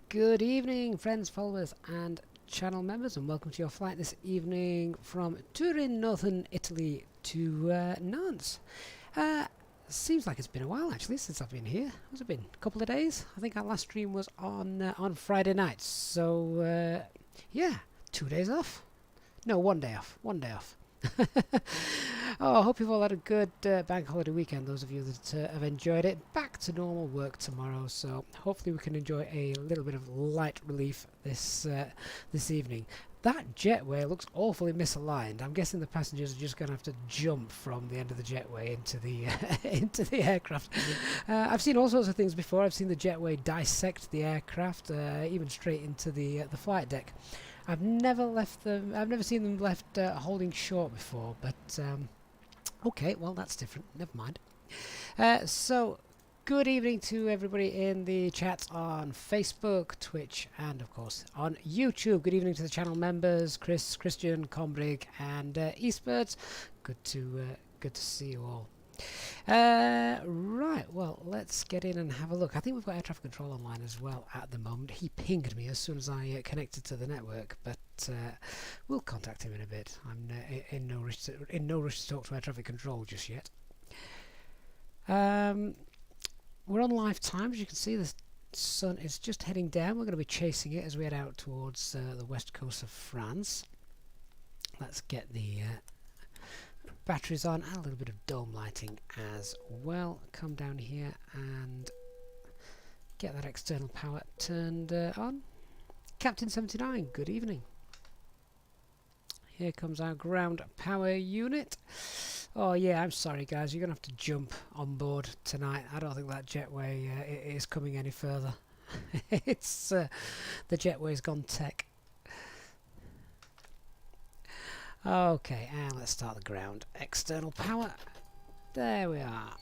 Good evening, friends, followers, and channel members, and welcome to your flight this evening from Turin, northern Italy, to Nantes. Seems like it's been a while actually since I've been here. Has it been a couple of days? I think our last stream was on Friday night. So yeah, 2 days off. No, 1 day off. 1 day off. Oh, I hope you've all had a good bank holiday weekend, those of you that have enjoyed it. Back to normal work tomorrow, so hopefully we can enjoy a little bit of light relief this evening. That jetway looks awfully misaligned. I'm guessing the passengers are just going to have to jump from the end of the jetway into the into the aircraft. I've seen all sorts of things before. I've seen the jetway dissect the aircraft, even straight into the flight deck. I've never seen them left holding short before, but okay, well that's different. Never mind. So, good evening to everybody in the chats on Facebook, Twitch, and of course on YouTube. Good evening to the channel members, Chris, Christian, Combrig, and Eastbirds. Good to see you all. Right, well, let's get in and have a look. I think we've got air traffic control online as well at the moment. He pinged me as soon as I connected to the network, but we'll contact him in a bit. I'm in no rush to talk to air traffic control just yet. We're on live time. As you can see, the sun is just heading down. We're going to be chasing it as we head out towards the west coast of France. Let's get the batteries on and a little bit of dome lighting as well. Come down here and get that external power turned on. Captain 79, good evening. Here comes our ground power unit. Oh yeah, I'm sorry guys, you're going to have to jump on board tonight. I don't think that jetway is coming any further. It's the jetway's gone tech. Okay, and let's start the ground. External power. There we are.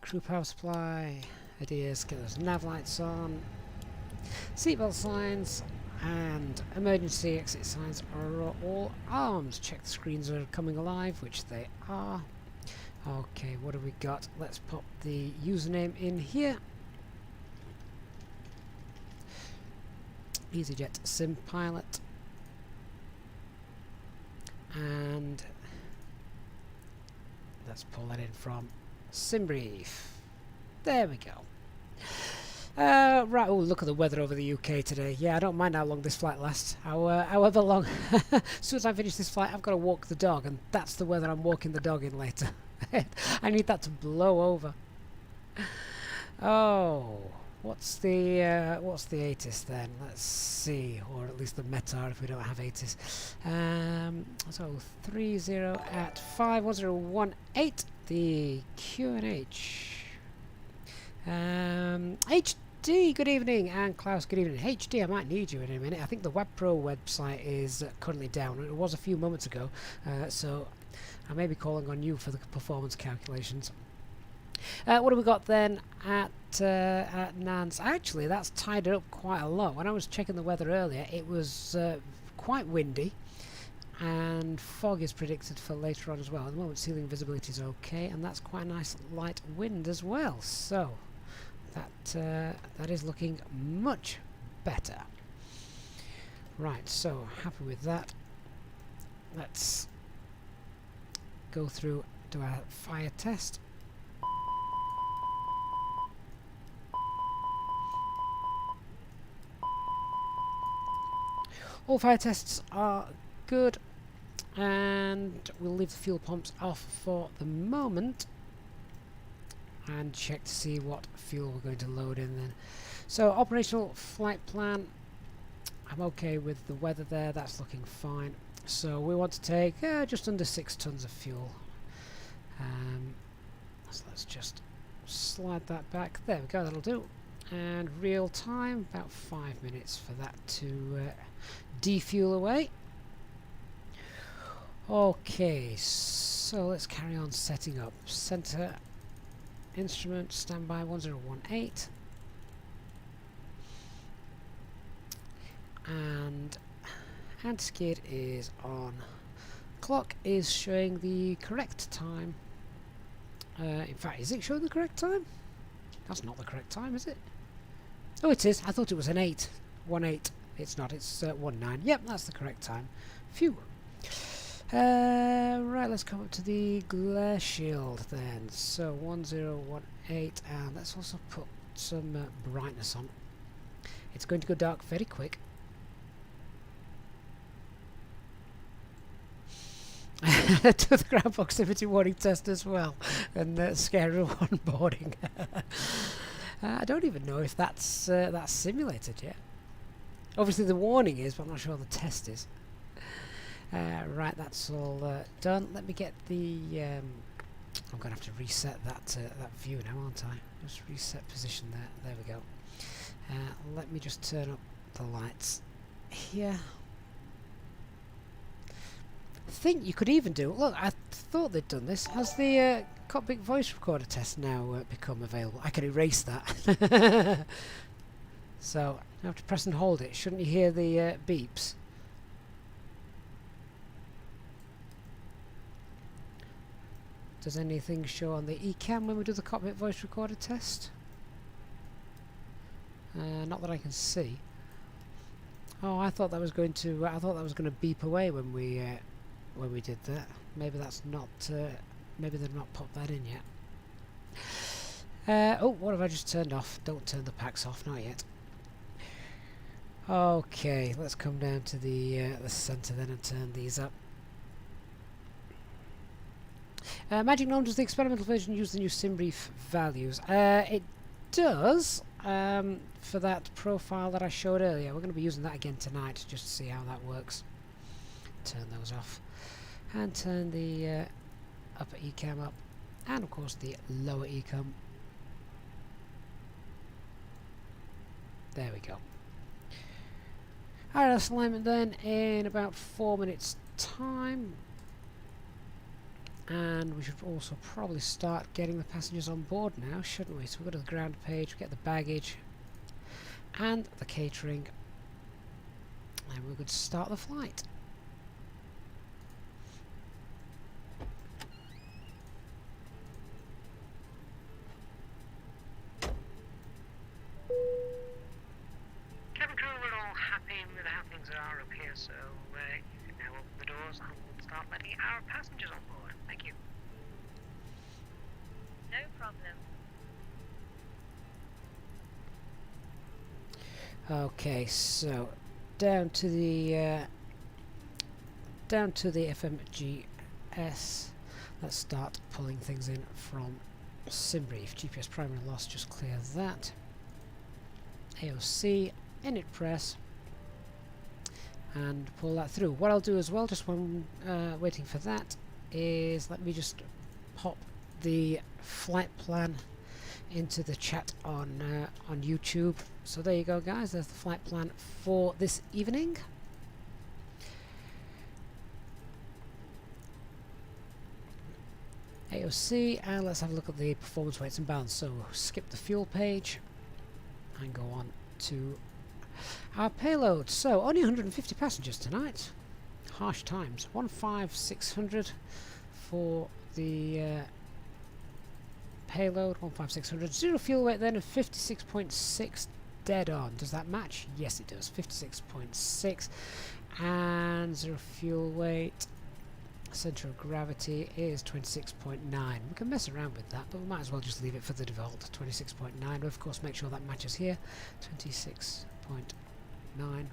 Crew power supply. Ideas, get those nav lights on. Seatbelt signs and emergency exit signs are all arms. Check the screens are coming alive, which they are. Okay, what have we got? Let's pop the username in here. Easyjetsimpilot. And let's pull that in from SimBrief. There we go. Right, oh look at the weather over the UK today. Yeah, I don't mind how long this flight lasts. However long. As soon as I finish this flight, I've got to walk the dog, and that's the weather I'm walking the dog in later. I need that to blow over. Oh, what's the ATIS then? Let's see, or at least the METAR if we don't have ATIS. So 30 at 51018. The QNH. HD, good evening, and Klaus, good evening. HD, I might need you in a minute. I think the WebPro website is currently down. It was a few moments ago, so I may be calling on you for the performance calculations. What have we got then at Nantes? Actually, that's tied it up quite a lot. When I was checking the weather earlier, it was quite windy, and fog is predicted for later on as well. At the moment, ceiling visibility is okay, and that's quite a nice light wind as well. So that is looking much better. Right, so happy with that. Let's go through to our fire test. All fire tests are good, and we'll leave the fuel pumps off for the moment and check to see what fuel we're going to load in then. So operational flight plan, I'm okay with the weather there, that's looking fine. So we want to take just under 6 tons of fuel. So let's just slide that back. There we go, that'll do. And real time, about 5 minutes for that to defuel away. Okay, so let's carry on setting up. Center instrument standby 1018, and anti-skid is on. Clock is showing the correct time. In fact, is it showing the correct time? That's not the correct time, is it? Oh, it is. I thought it was an 8. 1-8. It's not. It's 1-9. Yep, that's the correct time. Phew. Right, let's come up to the glare shield then. So 1018, and let's also put some brightness on. It's going to go dark very quick. To the ground proximity warning test as well, and scary one boarding. I don't even know if that's simulated yet. Obviously the warning is, but I'm not sure the test is. Right, that's all done. Let me get the... I'm going to have to reset that view now, aren't I? Just reset position there. There we go. Let me just turn up the lights here. I think you could even do... Look, I thought they'd done this. Has the cockpit voice recorder test now become available? I can erase that. So, I have to press and hold it. Shouldn't you hear the beeps? Does anything show on the eCam when we do the cockpit voice recorder test? Not that I can see. Oh, I thought that was going to. I thought that was going to beep away when we did that. Maybe that's not. Maybe they've not popped that in yet. Oh, what have I just turned off? Don't turn the packs off, not yet. Okay, let's come down to the centre then and turn these up. Magic Gnome, does the experimental version use the new SimBrief values? It does, for that profile that I showed earlier. We're going to be using that again tonight just to see how that works. Turn those off. And turn the upper eCam up. And of course the lower eCam. There we go. Alright, alignment then in about 4 minutes time. And we should also probably start getting the passengers on board now, shouldn't we? So we'll go to the ground page, we get the baggage and the catering, and we're going to start the flight. Cabin crew, we're all happy with how things are up here, so you can now open the doors and we'll start letting our passengers on board. Thank you. No problem. Okay, so down to the FMGS. Let's start pulling things in from SimBrief. GPS primary loss, just clear that. AOC, init press, and pull that through. What I'll do as well, just when waiting for that, is let me just pop the flight plan into the chat on YouTube. So there you go, guys. There's the flight plan for this evening. AOC, and let's have a look at the performance weights and balance. So skip the fuel page and go on to our payload. So only 150 passengers tonight. Harsh times. 15600 for the payload. 15600. Zero fuel weight then of 56.6 dead on. Does that match? Yes, it does. 56.6 and zero fuel weight. Center of gravity is 26.9. We can mess around with that, but we might as well just leave it for the default 26.9. But of course, make sure that matches here. 26.9.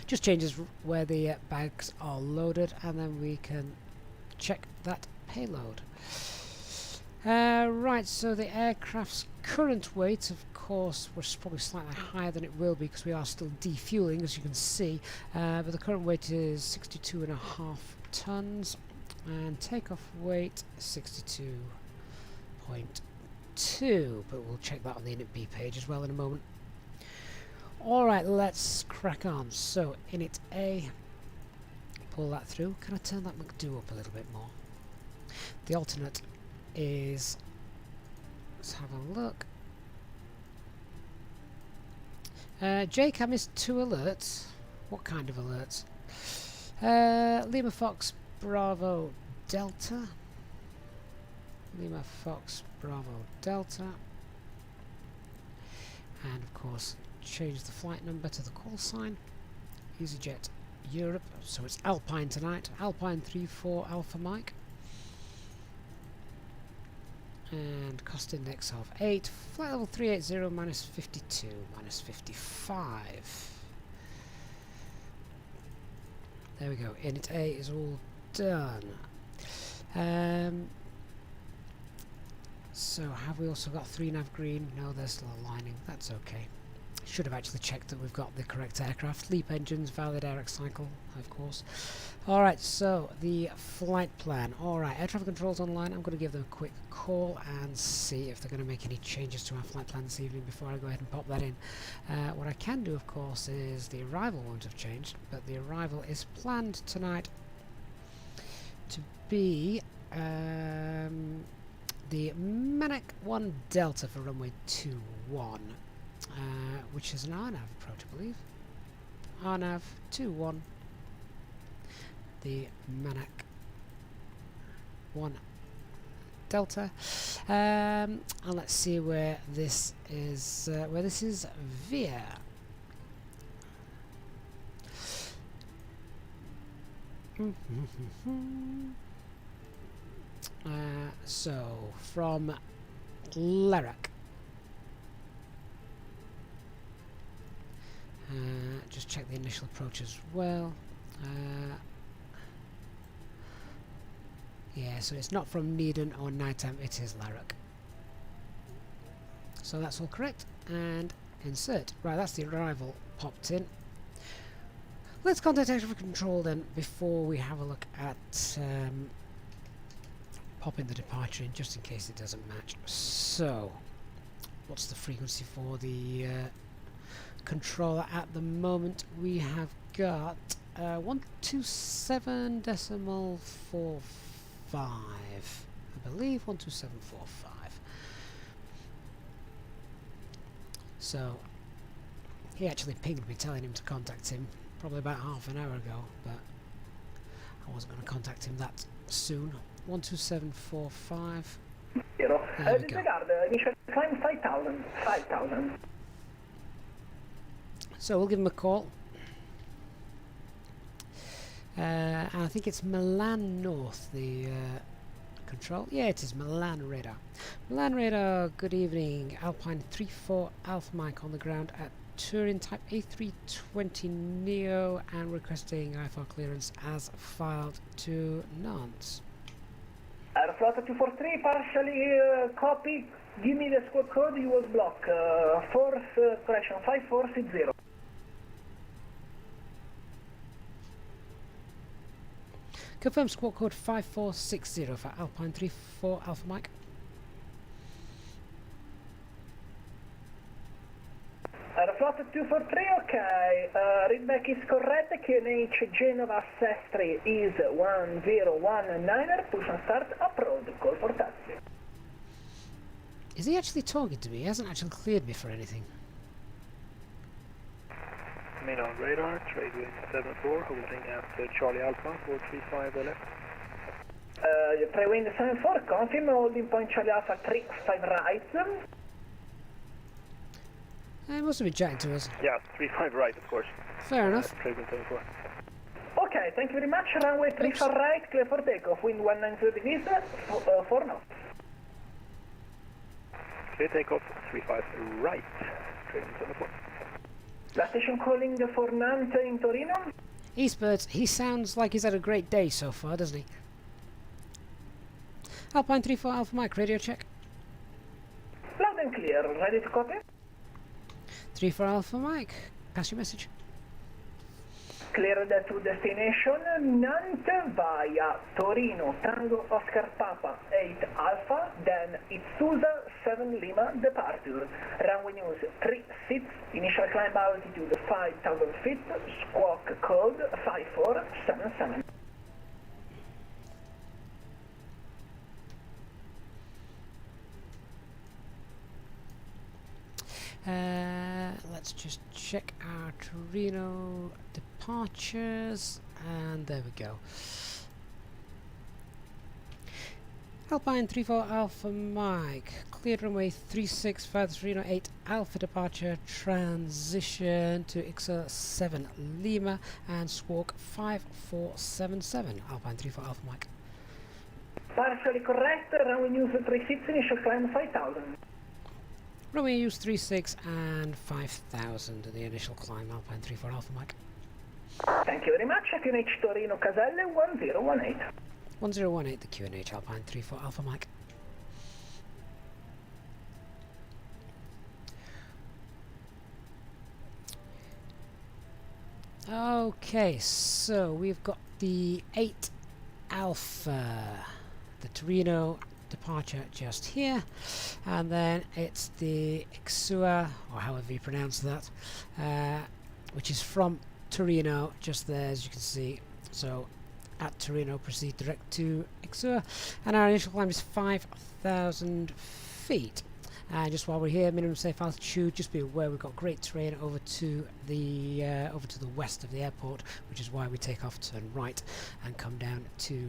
Just changes where the bags are loaded, and then we can check that payload. Right, so the aircraft's current weight, of course, was probably slightly higher than it will be because we are still defueling, as you can see. But the current weight is 62.5 tons, and takeoff weight 62.2. But we'll check that on the init B page as well in a moment. Alright, let's crack on. So, init A, pull that through. Can I turn that McDo up a little bit more? The alternate is, let's have a look. Jake, I missed 2 alerts. What kind of alerts? Lima Fox Bravo Delta. Lima Fox Bravo Delta. and of course change the flight number to the call sign. Easyjet Europe, so it's Alpine tonight, Alpine 34 Alpha Mike, and cost index of 8, flight level 380 minus 52 minus 55. There we go, init A is all done. So have we also got 3 nav green? No, there's still aligning, that's okay. Should have actually checked that we've got the correct aircraft. LEAP engines, valid air cycle, of course. Alright, so the flight plan. Alright, air traffic control's online. I'm going to give them a quick call and see if they're going to make any changes to our flight plan this evening before I go ahead and pop that in. What I can do, of course, is the arrival won't have changed, but the arrival is planned tonight to be the Manic 1 Delta for runway 21. Which is an RNAV approach, I believe. RNAV 21. The Manic 1 Delta. And let's see where this is. Via. So from Lerach. Just check the initial approach as well. Yeah, so it's not from Needham or Nightham, it is Lerach. So that's all correct. And insert. Right, that's the arrival popped in. Let's contact air traffic control then before we have a look at popping the departure in, just in case it doesn't match. So, what's the frequency for the controller at the moment? We have got 127.45, I believe 127.45. So he actually pinged me telling him to contact him probably about half an hour ago, but I wasn't going to contact him that soon. 127.45. There we go. Initial climb 5,000. So we'll give him a call. And I think it's Milan North, the control. Yeah, it is Milan Radar. Milan Radar, good evening. Alpine 34 Alpha Mike on the ground at Turin, type A320 Neo, and requesting IFR clearance as filed to Nantes. Aeroflot 243, partially copy. Give me the squad code, you was block. Correction, 5460. Confirm squad code 5460 for Alpine 34 Alpha Mike. Aeroflot 243, okay. Readback is correct. QNH Genova Sestri is 1019er. Push and start. Approach. Call for taxi. Is he actually talking to me? He hasn't actually cleared me for anything. Main on radar, trade wind 74, holding at Charlie Alpha, 435 left. Trade wind 74, confirm, holding point Charlie Alpha 35 right. He must have been chatting to us. Yeah, 35 right, of course. Fair enough. Trade wind 74. Okay, thank you very much. Runway 35 right, clear for takeoff. Wind 190 degrees, 4 knots. Clear takeoff, 35 right, trade wind 74. Last station calling for Nantes in Torino. Eastbirds, he sounds like he's had a great day so far, doesn't he? Alpine 34 Alpha Mike, radio check. Loud and clear, ready to copy? 34 Alpha Mike, pass your message. Cleared to destination Nantes via Torino, Tango Oscar Papa 8 Alpha, then Itsusa 7 Lima departure. Runway news 36, initial climb altitude 5,000 feet, squawk code 5477. Let's just check our Torino departures, and there we go. Alpine 34 Alpha Mike, cleared runway 36 308 Alpha departure, transition to XR 7 Lima and squawk 5477, Alpine 34 Alpha Mike. Partially correct, runway news 36, initial climb 5000. Runway use 36 and 5000, the initial climb, Alpine 34 Alpha Mike. Thank you very much, QNH Torino Caselle 1018. 1018, the QNH Alpine 34 Alpha Mike. Okay, so we've got the 8 Alpha, the Torino departure just here, and then it's the Ixua, or however you pronounce that, which is from Torino, just there as you can see. So at Torino, proceed direct to Ixua, and our initial climb is 5,000 feet. And just while we're here, minimum safe altitude, just be aware we've got great terrain over to the west of the airport, which is why we take off, turn right, and come down to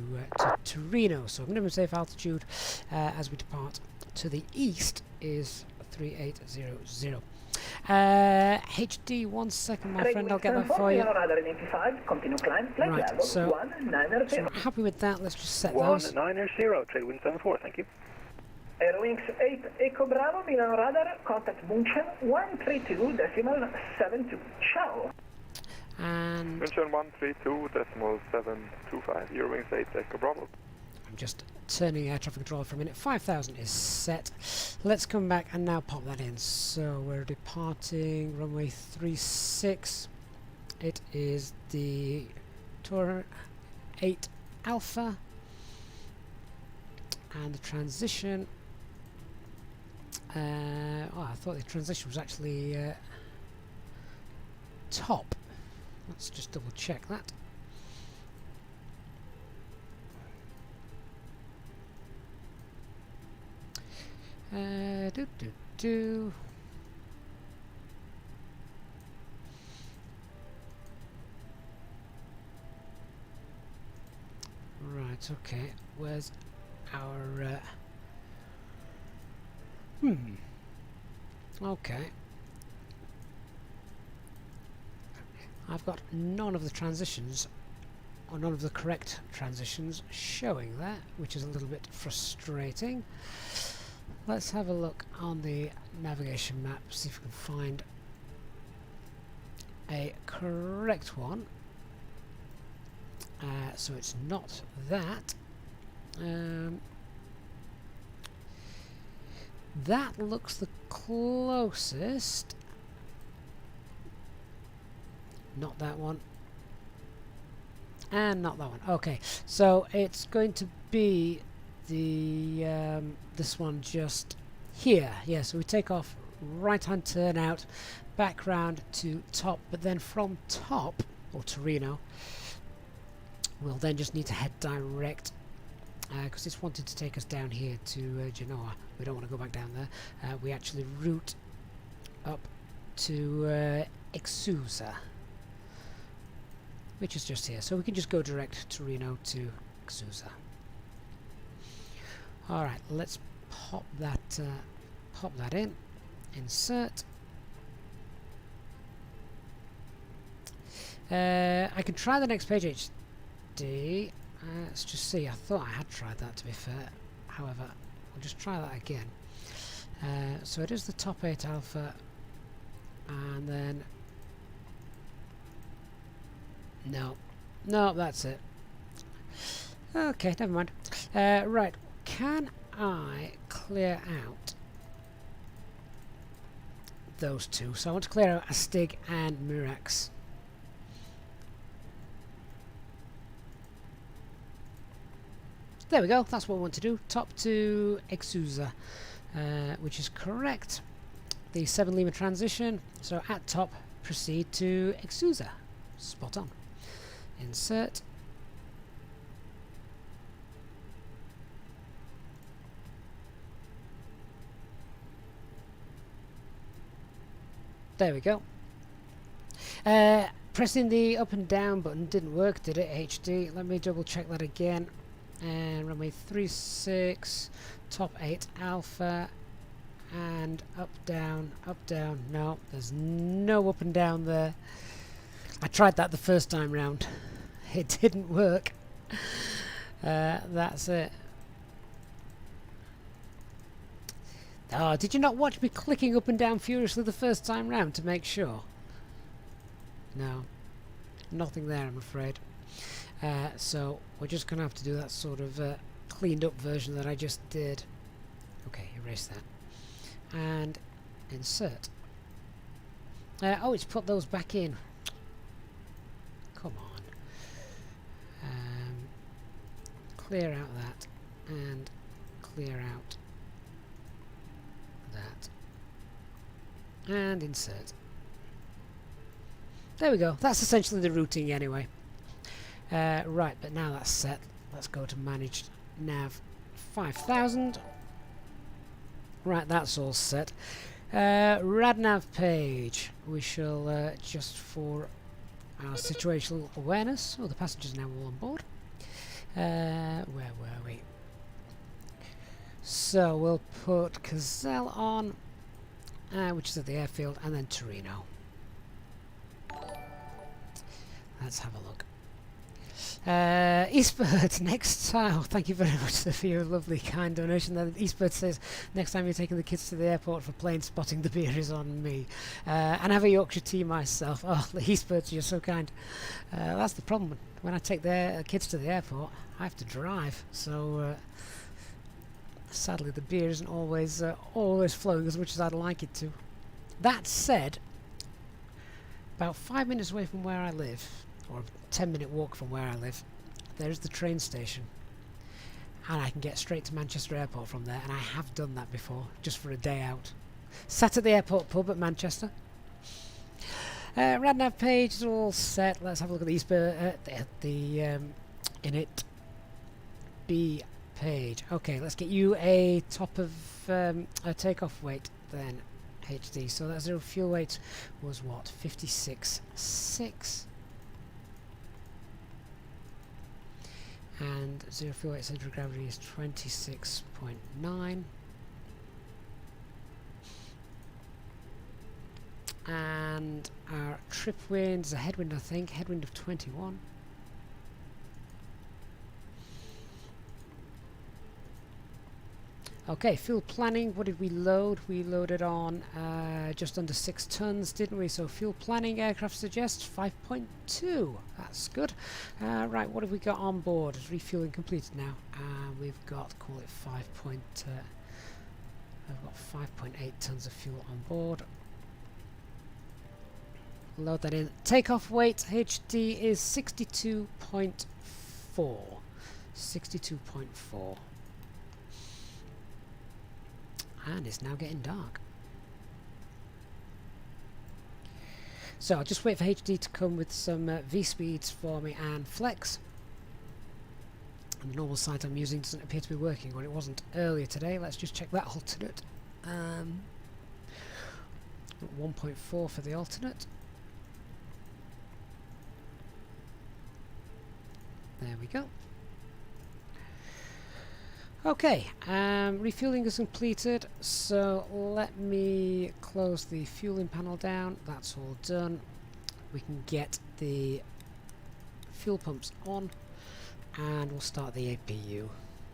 Torino. So minimum safe altitude as we depart to the east is 3800. HD, 1 second, my friend, I'll get that for you. Right, so happy with that. Let's just set those. 190, trade wind 74, thank you. Airwings 8 Echo Bravo, Milano radar, contact Munchen 132.72. Ciao. And Munchen 132.725, Airwings 8 Echo Bravo. I'm just turning air traffic control for a minute. 5,000 is set. Let's come back and now pop that in. So we're departing runway 36. It is the Turin 8 Alpha, and the transition. I thought the transition was actually top. Let's just double check that. Right, okay. Where's our okay. I've got none of the transitions, or none of the correct transitions showing there, which is a little bit frustrating. Let's have a look on the navigation map, see if we can find a correct one. So it's not that. That looks the closest. Not that one. And not that one. Okay, so it's going to be the this one just here. Yeah, so we take off, right hand turn out, back round to top, but then from top, or Torino, we'll then just need to head direct, because it's wanted to take us down here to Genoa. We don't want to go back down there. We actually route up to Ixusa, which is just here. So we can just go direct Torino to Ixusa. Alright, let's pop that in. Insert. I can try the next page HD. Let's just see. I thought I had tried that, to be fair. However, we'll just try that again. So it is the top 8 Alpha, and then no, that's it. Okay, never mind. Right, can I clear out those two? So I want to clear out Astig and Mirax. There we go, that's what we want to do. Top to Ixusa, which is correct. The 7 Lima transition, so at top, proceed to Ixusa. Spot on. Insert. There we go. Pressing the up and down button didn't work, did it, HD? Let me double check that again. and runway 36, top 8 alpha, and up down, no, there's no up and down there. I tried that the first time round, it didn't work. That's it. Oh, did you not watch me clicking up and down furiously the first time round to make sure? No, nothing there, I'm afraid. So we're just going to have to do that sort of cleaned up version that I just did. Okay, erase that. And insert. Oh, it's put those back in. Come on. Clear out that. And clear out that. And insert. There we go. That's essentially the routing anyway. Right, but now that's set. Let's go to managed nav 5000. Right, that's all set. RadNav page. We shall just for our situational awareness. Oh, the passengers now all on board. Where were we? So we'll put Gazelle on, which is at the airfield, and then Torino. Let's have a look. Eastbird, next time. Oh, thank you very much for your lovely, kind donation. Eastbird says, next time you're taking the kids to the airport for plane spotting, the beer is on me. And have a Yorkshire tea myself. Oh, the Eastbirds, you're so kind. That's the problem. When I take their kids to the airport, I have to drive. So, sadly, the beer isn't always flowing as much as I'd like it to. That said, about 5 minutes away from where I live, or a 10-minute walk from where I live, there's the train station, and I can get straight to Manchester Airport from there, and I have done that before, just for a day out. Sat at the airport pub at Manchester. RadNav page is all set. Let's have a look at the init B page. Okay, let's get you a top of a takeoff weight then, HD. So that zero fuel weight was what, 56.6. And zero fuel weight center of gravity is 26.9. And our trip wind is a headwind, I think, headwind of 21. Okay, fuel planning, what did we load? We loaded on just under 6 tons, didn't we? So fuel planning, aircraft suggests 5.2. That's good. Right, what have we got on board? Is refueling completed now? We've got, call it 5.8 tons of fuel on board. Load that in. Takeoff weight HD is 62.4. 62.4. And it's now getting dark. So I'll just wait for HD to come with some V-speeds for me and flex. And the normal site I'm using doesn't appear to be working, or it wasn't earlier today. Let's just check that alternate. 1.4 for the alternate. There we go. Okay, refueling is completed, so let me close the fueling panel down. That's all done. We can get the fuel pumps on, and we'll start the APU.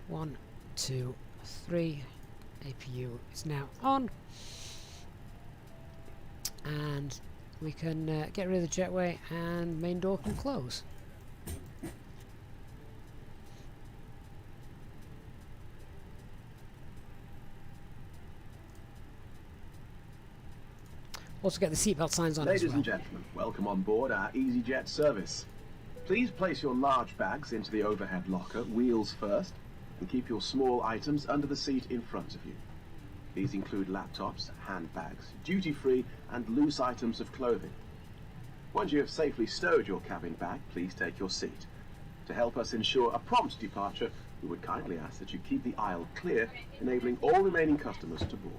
1, 2, 3. APU is now on, and we can get rid of the jetway, and main door can close. Also get the seatbelt signs on as well. Ladies and gentlemen, welcome on board our Easyjet service. Please place your large bags into the overhead locker, wheels first, and keep your small items under the seat in front of you. These include laptops, handbags, duty-free and loose items of clothing. Once you have safely stowed your cabin bag, please take your seat. To help us ensure a prompt departure, we would kindly ask that you keep the aisle clear, enabling all remaining customers to board.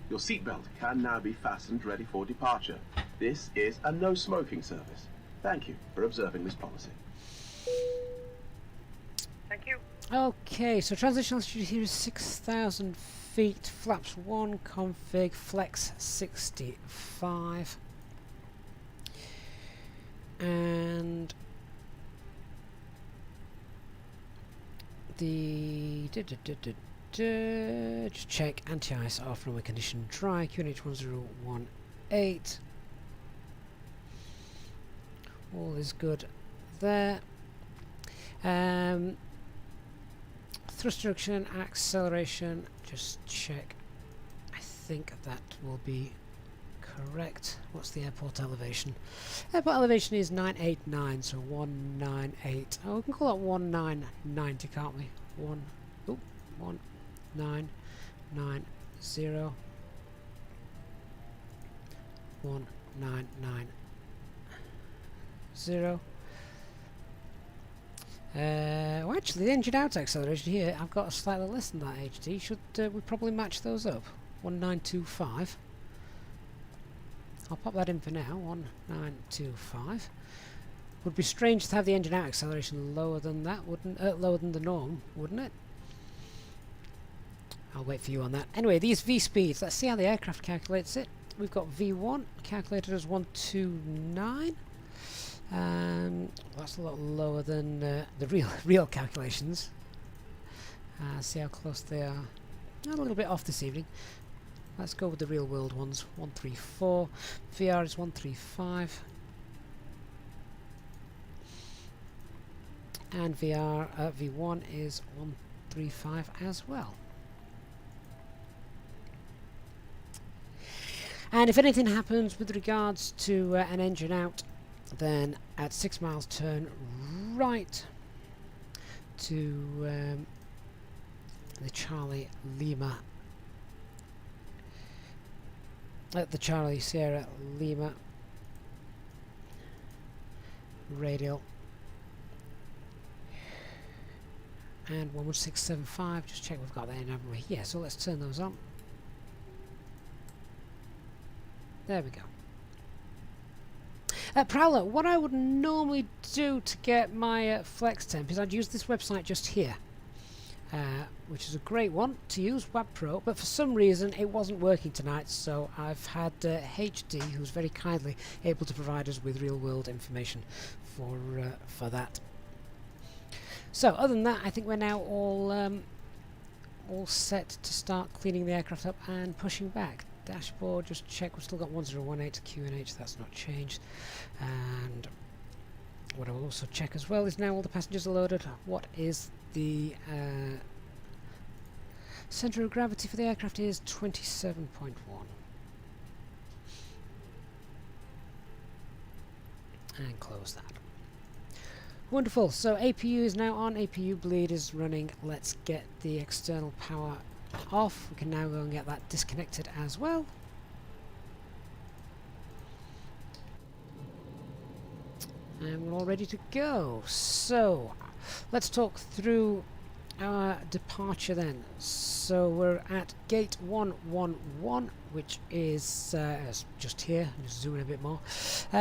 Your seatbelt can now be fastened ready for departure. This is a no-smoking service. Thank you for observing this policy. Thank you. Okay, so transition altitude here is 6,000 feet, flaps 1, config, flex 65. And the just check anti-ice off, runway condition dry, QNH 1018. All is good there. Thrust reduction, acceleration, just check. I think that will be correct. What's the airport elevation? Airport elevation is 989, so 198. Oh, we can call that 1990, can't we? 1990. 1990. Well, actually, the engine out acceleration here, I've got a slightly less than that HD. Should we probably match those up? 1925. I'll pop that in for now. 1925. Would be strange to have the engine out acceleration lower than that, wouldn't? Lower than the norm, wouldn't it? I'll wait for you on that. Anyway, these V speeds. Let's see how the aircraft calculates it. We've got V1 calculated as 129. That's a lot lower than the real calculations. See how close they are. A little bit off this evening. Let's go with the real world ones. 134. VR is 135. And V1 is 135 as well. And if anything happens with regards to an engine out, then at 6 miles turn right to the Charlie Lima, the Charlie Sierra Lima radial, and 11675. Just check we've got that in, haven't we? Yeah, so let's turn those on. There we go. Prowler, what I would normally do to get my flex temp is I'd use this website just here, which is a great one to use, WebPro, but for some reason it wasn't working tonight, so I've had HD, who's very kindly able to provide us with real-world information for that. So, other than that, I think we're now all set to start cleaning the aircraft up and pushing back. Dashboard, just check, we've still got 1018 QNH, that's not changed. And what I will also check as well is now all the passengers are loaded. What is the centre of gravity for the aircraft is 27.1. And close that. Wonderful, so APU is now on, APU bleed is running. Let's get the external power off. We can now go and get that disconnected as well. And we're all ready to go. So let's talk through our departure then. So we're at gate 111, which is just here. Just zoom in a bit more.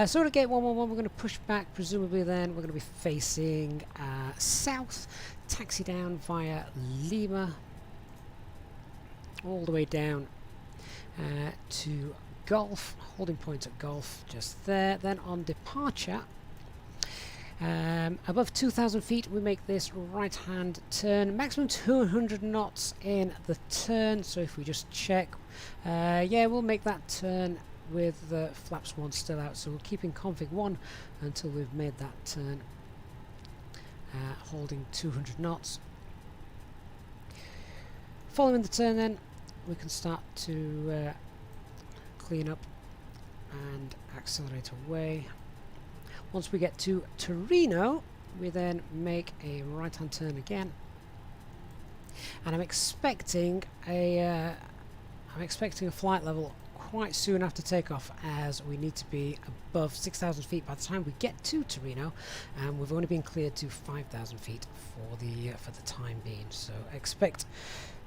So we're at gate 111. We're going to push back. Presumably then we're going to be facing south, taxi down via Lima, all the way down to Golf, holding point at Golf just there. Then on departure, above 2,000 feet we make this right hand turn, maximum 200 knots in the turn. So if we just check, yeah, we'll make that turn with the flaps 1 still out, so we'll keep in config 1 until we've made that turn, holding 200 knots. Following the turn then we can start to clean up and accelerate away. Once we get to Torino, we then make a right hand turn again, and I'm expecting a flight level quite soon after takeoff, as we need to be above 6,000 feet by the time we get to Torino, and we've only been cleared to 5,000 feet for the time being. So expect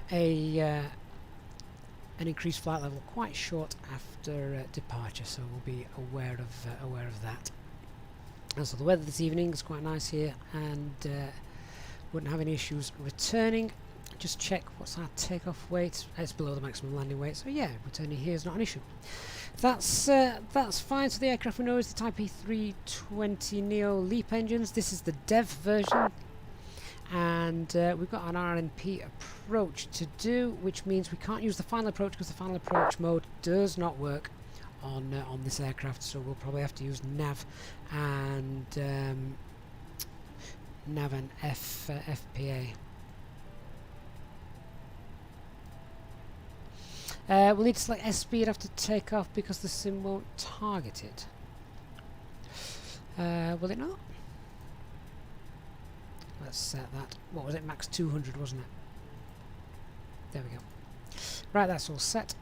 an increased flight level quite short after departure, so we'll be aware of that. And so the weather this evening is quite nice here, and Wouldn't have any issues returning. Just check what's our takeoff weight. It's below the maximum landing weight, so yeah, returning here is not an issue. That's fine. So the aircraft we know is the Type A320 Neo LEAP engines. This is the dev version, and we've got an RNP approach to do, which means we can't use the final approach because the final approach mode does not work on this aircraft. So we'll probably have to use nav and FPA. We'll need to select S-speed after takeoff because the sim won't target it. Will it not? Let's set that. What was it? Max 200, wasn't it? There we go. Right, that's all set.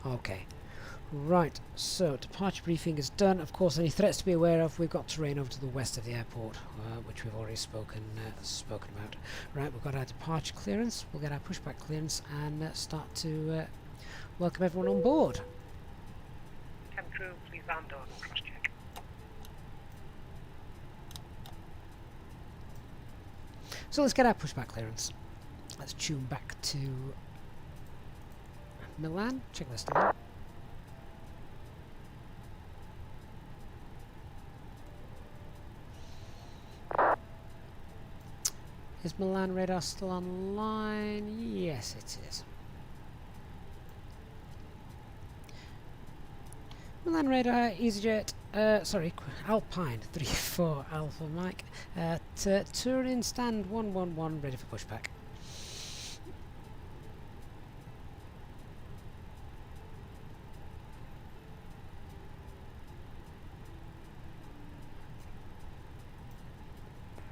Okay. Right, so departure briefing is done. Of course, any threats to be aware of. We've got terrain over to the west of the airport, which we've already spoken about. Right, we've got our departure clearance. We'll get our pushback clearance and start to welcome everyone on board. Cabin crew, please land doors and cross-check. So let's get our pushback clearance. Let's tune back to Milan. Check this down. Is Milan radar still online? Yes, it is. Milan radar, Easyjet, Alpine 34 Alpha Mike, Turin stand 111, ready for pushback.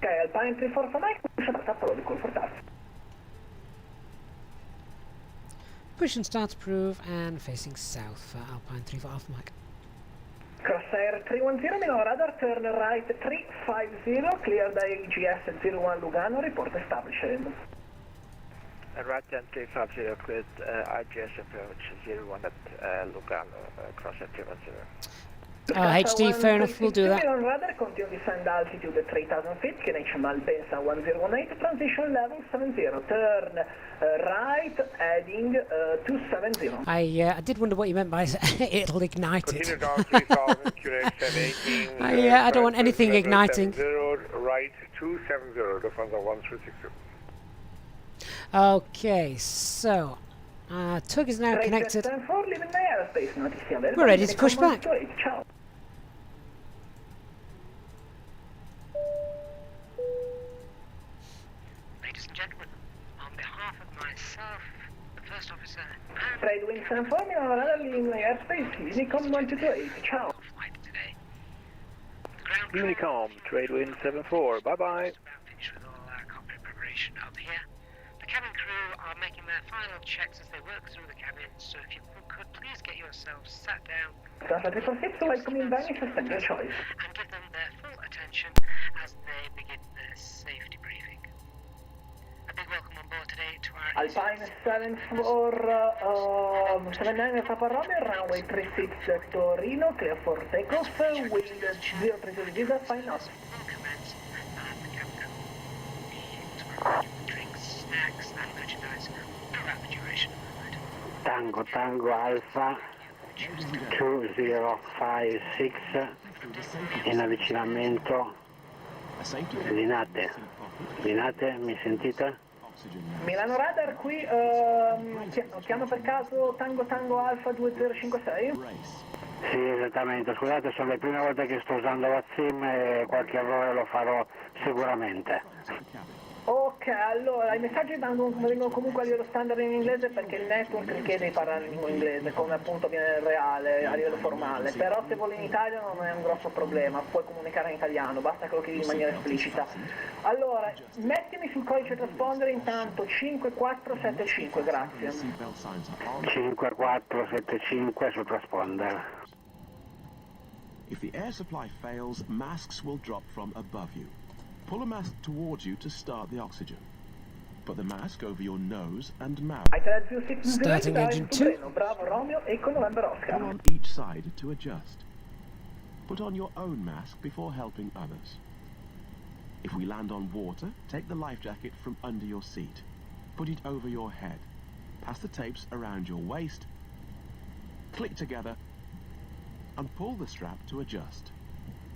Okay, Alpine 34 Alpha Mike, push and start approach, call for task. Push and start approve and facing south for Alpine 34 Alpha Mike. Crossair 310, Milano radar, turn right 350, cleared by EGS 01 Lugano, report established. Right then 350, cleared IGS approach 01 at Lugano, Crossair 310. HD, fair enough, we'll do that. Milan radar, continue descend altitude 3000 feet, QNH Malpensa 1018, transition level 70, turn right, heading 270. I did wonder what you meant by it'll ignite it. Continue down 3000, QNH 1018. I don't want anything igniting. 70, right 270, Lufthansa 1360. Okay, so tug is now connected. We're ready to push back. Ladies and gentlemen, on behalf of myself, the first officer, and Trade wind 74, Milano radar, leaving airspace, Unicom 128, ciao. flight today. The ground crew Unicom, trade wind 74, bye-bye. is about finished with all our cockpit preparation up here. The cabin crew are making their final checks as they work through the cabin, so if you could please get yourselves sat down Traffic 346, welcome in Venice, stand your choice. and give them their full attention as they begin their safety briefing. A big welcome on board today to our Alpine 79 Papa Romeo, runway 36 Torino, clear for takeoff, wind 032 visa, fine off. will commence, and the cabin crew will be able to provide you with drinks, snacks, and merchandise throughout the duration of the night. Tango Alpha 2056 in avvicinamento di Nantes. Di Nantes, mi sentite? Milano radar qui, chiamo per caso Tango Alfa 2056? Sì, esattamente. Scusate, sono le prime volte che sto usando VATSIM e qualche errore lo farò sicuramente. Ok, allora i messaggi vengono comunque a livello standard in inglese perché il network richiede di parlare in lingua inglese, come appunto viene reale a livello formale, però se voli in Italia non è un grosso problema, puoi comunicare in italiano, basta che lo chiedi in maniera esplicita. Allora, mettimi sul codice transpondere intanto 5475, grazie. 5475 sul transponder. If the air supply fails, masks will drop from above you. Pull a mask towards you to start the oxygen. Put the mask over your nose and mouth. Starting engine 2. Bravo Romeo, Echo November Oscar. Go on each side to adjust. Put on your own mask before helping others. If we land on water, take the life jacket from under your seat. Put it over your head. Pass the tapes around your waist. Click together and pull the strap to adjust.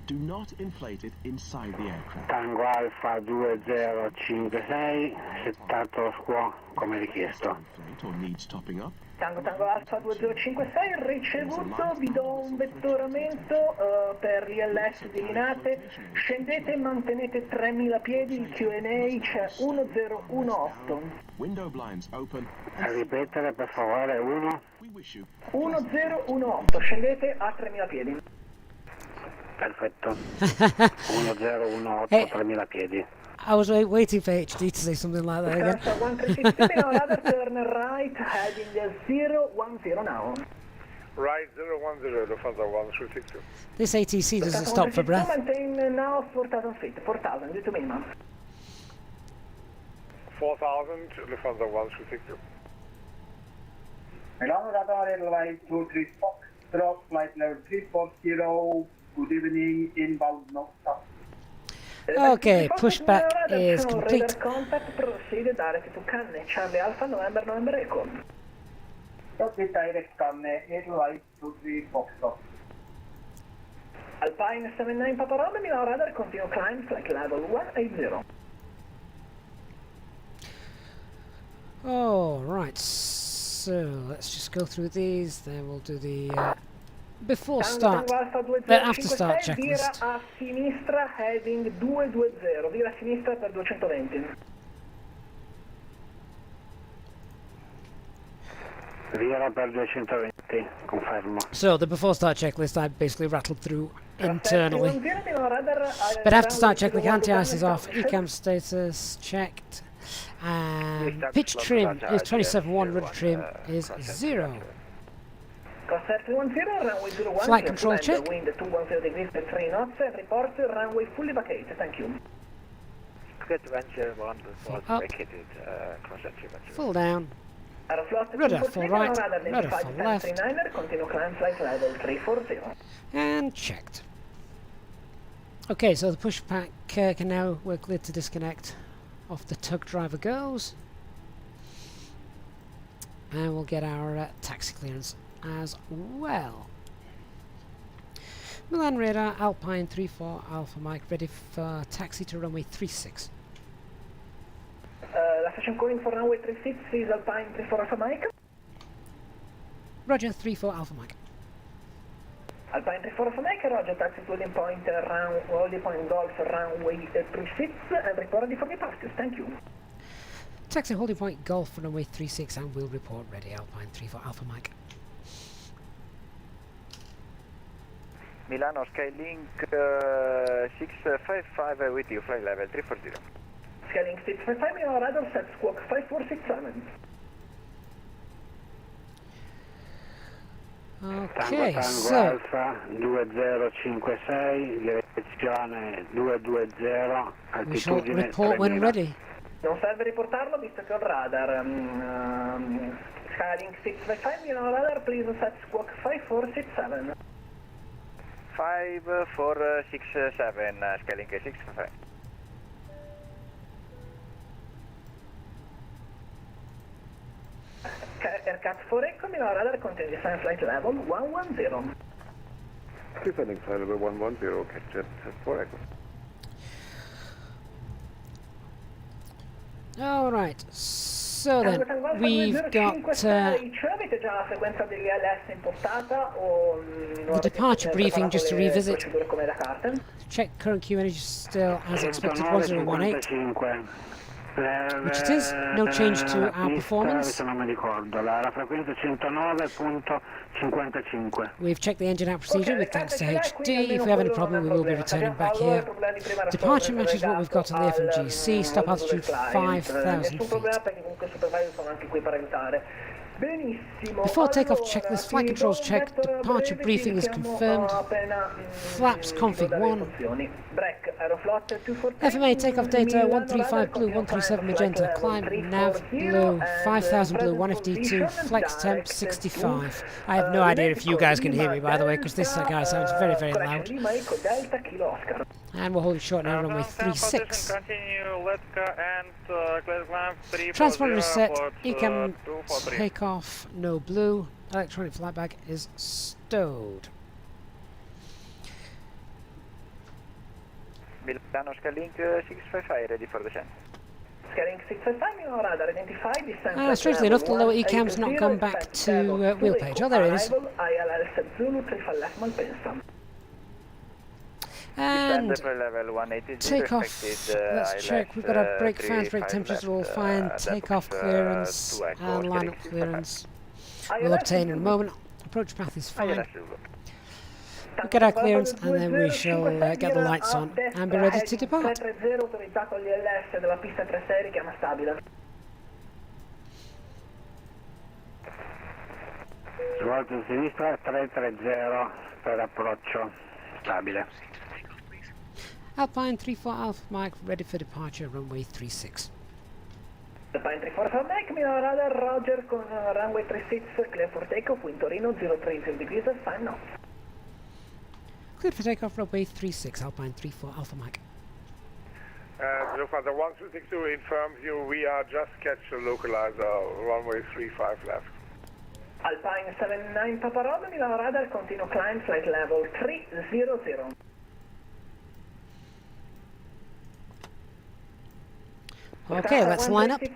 Do not inflate it inside the aircraft. Tango Alfa 2056, settato squo come richiesto. Inflate or needs topping up. Tango Alfa 2056, ricevuto, vi do un vettoramento per l'ILS di Linate, scendete e mantenete 3000 piedi, il Q&A c'è 1018. Window blinds open. Ripetere per favore, 1. We wish you 1018, scendete a 3000 piedi. Perfetto. 1018, 3000 piedi. I was waiting for HD to say something like that again. 1360, radar turn right, heading 010 now. Right, 010, Lufthansa 1362. This ATC doesn't stop for breath. Maintain now 4000 feet, 4000, due to minimum. 4000, Lufthansa 1362. Milano radar airline 23 Fox, drop flight level 340, good evening, inbound no stop. Okay, pushback is complete. Radar contact, proceed direct to Cannes, Charlie Alpha, November Echo. Copy direct Cannes, airline 23 Fox, drop. Alpine 79 Papa Romeo, Milano radar, continue climb, flight level 180. Oh, right, so let's just go through these, then we'll do the before start, then after start checklist. Vira a sinistra, heading 220, vira a sinistra per 220. Vira per 220, confermo. So the before start checklist I basically rattled through internally. But after start checklist, anti-ice is off, ECAM status checked. Pitch trim is 27.1, rudder trim is 0. Flight control check. Wind 210 degrees at 3 knots, report runway fully vacated, thank you. Up. Full down. Rudder full right, rudder full left. Continue climb flight level 340. And checked. Okay, so the pushback can now, we're cleared to disconnect. Off the tug driver goes. And we'll get our taxi clearance as well. Milan radar, Alpine 34 Alpha Mike, ready for taxi to runway 36. La station calling for runway 36 is Alpine 34 Alpha Mike. Roger, 34 Alpha Mike. Alpine 34 Alpha Mike, Roger, taxi to holding point, holding point Golf, runway 36, and report ready for departure, thank you. Taxi holding point Golf, runway 36, and we'll report ready, Alpine 34 Alpha Mike. Milano Skylink 655 with you, flight level 340. Skylink 655, Milano radar, set squawk 5467. Okay, Tango so Alfa 2056, direzione 220, we shall altitudine report when 3000. ready. Non serve riportarlo visto che ho il radar. Skylink 655, Milano radar, please set squawk 5467. 5467, Skylink 655. Aircat 4 Echo, Milano radar, continue descent flight level 110. Descending flight level 110, Jet 4 Echo. Alright, so then we've got avete già la sequenza degli LS impostata o the departure briefing just to revisit. procedure come da carta? Check current Q energy still as expected 1018, 55. which it is. No change to our performance. Non mi ricordo, la frequenza 109.55. We've checked the engine out procedure with thanks to HD. If we have any problem, we will be returning back here. Departure matches what we've got on the FMGC. Stop altitude 5,000 feet. Nessun problema perché comunque i supervisor sono anche qui per aiutare. Benissimo. Before takeoff Allora, checklist, ti flight controls do un checked, vector departure breve, briefing is iniziamo confirmed, appena, flaps ti do config le 1, opzioni. Break, Aeroflot 243, FMA takeoff data Milano 135 radar, blue, continue 137 climb, magenta, flight level climb nav 340, blue, and 5000 blue, present 1FD2, position, flight temp direct 65. to, I have no idea if you guys can hear Lima me, by the way, because this Delta, guy sounds very, very correction, loud. Lima Echo Delta Kilo Oscar. And we're holding short now, runway 36. Continue, let's go and clear climb 340. Transponder is set, approx, ECAM 243. takeoff, no blue, electronic flight bag is stowed. Milano Skylink 655 ready for descent. Scaling 655, Milano radar, identify, descent. Strangely enough, the lower ECAM's not gone back to wheel page. Oh, there it is. And level 180 takeoff, expected, let's check, we've got our brake fans, brake 35 temperatures are all left, fine, depth, takeoff clearance 2 echo, and line-up scaling clearance we'll obtain in a moment. Approach path is fine. ILS. We'll get our clearance and then we shall get the lights on and be ready to depart. 330 autorizzato agli LS della pista 36, richiama stabile. Svolta a sinistra 330 per approccio stabile. Alpine 34 Alpha Mike ready for departure, runway 36. Alpine 34 for Mike, Milano radar, Roger con runway 36, clear for takeoff, wind Torino 030 degrees, 5 knots. Cleared for takeoff, runway 36, Alpine 34 Alpha Mike. Lufthansa 1262 informs you we are just catch a localizer, runway 35 left. Alpine 79 Papa Rob, Milano radar, continue climb, flight level 300. Okay, let's line up. And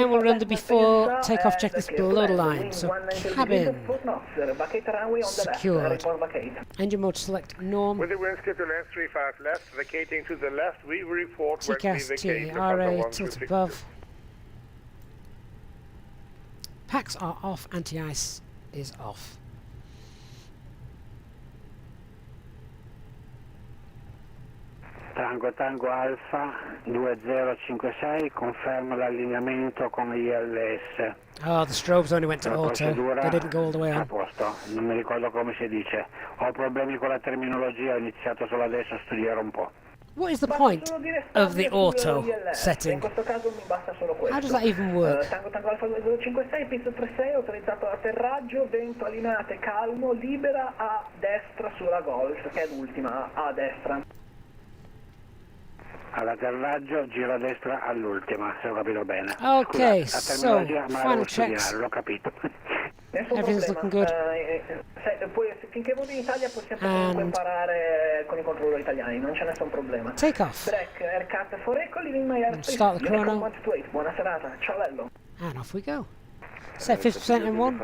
we'll run the before takeoff checklist below the line. So cabin secured. Engine mode select norm. With the wind skill to left 35 left, vacating to the left, we report when we TCAS vacate the RA tilt above. Packs are off, anti-ice is off. Tango Alfa 2056, conferma l'allineamento con ILS. Oh, the strobes only went to auto. They didn't go all the way A on. posto, non mi ricordo come si dice. Ho problemi con la terminologia, ho iniziato solo adesso a studiare un po'. What is the point of the auto setting? How does that even work? Tango Alfa 2056, pista 36, autorizzato atterraggio, vento allineate, calmo, libera a destra sulla Golf, che è l'ultima, a destra. All'atterraggio, giro a destra all'ultima, se ho capito bene. Okay, Scusa, la terminologia so, me la final devo checks. studiare, l'ho capito. Everything's looking good. Finché voli in Italia possiamo comunque imparare con i controllori italiani, non c'è nessun problema. Takeoff. Break, aircraft for echo, leaving my airspace. Start the chrono. 128, buona serata, ciao Lello. And off we go. Set 50% in one.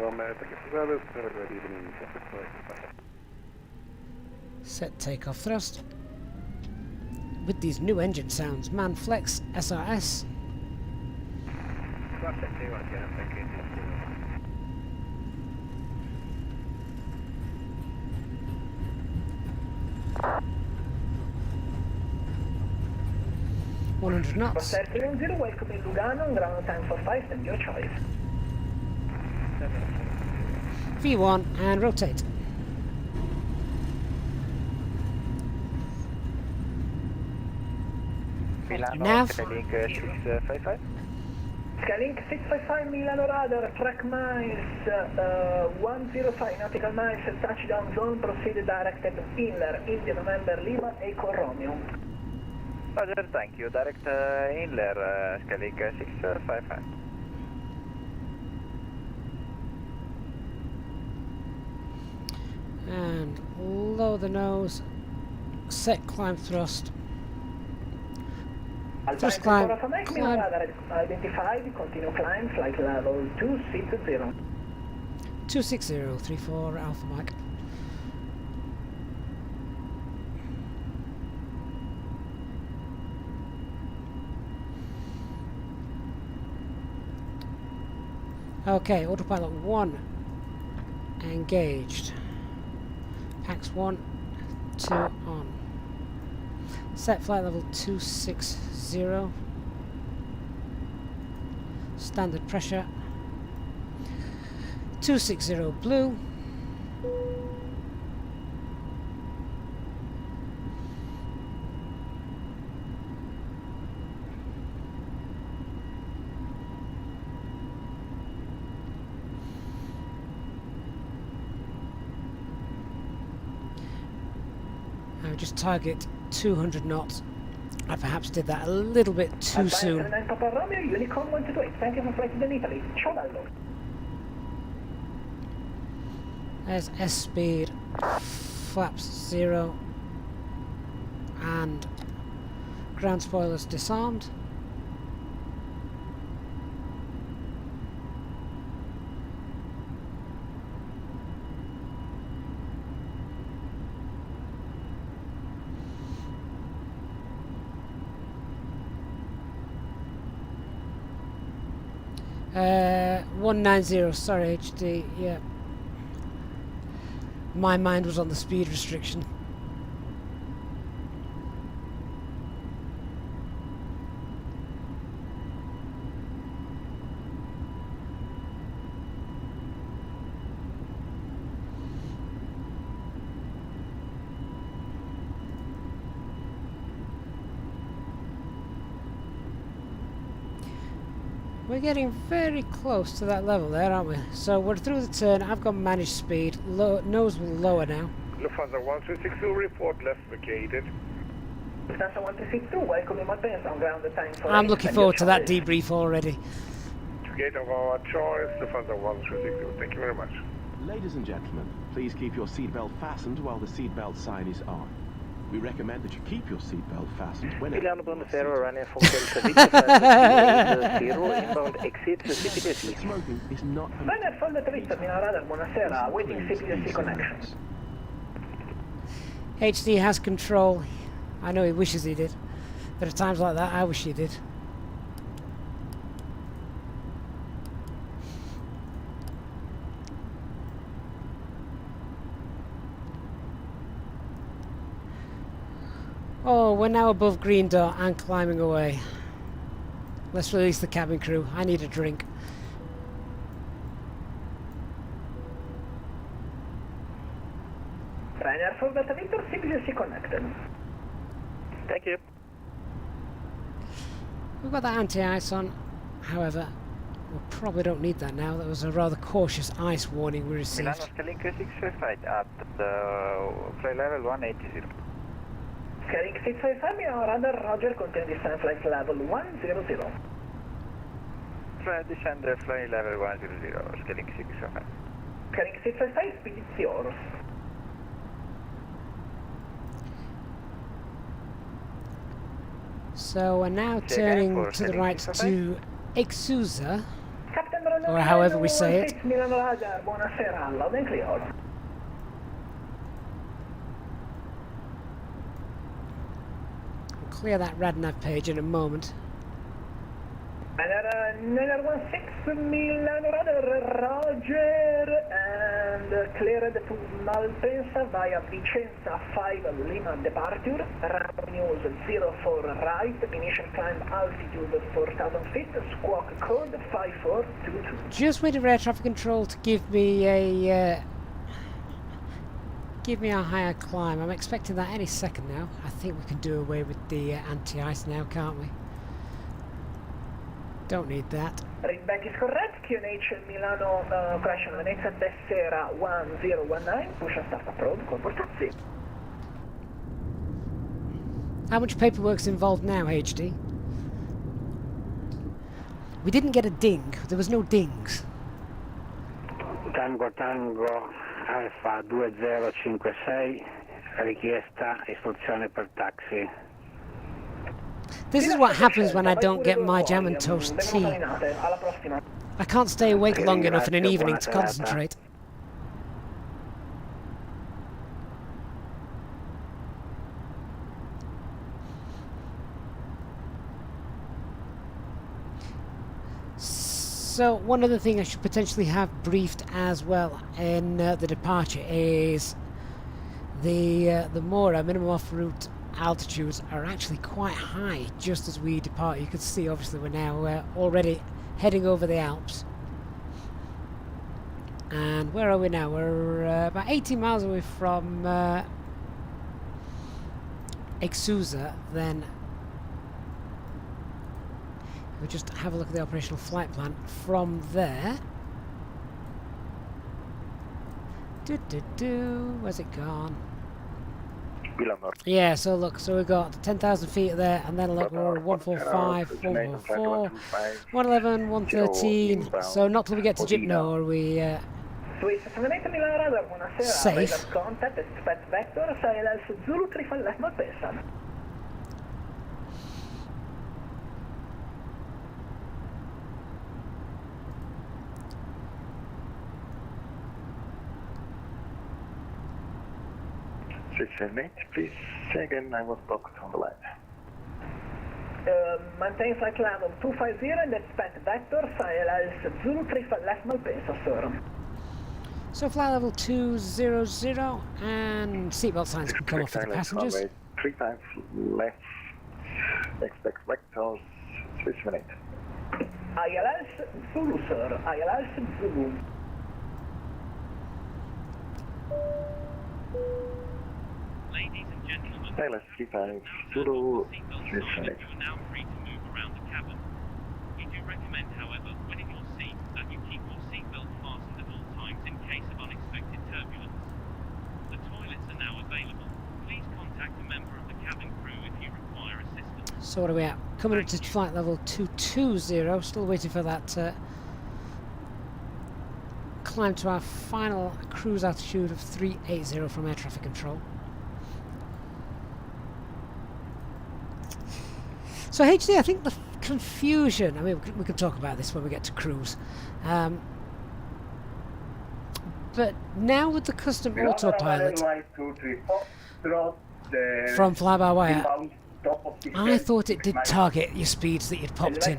Set takeoff thrust. With these new engine sounds, man flex, SRS. $100 knots. 310, welcome in Lugano, ground time for 5, and your choice. V1 and rotate. Nav. Skylink 655. Skylink 655, Milano radar, track miles 105 nautical miles, touchdown zone, proceed directed inler, India November Lima, Echo Romeo. Roger, thank you. Direct inler, Skylink 655. And lower the nose. Set climb thrust. Thrust climb. Climb. Identified, continue climb, flight level 260. 260, 34 Alpha Mike. Okay, autopilot 1 engaged. Pax 1, 2 on. Set flight level 260. Standard pressure. 260 blue. I just target 200 knots. I perhaps did that a little bit too soon. Papa Romeo, Unicorn 128. Thank you for flight in Italy. Ciao bello. There's S speed, flaps 0, and ground spoilers disarmed. Uh, 190, sorry HD, yeah. My mind was on the speed restriction. We're getting very close to that level there, aren't we? So we're through the turn. I've got managed speed. Nose will lower now. Lufthansa 1362, report left vacated. Lufthansa 1362, welcome in Malpensa on ground time for... I'm looking forward to that debrief already. Gate of our choice, Lufthansa 1362. Thank you very much. Ladies and gentlemen, please keep your seatbelt fastened while the seatbelt sign is on. We recommend that you keep your seatbelt fastened whenever Milano Buonasera, running for Delta 0, inbound exit CPTC. Smoking is not Bene, Folle 3, Terminal Radar, buonasera, waiting CPTC connection. HD has control. I know he wishes he did. There are times like that I wish he did. Oh, we're now above green dot and climbing away. Let's release the cabin crew. I need a drink. Ryanair for Delta Victor, CPTC connected. Thank you. We've got that anti-ice on. However, we probably don't need that now. That was a rather cautious ice warning we received. Milano scaling 655 at flight level 180. Scaling 655, Milano Radar, Roger, continue descent flight level 100. Flight descend flight level 100, scaling 655. Scaling 655, speed is yours. So we're now turning to the right to Exusa, Captain Bruno, or however we say it. Milano Radar, buonasera, loud and clear. I'll clear that RadNav page in a moment. Ryanair 16, Milano Radar, Roger, and cleared to Malpensa via Vicenza 5 Lima departure, runway news 04 right, initial climb altitude 4,000 feet, squawk code 5422. Just waiting for air traffic control to give me a higher climb. I'm expecting that any second now. I think we can do away with the anti-ice now, can't we? Don't need that. Readback is correct. QNH Milano crash on Venezia Tessera 1019. Push and start approach. Comportarsi. How much paperwork's involved now, HD? We didn't get a ding. There was no dings. Tango Tango Alfa 2056, richiesta istruzione per taxi. This is what happens when I don't get my jam and toast tea. I can't stay awake long enough in an evening to concentrate. So one other thing I should potentially have briefed as well in the departure is the Mora minimum off-route altitudes are actually quite high just as we depart. You can see obviously we're now already heading over the Alps. And where are we now? We're about 18 miles away from Exusa. Then we'll just have a look at the operational flight plan from there. Where's it gone? Yeah, so look, so we've got 10,000 feet there, and then look, we're 145, 144, 111, 113. So not till we get to Gipno are we Swiss 780 Milan radar, buonasera. Safe. Radar contact, expect vector, SILS Zulu 35 left Malpensa. Please say again, I was blocked on the line. Maintain flight level 250 and expect vector, SILS Zulu 35 left Malpensa, sir. so flight level 200 and seatbelt signs can come off for the passengers. Runway 35 left, expect vectors, Swiss 780. ILS Zulu, sir. ILS Zulu. Ladies and gentlemen, ILS 35 Zulu, Swiss you 780. are now free to move around the cabin. We do recommend, however, when in your seat, that you keep your seatbelt fastened at all times in case of unexpected turbulence. The toilets are now available. Please contact a member of the cabin crew if you require assistance. So what are we at? Coming up to flight level 220, still waiting for that climb to our final cruise altitude of 380 from air traffic control. So HD, I think the confusion, I mean we can talk about this when we get to cruise, but now with the custom autopilot from Fly-by-Wire, I thought it did target your speeds that you'd popped in.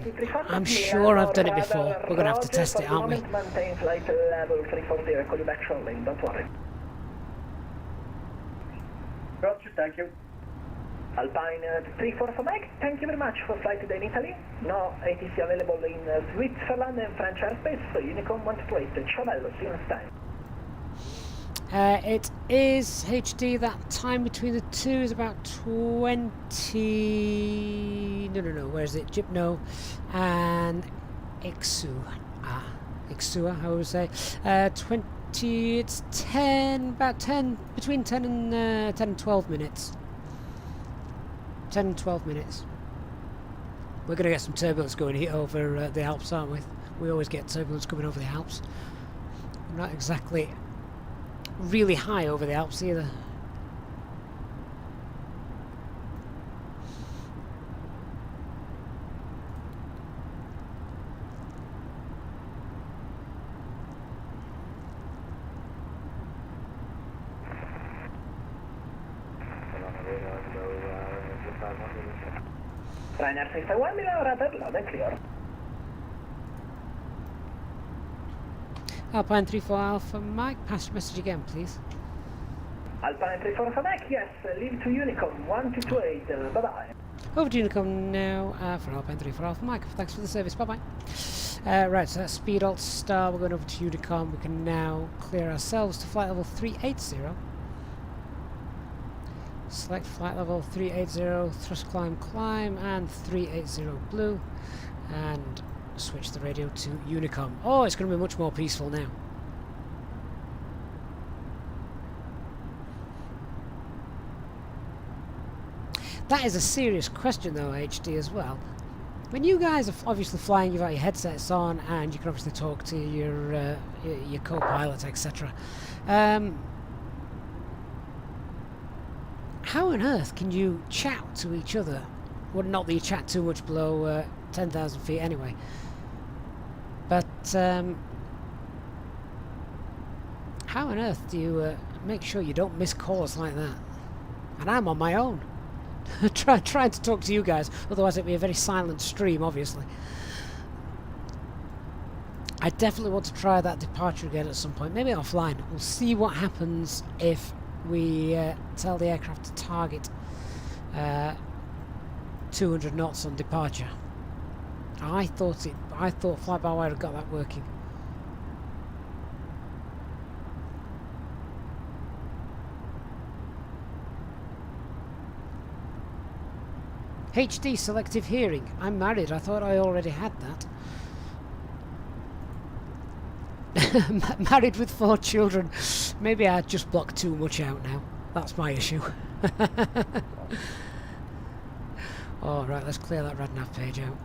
I'm sure I've done it before. We're going to have to test it, aren't we? Maintain flight level 340, call you back shortly, don't worry. Roger, thank you. Alpine 34 for Mike, thank you very much for flight today in Italy. No ATC available in Switzerland and French airspace, so Unicom 128, Chavello, see you next time. It is HD, that time between the two is about 20... No, where is it? Gipno and Exua, how would we say? 20, it's 10, about 10, between 10 and 12 minutes. 10 and 12 minutes. We're going to get some turbulence going here over the Alps, aren't we? We always get turbulence coming over the Alps. Not exactly really high over the Alps either. Ryanair 651, Milan radar, loud and clear. Alpine 34 Alpha Mike, pass your message again, please. Alpine 34 for Mike, yes, leave to Unicom 128, bye-bye. Over to Unicom now for Alpine 34 Alpha Mike. Thanks for the service, bye-bye. Right, so that's speed alt star, we're going over to Unicom. We can now clear ourselves to flight level 380. Select flight level 380, thrust climb, and 380 blue, and switch the radio to Unicom. Oh, it's going to be much more peaceful now. That is a serious question though, HD, as well. When you guys are obviously flying, you've got your headsets on, and you can obviously talk to your co-pilot, etc. How on earth can you chat to each other? Well, not that you chat too much below 10,000 feet anyway. But how on earth do you make sure you don't miss calls like that? And I'm on my own. trying to talk to you guys, otherwise it'd be a very silent stream, obviously. I definitely want to try that departure again at some point, maybe offline. We'll see what happens if we tell the aircraft to target 200 knots on departure. I thought Fly-by-Wire had got that working. HD selective hearing. I'm married. I thought I already had that. Married with 4 children. Maybe I just blocked too much out now. That's my issue. Alright, let's clear that red nav page out.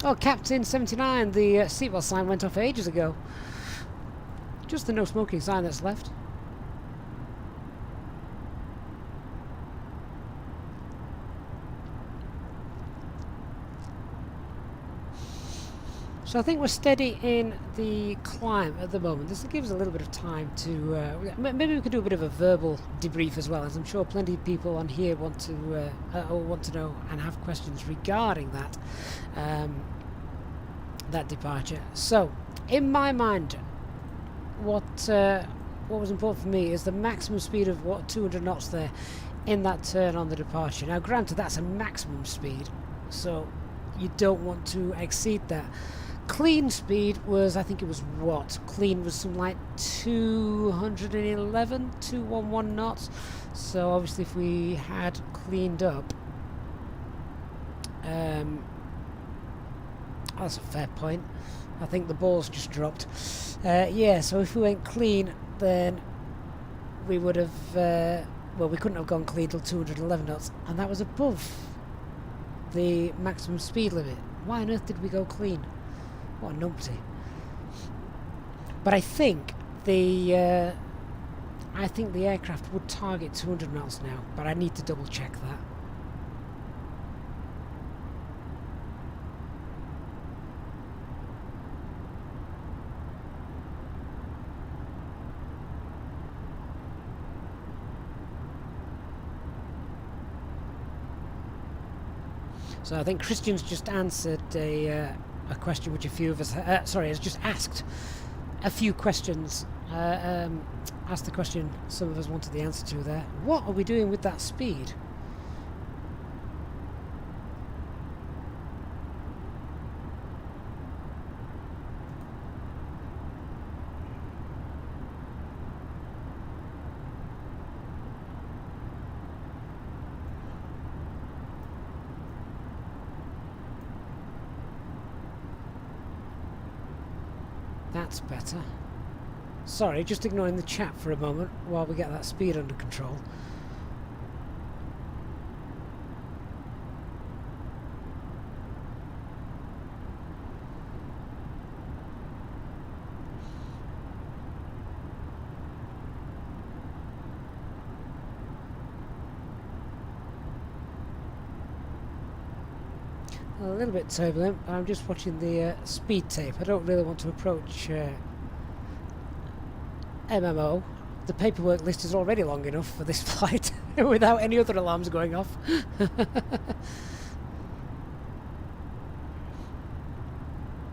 Oh, Captain 79, the seatbelt sign went off ages ago. Just the no smoking sign that's left. So I think we're steady in the climb at the moment. This gives us a little bit of time to... maybe we could do a bit of a verbal debrief as well, as I'm sure plenty of people on here want to know and have questions regarding that. That departure. So, in my mind, what was important for me is the maximum speed of 200 knots there in that turn on the departure. Now, granted, that's a maximum speed, so you don't want to exceed that. Clean speed was, I think it was what? Clean was something like 211 knots. So obviously, if we had cleaned up. That's a fair point. I think the ball's just dropped. Yeah, so if we went clean, then we would have... well, we couldn't have gone clean till 211 knots, and that was above the maximum speed limit. Why on earth did we go clean? What a numpty. But I think the aircraft would target 200 knots now, but I need to double check that. So I think Christian's just answered a question which a few of us... has just asked a few questions. Asked the question some of us wanted the answer to there. What are we doing with that speed? That's better. Sorry, just ignoring the chat for a moment while we get that speed under control. A little bit turbulent, but I'm just watching the speed tape. I don't really want to approach MMO. The paperwork list is already long enough for this flight without any other alarms going off.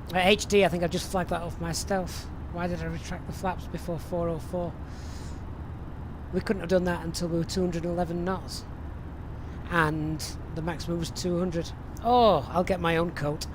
HD, I think I just flagged that off myself. Why did I retract the flaps before 404? We couldn't have done that until we were 211 knots. And the maximum was 200. Oh, I'll get my own coat.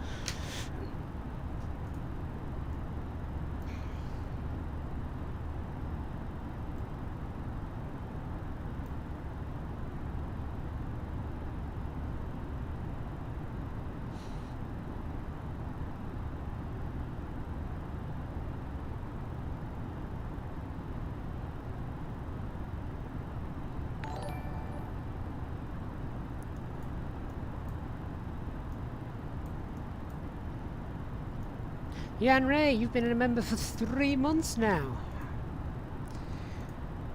Jan Ray, you've been a member for 3 months now.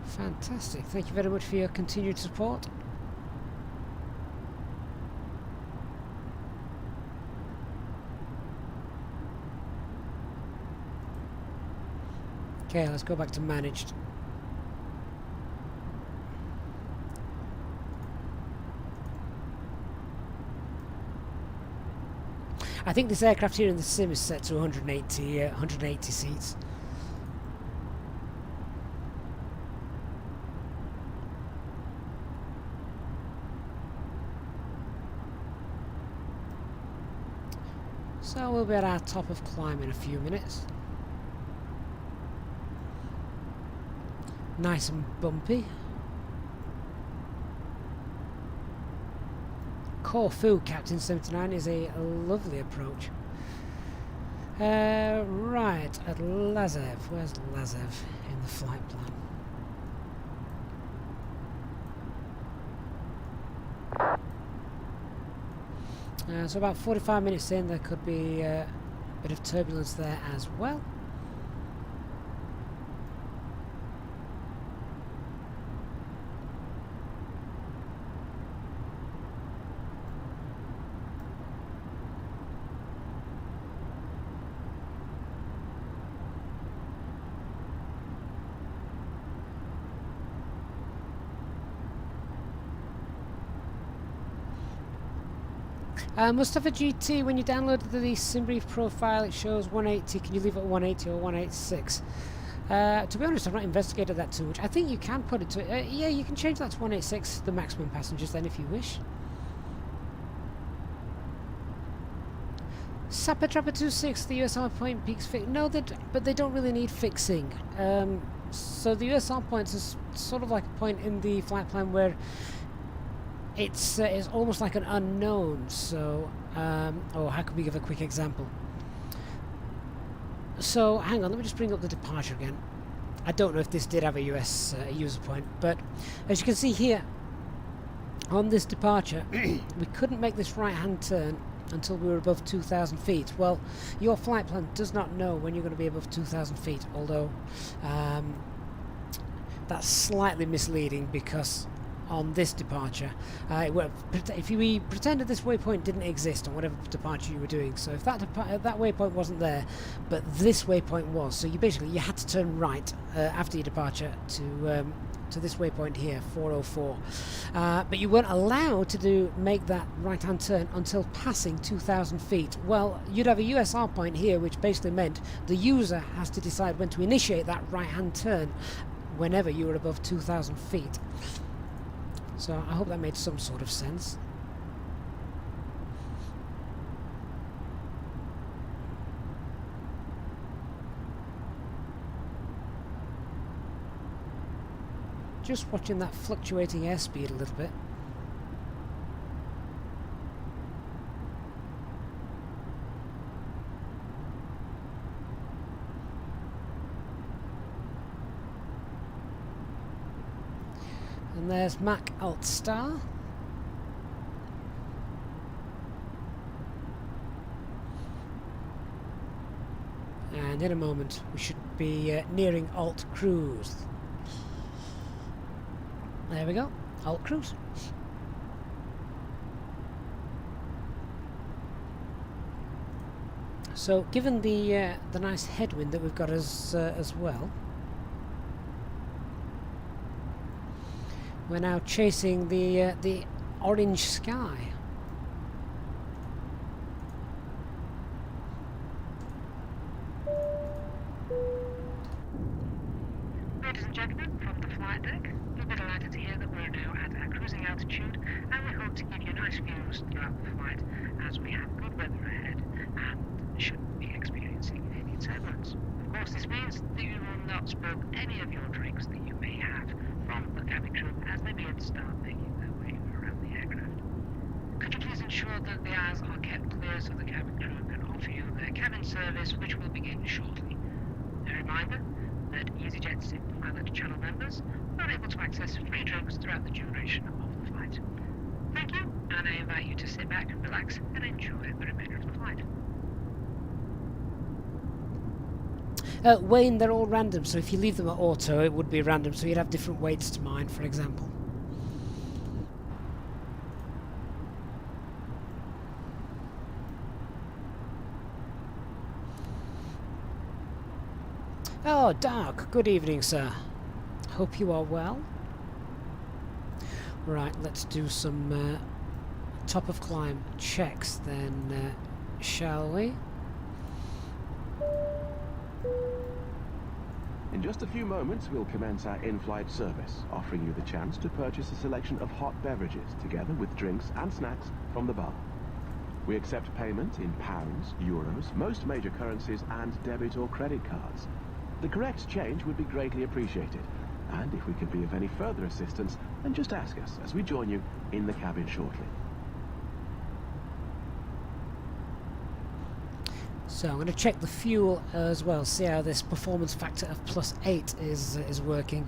Fantastic. Thank you very much for your continued support. Okay, let's go back to managed. I think this aircraft here in the sim is set to 180 seats. So we'll be at our top of climb in a few minutes. Nice and bumpy. Corfu, Captain 79, is a lovely approach. Right, at Lazev. Where's Lazev in the flight plan? So about 45 minutes in, there could be a bit of turbulence there as well. Mustafa GT, when you downloaded the SimBrief profile, it shows 180. Can you leave it at 180 or 186? To be honest, I've not investigated that too much. I think you can put it to... yeah, you can change that to 186, the maximum passengers then, if you wish. Sapper Trapper 26, the USR point peaks fix. No, but they don't really need fixing. So the USR point is sort of like a point in the flight plan where it's almost like an unknown. So, oh, how can we give a quick example? So, hang on, let me just bring up the departure again. I don't know if this did have a US user point, but as you can see here, on this departure, we couldn't make this right-hand turn until we were above 2,000 feet. Well, your flight plan does not know when you're going to be above 2,000 feet, although that's slightly misleading because on this departure, if we pretended this waypoint didn't exist on whatever departure you were doing, so if that waypoint wasn't there, but this waypoint was, so you had to turn right after your departure to this waypoint here, 404, but you weren't allowed to make that right-hand turn until passing 2,000 feet. Well, you'd have a USR point here, which basically meant the user has to decide when to initiate that right-hand turn whenever you were above 2,000 feet. So I hope that made some sort of sense. Just watching that fluctuating airspeed a little bit. And there's Mac Alt Star. And in a moment we should be nearing Alt Cruise. There we go, Alt Cruise. So given the nice headwind that we've got as well, we're now chasing the orange sky. Ladies and gentlemen, from the flight deck, you'll be delighted to hear that we're now at our cruising altitude, and we hope to give you nice views throughout the flight as we have good weather ahead and shouldn't be experiencing any turbulence. Of course, this means that you will not spill any of your drinks that you may have from the cabin crew as they begin to start making their way around the aircraft. Could you please ensure that the aisles are kept clear so the cabin crew can offer you their cabin service, which will begin shortly. A reminder that Easyjetsimpilot channel members are able to access free drinks throughout the duration of the flight. Thank you, and I invite you to sit back, relax, and enjoy the remainder of the flight. Wayne, they're all random, so if you leave them at auto, it would be random, so you'd have different weights to mine, for example. Oh, Dark, good evening, sir. Hope you are well. Right, let's do some top of climb checks then, shall we? In just a few moments, we'll commence our in-flight service, offering you the chance to purchase a selection of hot beverages, together with drinks and snacks from the bar. We accept payment in pounds, euros, most major currencies, and debit or credit cards. The correct change would be greatly appreciated, And if we can be of any further assistance, then just ask us as we join you in the cabin shortly. So I'm going to check the fuel as well, see how this performance factor of +8 is working.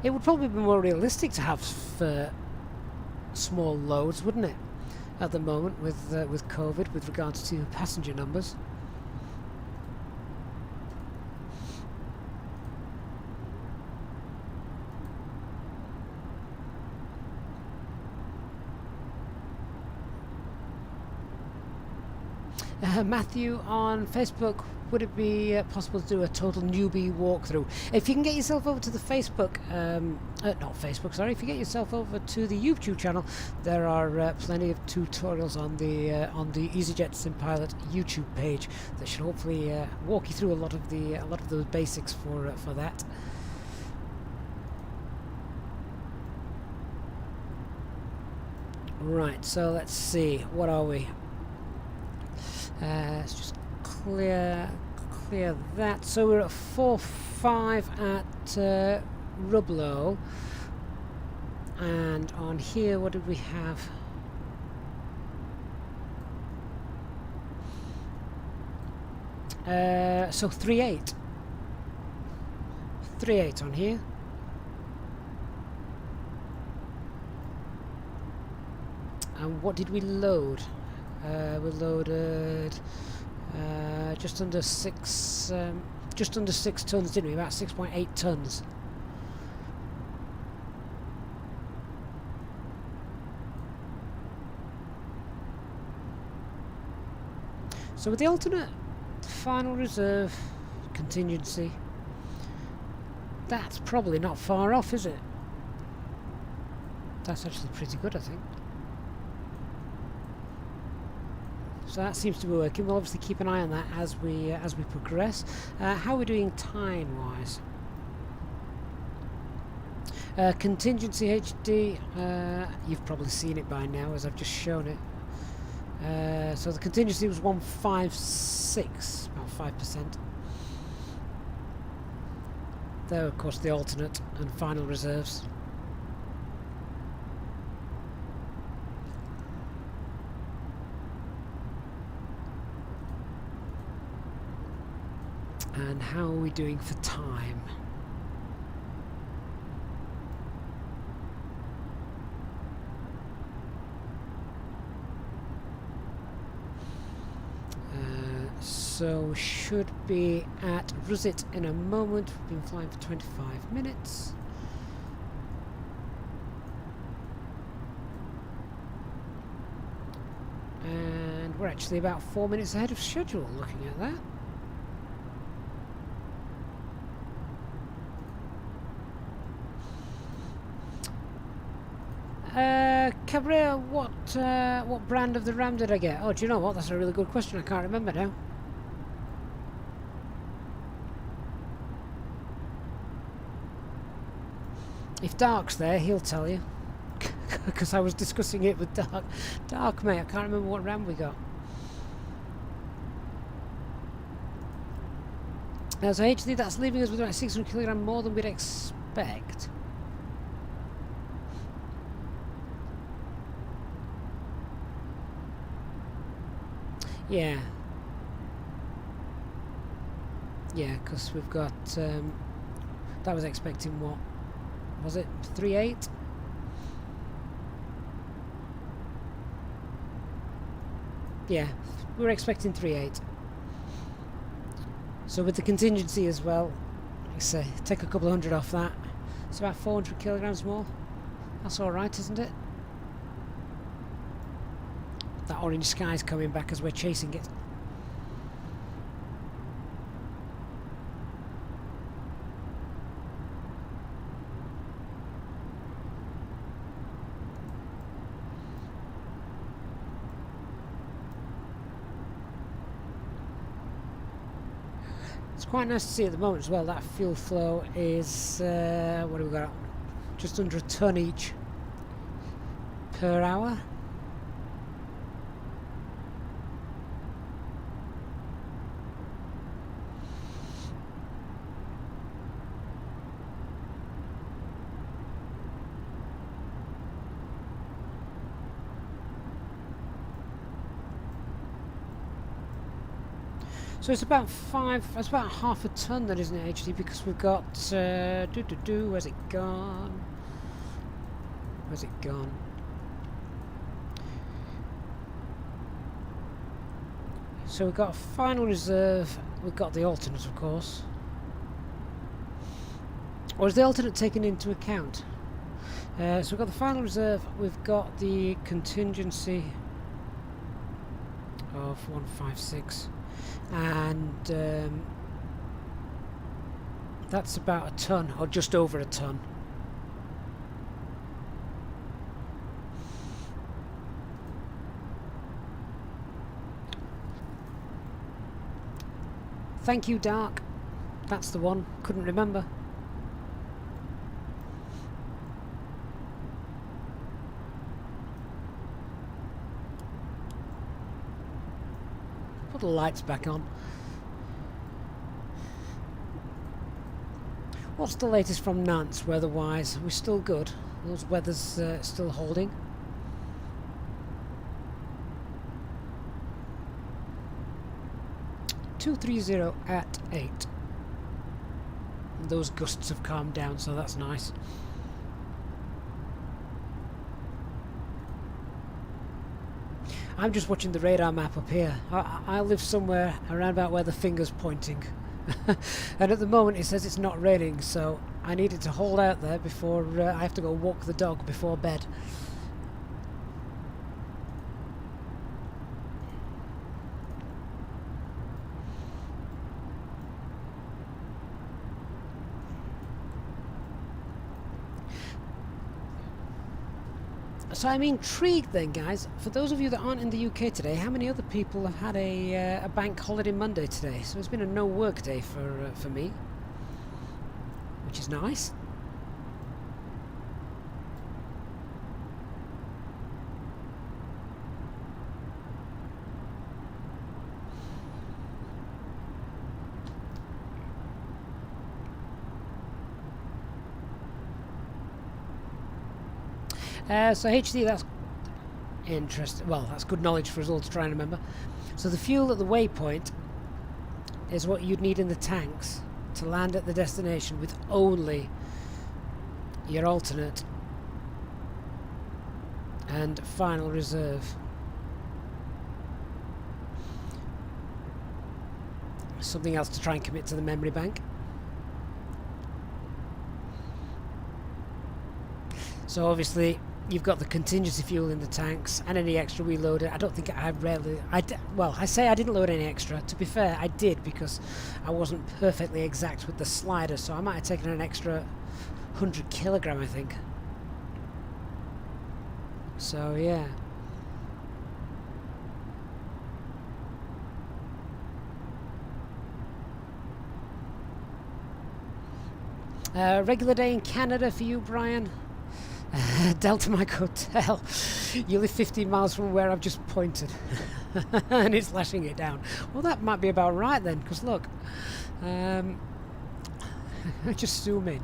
It would probably be more realistic to have small loads, wouldn't it, at the moment with COVID, with regards to passenger numbers. Matthew on Facebook, would it be possible to do a total newbie walkthrough? If you can get yourself over to the Facebook, not Facebook, sorry, if you get yourself over to the YouTube channel, there are plenty of tutorials on the Easyjetsimpilot YouTube page that should hopefully walk you through a lot of the basics for that. Right, so let's see, what are we? Let's just clear that. So we're at 4.5 at Rublo, and on here, what did we have? So 3.8. 3.8 on here. And what did we load? We loaded just under 6 tons, didn't we? About 6.8 tons. So with the alternate final reserve contingency, that's probably not far off, is it? That's actually pretty good, I think. So that seems to be working. We'll obviously keep an eye on that as we progress. How are we doing time-wise? Contingency HD, you've probably seen it by now as I've just shown it. So the contingency was 156, about 5%. There, of course, the alternate and final reserves. And how are we doing for time? So should be at Rusit in a moment. We've been flying for 25 minutes. And we're actually about 4 minutes ahead of schedule looking at that. Cabrera, what brand of the RAM did I get? Oh, do you know what? That's a really good question. I can't remember now. If Dark's there, he'll tell you. Because I was discussing it with Dark. Dark, mate, I can't remember what RAM we got. So HD, that's leaving us with about 600 kilogram more than we'd expect. Yeah. Yeah, because we've got... that was expecting what? Was it 3.8? Yeah, we were expecting 3.8. So with the contingency as well, like I say, take a couple of hundred off that. It's about 400 kilograms more. That's alright, isn't it? That orange sky's coming back as we're chasing it. It's quite nice to see at the moment as well. That fuel flow is what have we got? Just under a ton each per hour. So it's about it's about half a ton then, isn't it, HD? Because we've got, where's it gone? Where's it gone? So we've got a final reserve, we've got the alternate, of course. Or is the alternate taken into account? So we've got the final reserve, we've got the contingency of 156, and that's about a ton, or just over a ton. Thank you, Dark. That's the one. Couldn't remember. Put the lights back on. What's the latest from Nantes weather-wise? We're still good. Those weather's still holding. .230 at 8. And those gusts have calmed down, so that's nice. I'm just watching the radar map up here. I live somewhere around about where the finger's pointing. And at the moment it says it's not raining, so I needed to hold out there before I have to go walk the dog before bed. So I'm intrigued then, guys. For those of you that aren't in the UK today, how many other people have had a bank holiday Monday today? So it's been a no work day for me, which is nice. So HD, that's interesting. Well, that's good knowledge for us all to try and remember. So the fuel at the waypoint is what you'd need in the tanks to land at the destination with only your alternate and final reserve. Something else to try and commit to the memory bank. So obviously you've got the contingency fuel in the tanks and any extra we loaded. I don't think well, I say I didn't load any extra. To be fair, I did because I wasn't perfectly exact with the slider, so I might have taken an extra 100 kilogram, I think. So yeah. Regular day in Canada for you, Brian. Delta Mike Hotel. You live 15 miles from where I've just pointed. And it's lashing it down. Well, that might be about right then, because look. Just zoom in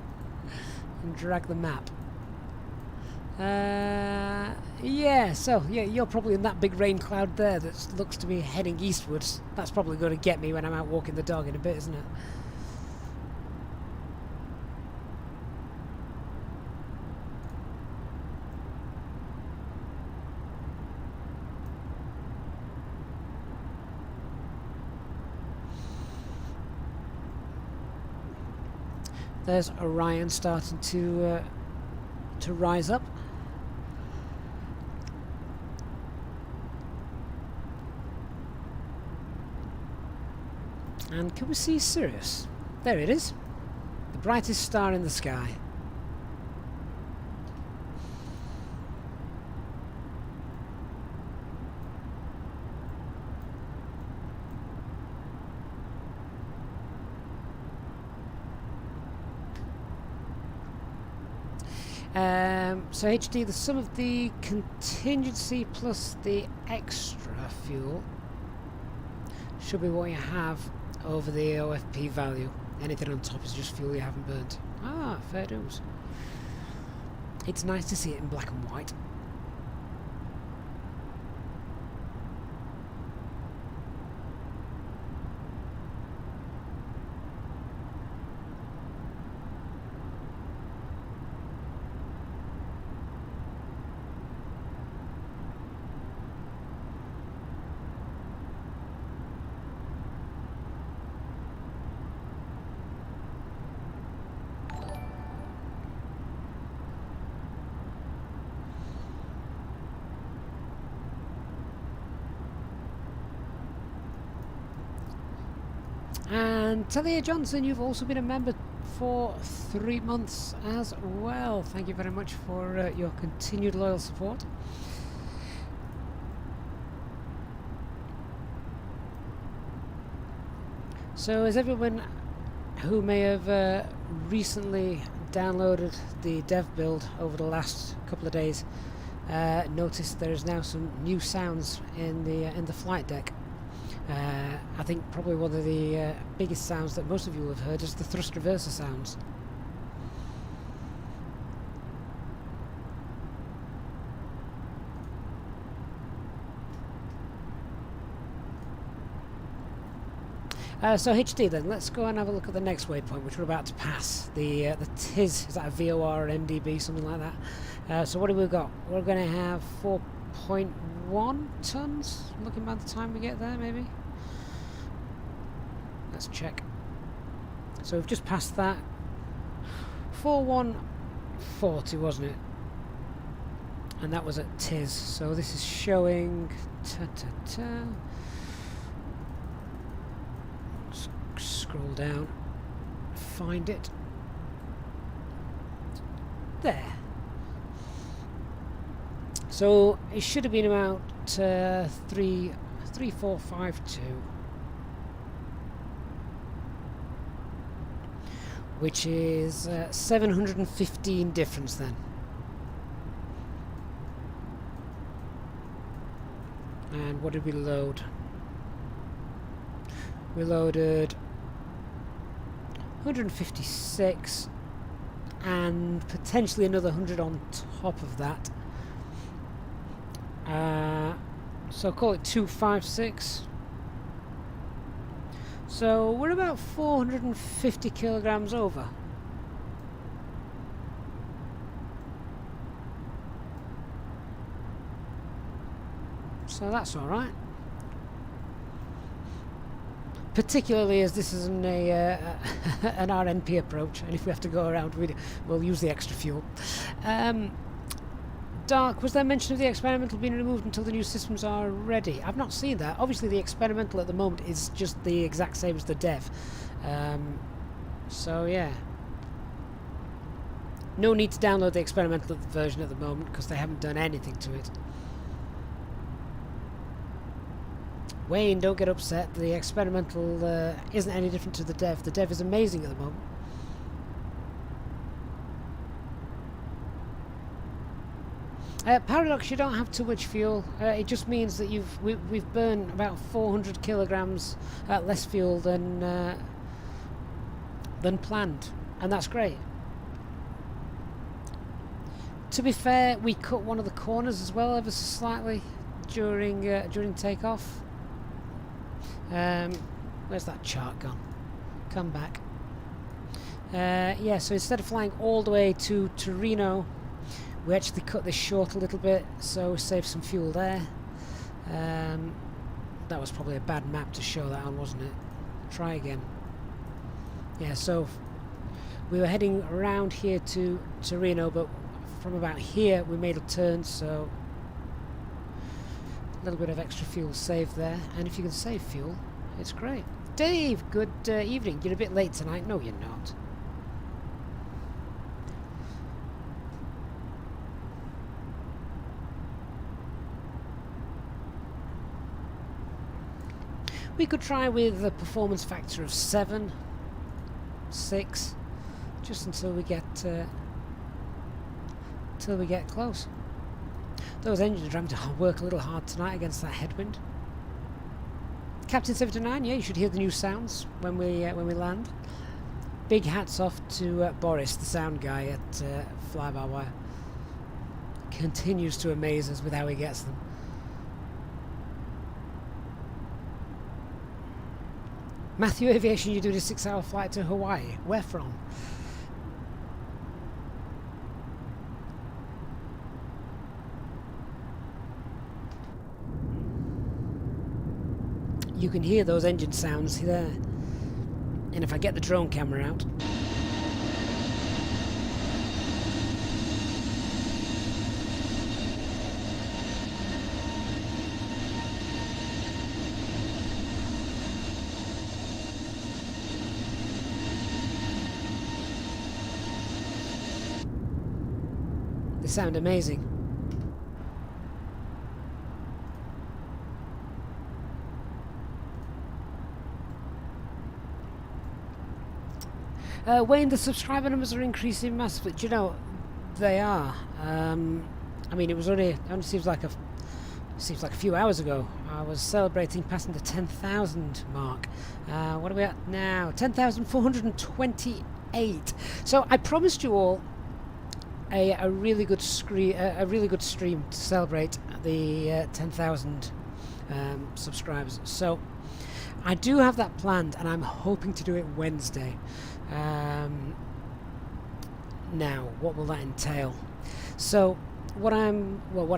and drag the map. Yeah, so yeah, you're probably in that big rain cloud there that looks to be heading eastwards. That's probably going to get me when I'm out walking the dog in a bit, isn't it? There's Orion starting to rise up. And can we see Sirius? There it is. The brightest star in the sky. So HD, the sum of the contingency plus the extra fuel should be what you have over the OFP value. Anything on top is just fuel you haven't burnt. Ah, fair dues. It's nice to see it in black and white. And Talia Johnson, you've also been a member for 3 months as well. Thank you very much for your continued loyal support. So as everyone who may have recently downloaded the dev build over the last couple of days noticed there is now some new sounds in the flight deck. I think probably one of the biggest sounds that most of you will have heard is the thrust reverser sounds. So HD then, let's go and have a look at the next waypoint, which we're about to pass. The TIS, is that a VOR or MDB, something like that. So what have we got? We're going to have 4.1 tons, looking by the time we get there, maybe? Let's check. So we've just passed that. 4140, wasn't it? And that was at TIS, so this is showing... Scroll down, find it. There. So it should have been about 3452, which is 715 difference then. And what did we load? We loaded 156 and potentially another 100 on top of that. So call it 256. So we're about 450 kilograms over. So that's all right. Particularly as this is an RNP approach, and if we have to go around, we'll use the extra fuel. Dark, was there mention of the experimental being removed until the new systems are ready? I've not seen that. Obviously the experimental at the moment is just the exact same as the dev. So yeah. No need to download the experimental version at the moment because they haven't done anything to it. Wayne, don't get upset. The experimental isn't any different to the dev. The dev is amazing at the moment. Paradox, you don't have too much fuel. It just means that we've burned about 400 kilograms less fuel than planned, and that's great. To be fair, we cut one of the corners as well, ever so slightly during takeoff. Where's that chart gone? Come back. Yeah, so instead of flying all the way to Torino, we actually cut this short a little bit, so we saved some fuel there. That was probably a bad map to show that on, wasn't it? Try again. Yeah, so we were heading around here to Torino, but from about here we made a turn, so a little bit of extra fuel saved there. And if you can save fuel, it's great. Dave, good evening. You're a bit late tonight. No, you're not. We could try with a performance factor of 7, 6, just until we get close. Those engines are having to work a little hard tonight against that headwind. Captain 79, yeah, you should hear the new sounds when we land. Big hats off to Boris, the sound guy at FlyByWire. Continues to amaze us with how he gets them. Matthew Aviation, you're doing a 6-hour flight to Hawaii. Where from? You can hear those engine sounds there. And if I get the drone camera out... sound amazing. Wayne, the subscriber numbers are increasing massively. Do you know, they are. I mean, it only seems like a few hours ago I was celebrating passing the 10,000 mark. What are we at now? 10,428. So I promised you all a really good stream to celebrate the 10,000 subscribers. So I do have that planned, and I'm hoping to do it Wednesday. Now, what will that entail? So what I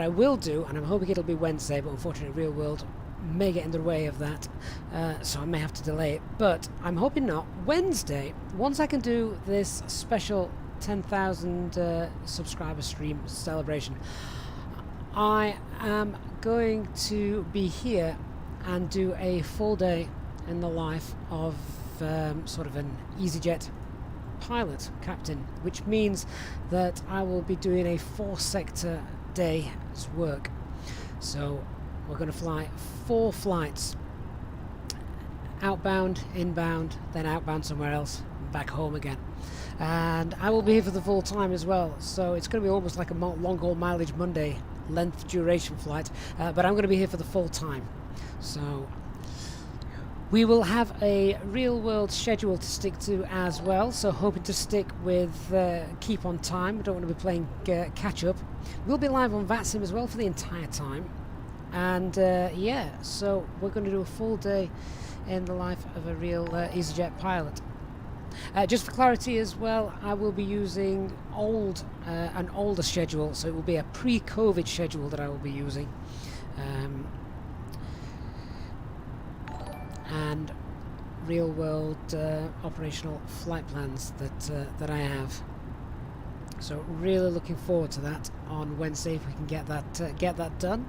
will do, and I'm hoping it'll be Wednesday, but unfortunately real world may get in the way of that, so I may have to delay it, but I'm hoping not. Wednesday, once I can do this special 10,000 subscriber stream celebration, I am going to be here and do a full day in the life of sort of an Easyjet pilot captain, which means that I will be doing a 4-sector day's work. So we're going to fly 4 flights, outbound, inbound, then outbound somewhere else, and back home again. And I will be here for the full time as well, so it's going to be almost like a long haul mileage Monday length duration flight, but I'm going to be here for the full time. So we will have a real world schedule to stick to as well, so hoping to stick with keep on time. We don't want to be playing catch up. We'll be live on VATSIM as well for the entire time, and yeah, so we're going to do a full day in the life of a real Easyjet pilot. Just for clarity as well, I will be using an older schedule, so it will be a pre-COVID schedule that I will be using. And real world operational flight plans that I have. So really looking forward to that on Wednesday, if we can get that done.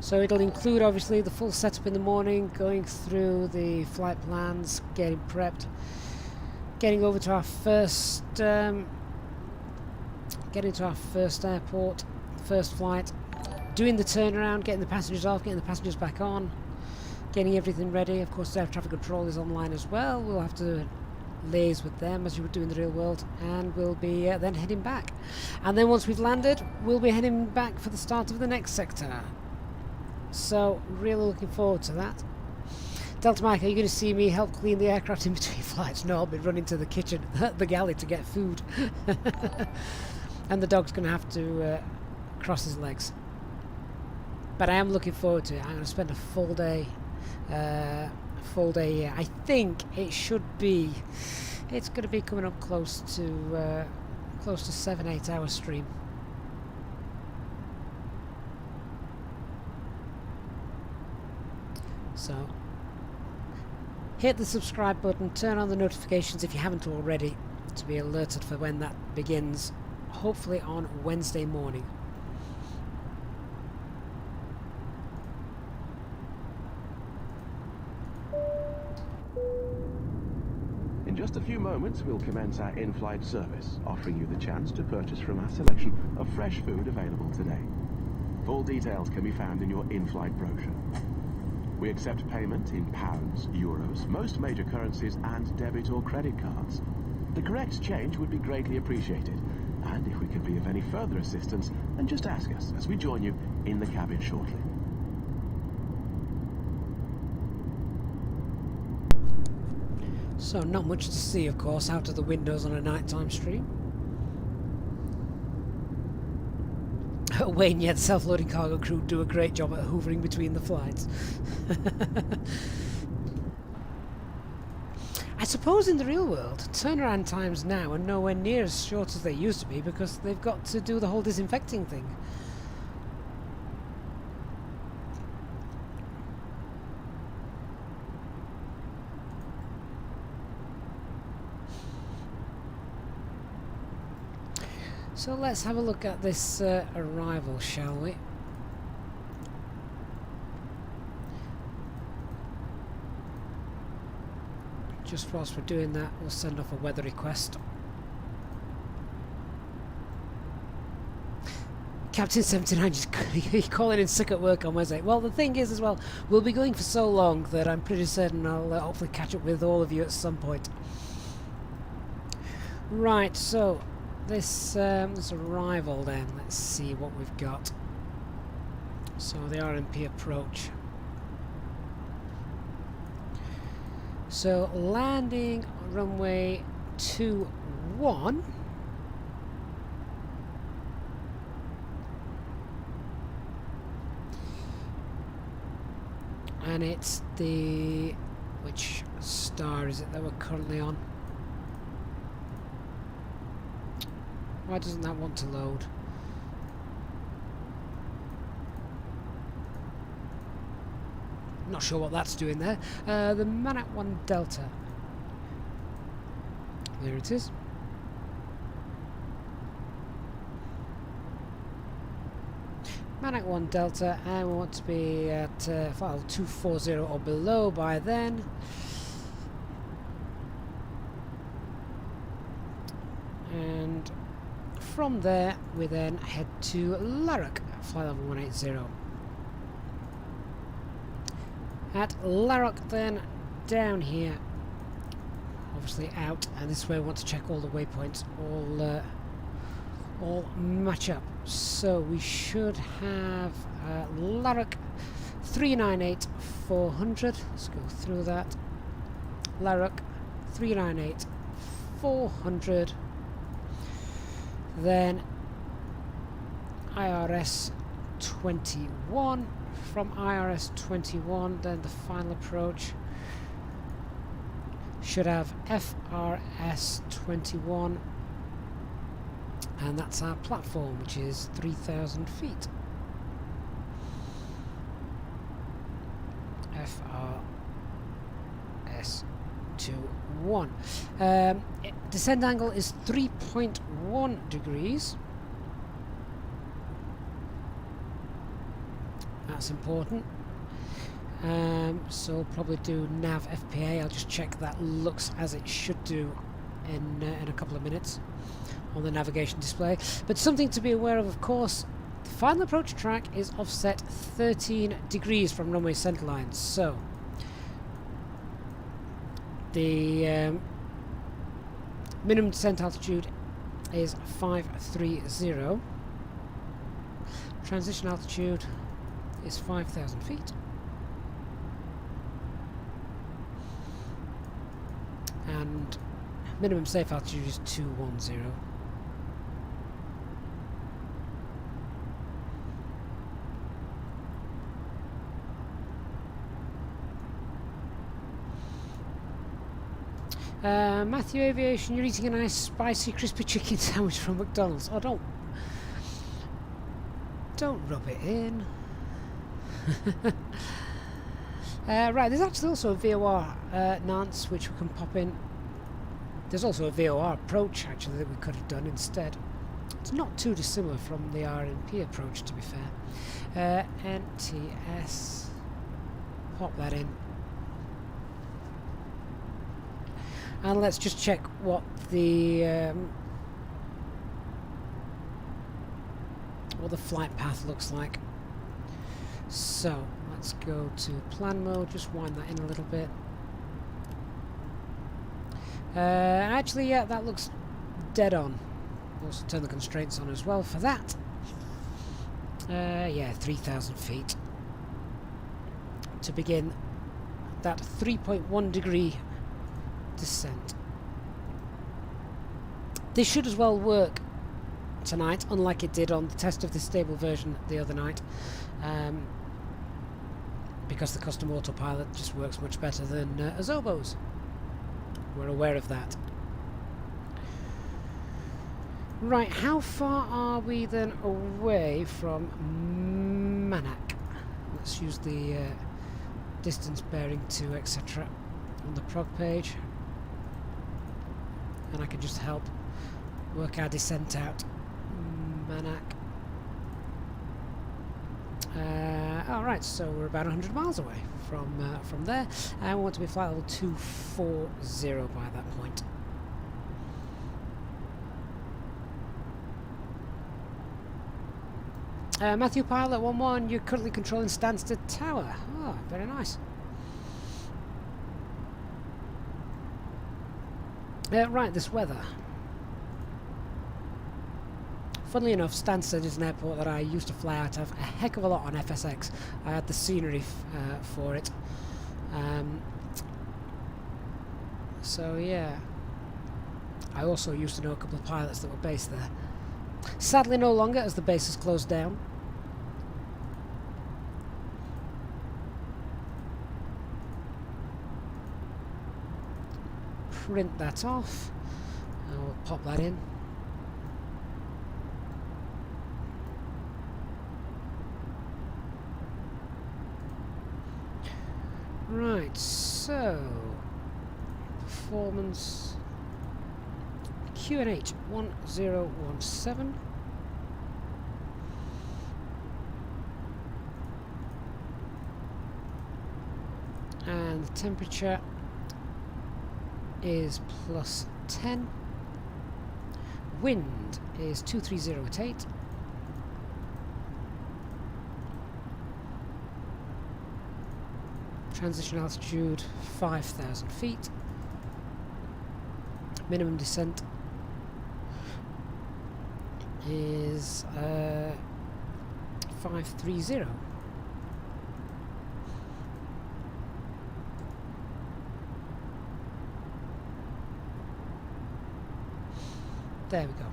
So it'll include obviously the full setup in the morning, going through the flight plans, getting prepped, getting over to our first airport, first flight, doing the turnaround, getting the passengers off, getting the passengers back on, getting everything ready. Of course, air traffic control is online as well. We'll have to liaise with them as you would do in the real world, and we'll be then heading back. And then once we've landed, we'll be heading back for the start of the next sector. So really looking forward to that. Delta Mike, are you going to see me help clean the aircraft in between flights? No, I'll be running to the kitchen, the galley, to get food. And the dog's going to have to cross his legs. But I am looking forward to it. I'm going to spend a full day here. I think it's going to be coming up close to 7-8 hour stream. So hit the subscribe button, turn on the notifications if you haven't already, to be alerted for when that begins, hopefully on Wednesday morning. In just a few moments, we'll commence our in-flight service, offering you the chance to purchase from our selection of fresh food available today. Full details can be found in your in-flight brochure. We accept payment in pounds, euros, most major currencies, and debit or credit cards. The correct change would be greatly appreciated, and if we can be of any further assistance, then just ask us as we join you in the cabin shortly. So not much to see, of course, out of the windows on a nighttime stream. Wayne, yeah, the self-loading cargo crew do a great job at hoovering between the flights. I suppose in the real world, turnaround times now are nowhere near as short as they used to be, because they've got to do the whole disinfecting thing. So let's have a look at this arrival, shall we? Just whilst we're doing that, we'll send off a weather request. Captain 79 just calling in sick at work on Wednesday. Well, the thing is as well, we'll be going for so long that I'm pretty certain I'll hopefully catch up with all of you at some point. Right, so this arrival then, let's see what we've got. So the RMP approach. So landing on runway 21. And it's the... which star is it that we're currently on? Why doesn't that want to load? Not sure what that's doing there. The Manac 1 Delta. There it is. Manac 1 Delta, and we want to be at file 240 or below by then. And from there we then head to Larrock, flight level 180. At Larrock then, down here, obviously out, and this way we want to check all the waypoints, all match up. So we should have Larrock 398-400. Let's go through that. Larrock 398-400. Then IRS 21. From IRS 21, then the final approach should have FRS 21. And that's our platform, which is 3,000 feet. FRS 21. Descent angle is 3.1 degrees. That's important. So probably do nav FPA. I'll just check that looks as it should do in a couple of minutes on the navigation display. But something to be aware of course, the final approach track is offset 13 degrees from runway centerline. So the minimum descent altitude is 530. Transition altitude is 5,000 feet. And minimum safe altitude is 210. Matthew Aviation, you're eating a nice spicy crispy chicken sandwich from McDonald's. Oh, don't rub it in. Right, there's actually also a VOR Nantes which we can pop in. There's also a VOR approach actually that we could have done instead. It's not too dissimilar from the RNP approach, to be fair. NTS, pop that in. And let's just check what the flight path looks like. So let's go to plan mode, just wind that in a little bit. Actually, yeah, that looks dead on. Also turn the constraints on as well for that. Yeah, 3,000 feet to begin that 3.1 degree descent. This should as well work tonight, unlike it did on the test of the stable version the other night, because the custom autopilot just works much better than Azobo's. We're aware of that. Right, how far are we then away from Manac? Let's use the distance bearing to etc. on the prog page, and I can just help work our descent out. Manac. Alright, so we're about 100 miles away from there, and we want to be flight level 240 by that point. Matthew Pilot 1-1, you're currently controlling Stansted Tower. Oh, very nice. Right, this weather. Funnily enough, Stansted is an airport that I used to fly out of a heck of a lot on FSX. I had the scenery for it. So yeah. I also used to know a couple of pilots that were based there. Sadly no longer, as the base has closed down. Print that off. And we'll pop that in. Right, so performance QNH 1017. And the temperature is +10. Wind is 230 at 8. Transition altitude 5,000 feet. Minimum descent is 530. There we go.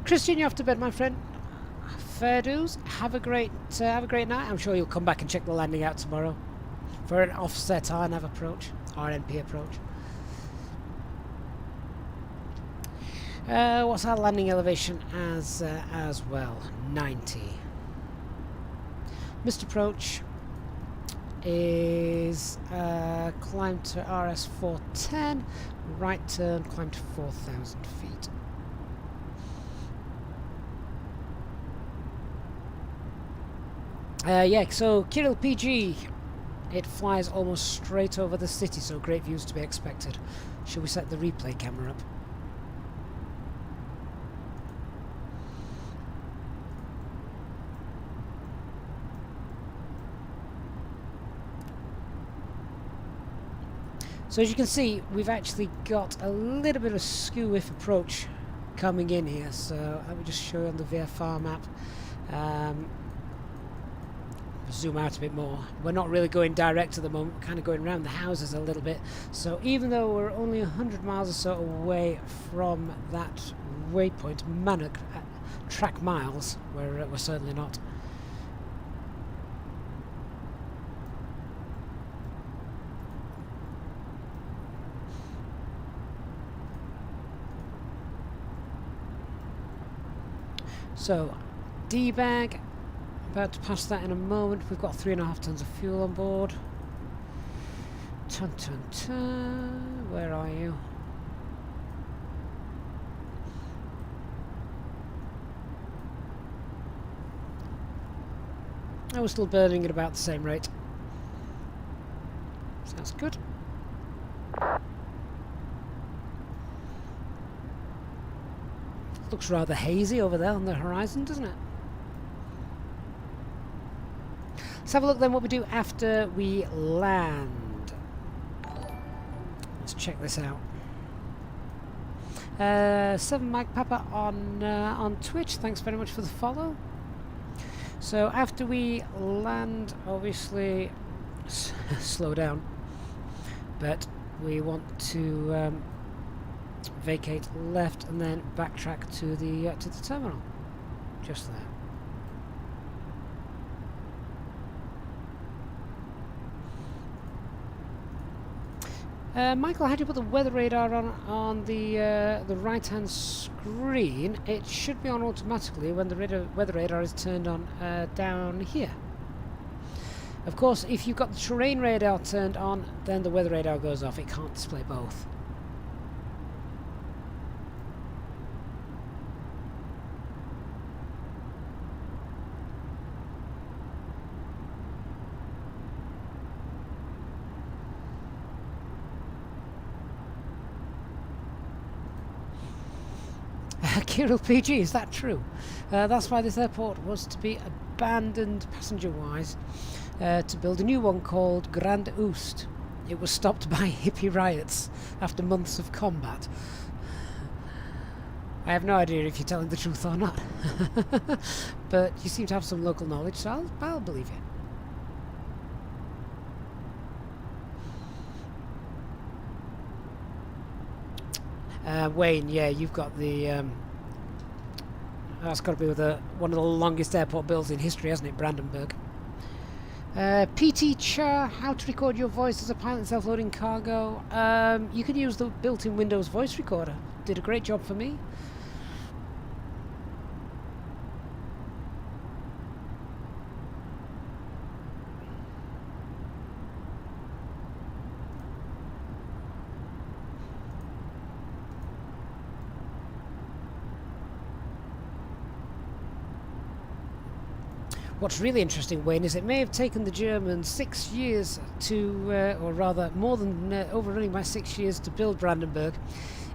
Christian, you're off to bed, my friend. Fair dues. Have a great night. I'm sure you'll come back and check the landing out tomorrow for an offset RNAV approach, RNP approach. What's our landing elevation as well? 90. Missed approach is climb to RS 410, right turn, climb to 4,000 feet. Yeah, so Kirill PG, it flies almost straight over the city, so great views to be expected. Shall we set the replay camera up? So as you can see, we've actually got a little bit of skew-if approach coming in here, so let me just show you on the VFR map. Zoom out a bit more. We're not really going direct at the moment, we're kind of going around the houses a little bit. So even though we're only 100 miles or so away from that waypoint, Manuk, track miles, we're certainly not. So, D-bag, about to pass that in a moment. We've got 3.5 tons of fuel on board. Ton, where are you? Oh, we're still burning at about the same rate. Sounds good. Looks rather hazy over there on the horizon, doesn't it? Let's have a look then what we do after we land. Let's check this out. 7 Mike Papa on Twitch, thanks very much for the follow. So after we land, obviously slow down, but we want to vacate left and then backtrack to the terminal, just there. Michael, how do you put the weather radar on the right hand screen? It should be on automatically when the weather radar is turned on down here. Of course, if you've got the terrain radar turned on, then the weather radar goes off. It can't display both. Kirill PG, is that true? That's why this airport was to be abandoned passenger-wise to build a new one called Grand Oost. It was stopped by hippie riots after months of combat. I have no idea if you're telling the truth or not, but you seem to have some local knowledge, so I'll believe you. Wayne, yeah, you've got the... that's got to be one of the longest airport builds in history, hasn't it, Brandenburg? PT Cha, how to record your voice as a pilot self-loading cargo. You can use the built-in Windows voice recorder. Did a great job for me. What's really interesting, Wayne, is it may have taken the Germans 6 years to, or rather more than overrunning by 6 years to build Brandenburg.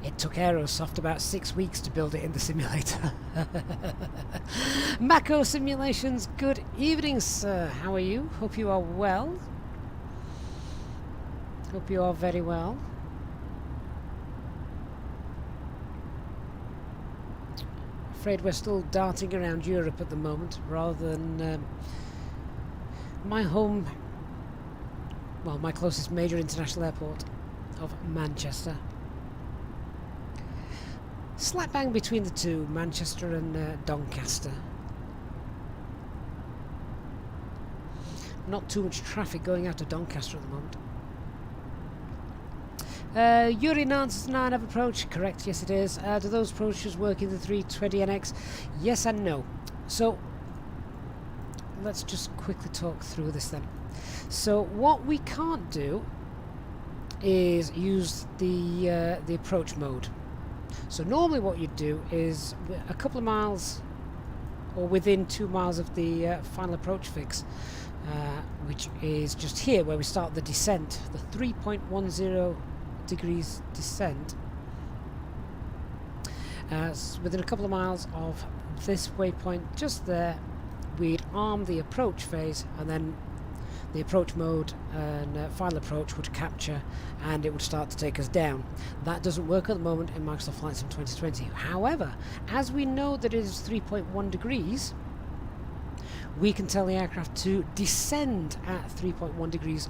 It took Aerosoft about 6 weeks to build it in the simulator. Mako Simulations, good evening, sir. How are you? Hope you are well. Hope you are very well. Afraid we're still darting around Europe at the moment, rather than my home, well, my closest major international airport of Manchester. Slap bang between the two, Manchester and Doncaster. Not too much traffic going out of Doncaster at the moment. Yuri Nantes 9 have approach. Correct, yes it is. Do those approaches work in the 320NX? Yes and no. So let's just quickly talk through this then. So what we can't do is use the approach mode. So normally what you'd do is a couple of miles or within 2 miles of the final approach fix, which is just here where we start the descent, the 3.10 degrees descent. Within a couple of miles of this waypoint just there, we'd arm the approach phase, and then the approach mode and final approach would capture and it would start to take us down. That doesn't work at the moment in Microsoft Flight Sim 2020. However, as we know that it is 3.1 degrees, we can tell the aircraft to descend at 3.1 degrees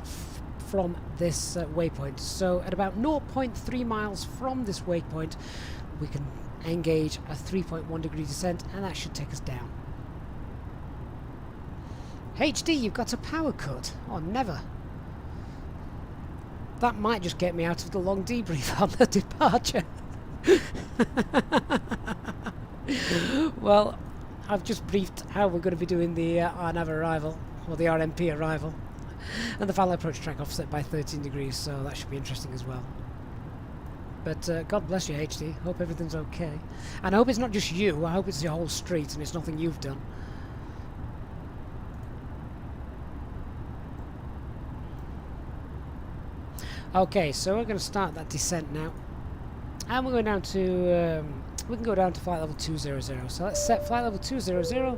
from this waypoint. So at about 0.3 miles from this waypoint, we can engage a 3.1 degree descent, and that should take us down. HD, you've got a power cut. Oh, never. That might just get me out of the long debrief on the departure. Well, I've just briefed how we're going to be doing the RNAV arrival, or the RMP arrival, and the final approach track offset by 13 degrees, so that should be interesting as well. But God bless you, HD. Hope everything's okay. And I hope it's not just you, I hope it's your whole street and it's nothing you've done. Okay, so we're going to start that descent now. And we're going down to, we can go down to flight level 200. So let's set flight level 200.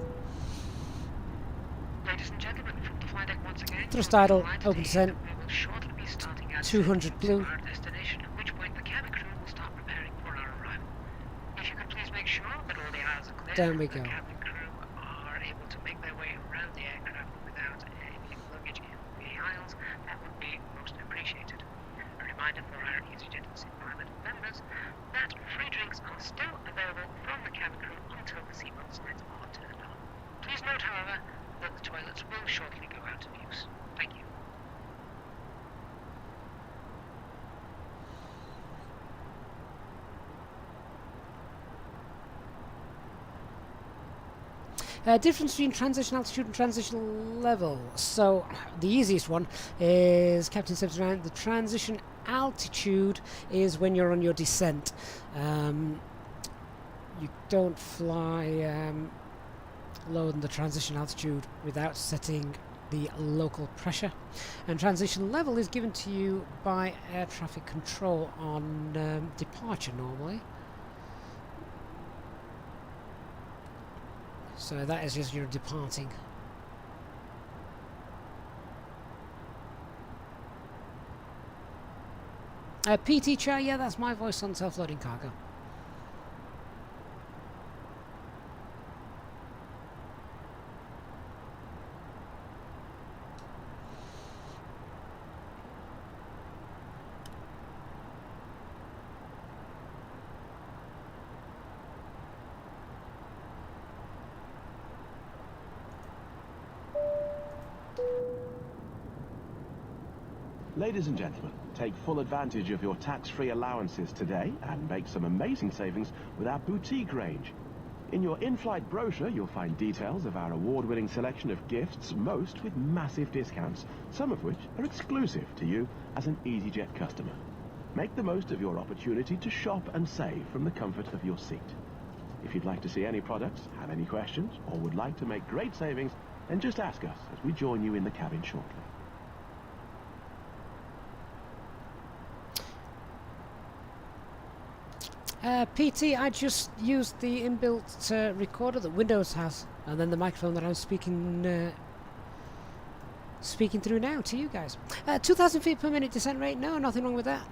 Ladies and gentlemen, from the flight deck once again. Thrust idle, open descent. We will shortly be starting at 200 blue. our destination, at which point the cabin crew will start preparing for our arrival. If you could please make sure that all the aisles are clear, Down we and go. the cabin crew are able to make their way around the aircraft without any luggage in the aisles, that would be most appreciated. A reminder for our Easyjetsimpilot members that free drinks are still available from the cabin crew until the seatbelt signs are turned on. Please note, however, that the toilets will shortly go out of use. Thank you. Difference between transition altitude and transition level. So the easiest one is Captain 79. The transition altitude is when you're on your descent. You don't fly lower than the transition altitude without setting the local pressure. And transition level is given to you by air traffic control on departure normally. So that is as you're departing PT Chair, yeah, that's my voice on self-loading cargo. Ladies and gentlemen, take full advantage of your tax-free allowances today and make some amazing savings with our boutique range. In your in-flight brochure, you'll find details of our award-winning selection of gifts, most with massive discounts, some of which are exclusive to you as an Easyjet customer. Make the most of your opportunity to shop and save from the comfort of your seat. If you'd like to see any products, have any questions, or would like to make great savings, then just ask us as we join you in the cabin shortly. PT, I just used the inbuilt recorder that Windows has, and then the microphone that I'm speaking through now to you guys. 2,000 feet per minute descent rate, no, nothing wrong with that.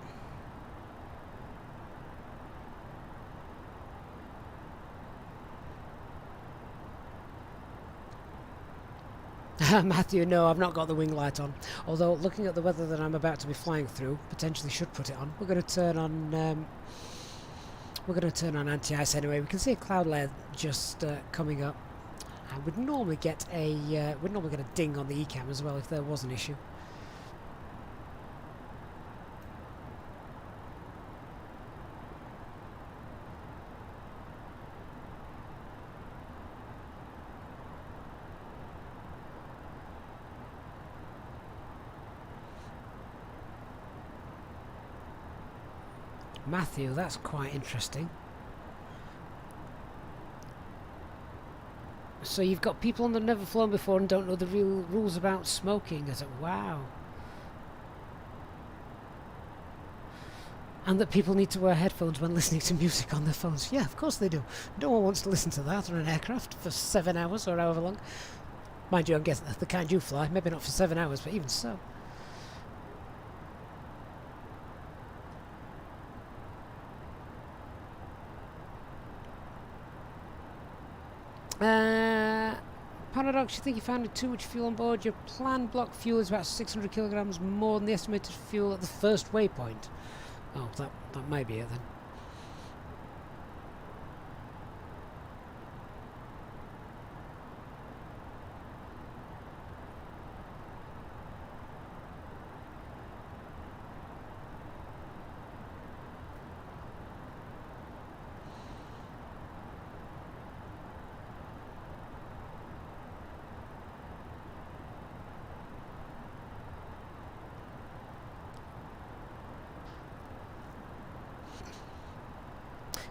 Matthew, no, I've not got the wing light on. Although, looking at the weather that I'm about to be flying through, potentially should put it on. We're going to turn on... We're going to turn on anti-ice anyway. We can see a cloud layer just coming up, and we'd normally get a ding on the ECAM as well if there was an issue. Matthew, that's quite interesting. So you've got people on that have never flown before and don't know the real rules about smoking. I said, wow. And that people need to wear headphones when listening to music on their phones. Yeah, of course they do. No one wants to listen to that on an aircraft for 7 hours or however long. Mind you, I'm guessing that's the kind you fly. Maybe not for 7 hours, but even so. Paradox, you think you found too much fuel on board? Your planned block fuel is about 600 kilograms more than the estimated fuel at the first waypoint. Oh, that might be it then.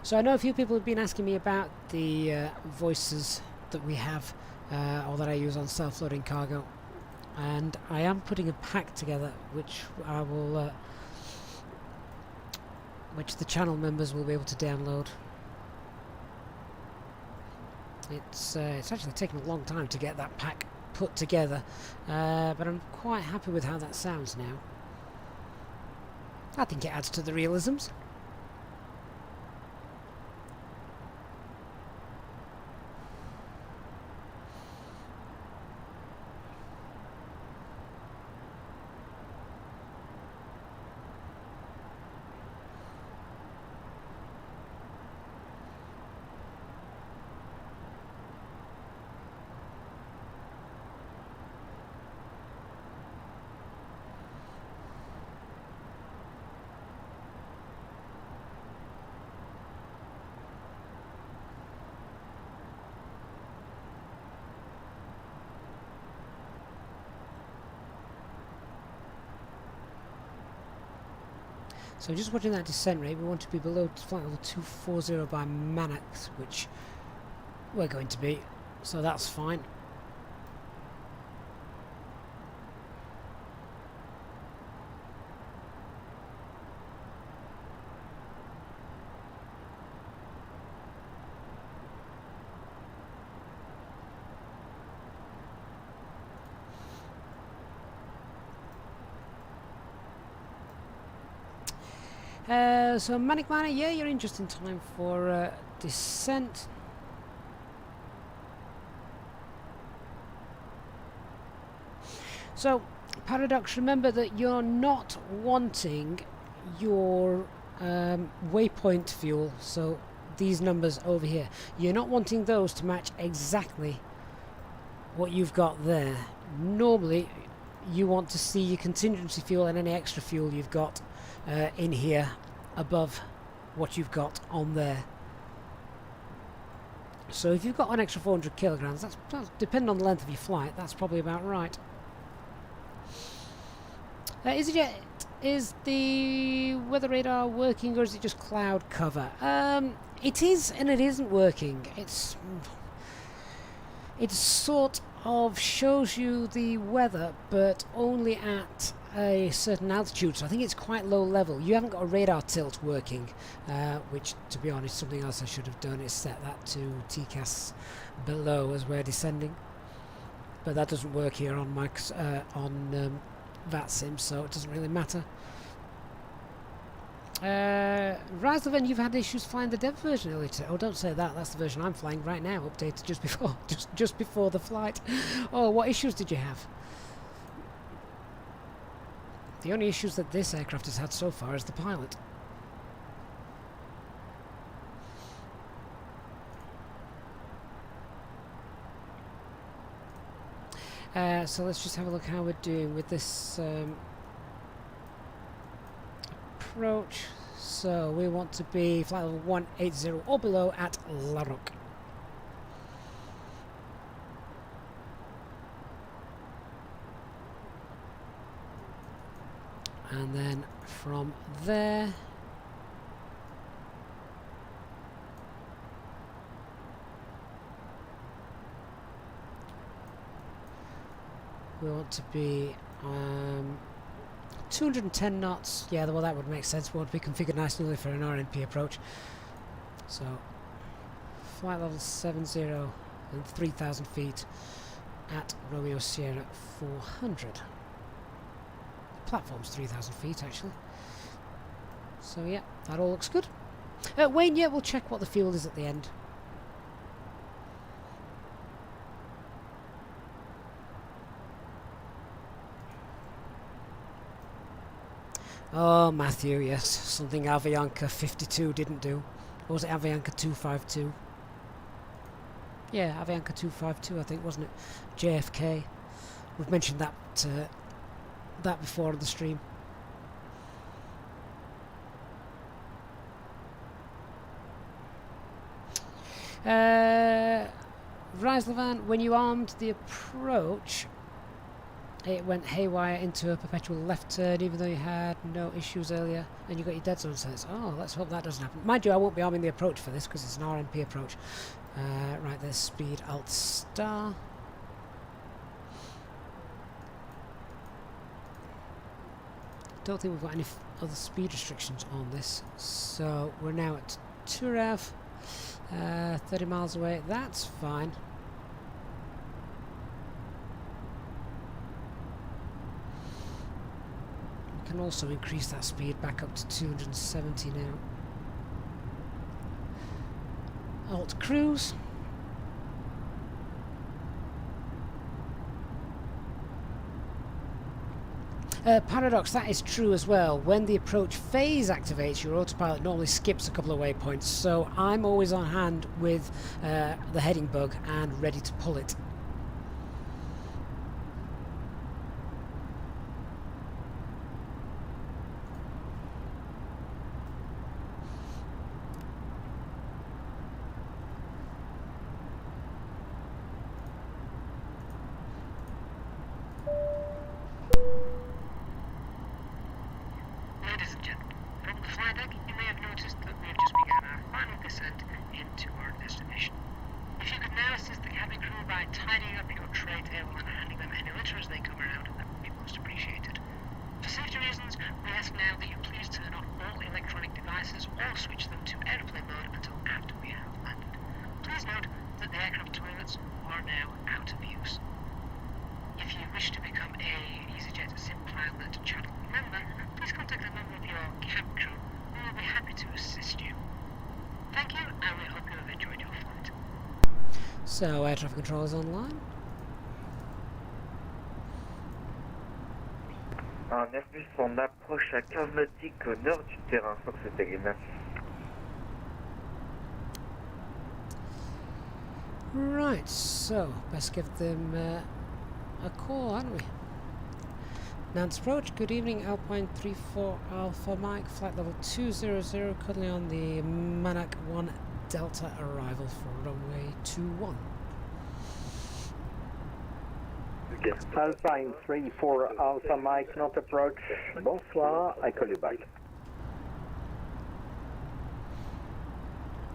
So I know a few people have been asking me about the voices that we have, or that I use on self-loading cargo, and I am putting a pack together, which I will, which the channel members will be able to download. It's actually taken a long time to get that pack put together, but I'm quite happy with how that sounds now. I think it adds to the realisms. So just watching that descent rate, we want to be below flight level 240 by Manax, which we're going to be, so that's fine. So Manic Miner, yeah, you're in just in time for descent. So, Paradox, remember that you're not wanting your waypoint fuel, so these numbers over here, you're not wanting those to match exactly what you've got there. Normally, you want to see your contingency fuel and any extra fuel you've got in here above what you've got on there. So if you've got an extra 400 kilograms, that's depending on the length of your flight, that's probably about right. Easyjet, is the weather radar working or is it just cloud cover? It is and it isn't working. It sort of shows you the weather, but only at a certain altitude, so I think it's quite low level. You haven't got a radar tilt working, which, to be honest, something else I should have done is set that to TCAS below as we're descending. But that doesn't work here on Mike's VATSIM, so it doesn't really matter. Razovan, you've had issues flying the dev version earlier today. Oh, don't say that. That's the version I'm flying right now, updated just before the flight. Oh, what issues did you have? The only issues that this aircraft has had so far is the pilot. So let's just have a look how we're doing with this approach. So we want to be flight level 180 or below at La Roque. And then from there we want to be 210 knots. Yeah, well, that would make sense. We want to be configured nice and early for an RNP approach. So flight level 70 and 3,000 feet at Romeo Sierra 400. Platform's 3,000 feet actually. So yeah, that all looks good. Wayne, yeah, we'll check what the fuel is at the end. Oh, Matthew, yes, something Avianca 52 didn't do. Or was it Avianca 252? Yeah, Avianca 252, I think, wasn't it? JFK. We've mentioned that before on the stream. Rizlevan, when you armed the approach, it went haywire into a perpetual left turn, even though you had no issues earlier, and you got your dead zone sense. Oh, let's hope that doesn't happen. Mind you, I won't be arming the approach for this because it's an RNP approach. Right, there's speed alt star. Don't think we've got any other speed restrictions on this, so we're now at Turin, 30 miles away. That's fine. We can also increase that speed back up to 270 now. Alt cruise. Paradox, that is true as well. When the approach phase activates, your autopilot normally skips a couple of waypoints, so I'm always on hand with the heading bug and ready to pull it. So, air traffic control is online. Un Airbus en approche à 15 nautiques au nord du terrain, Fox Tegina. Right, so best give them a call, aren't we? Nantes approach, good evening, Alpine 34 Alpha Mike, flight level 200, currently on the Manac 1 Delta arrival for runway 21. Alpine 34 Alpha Mike, not approach. Bonsoir, I call you back.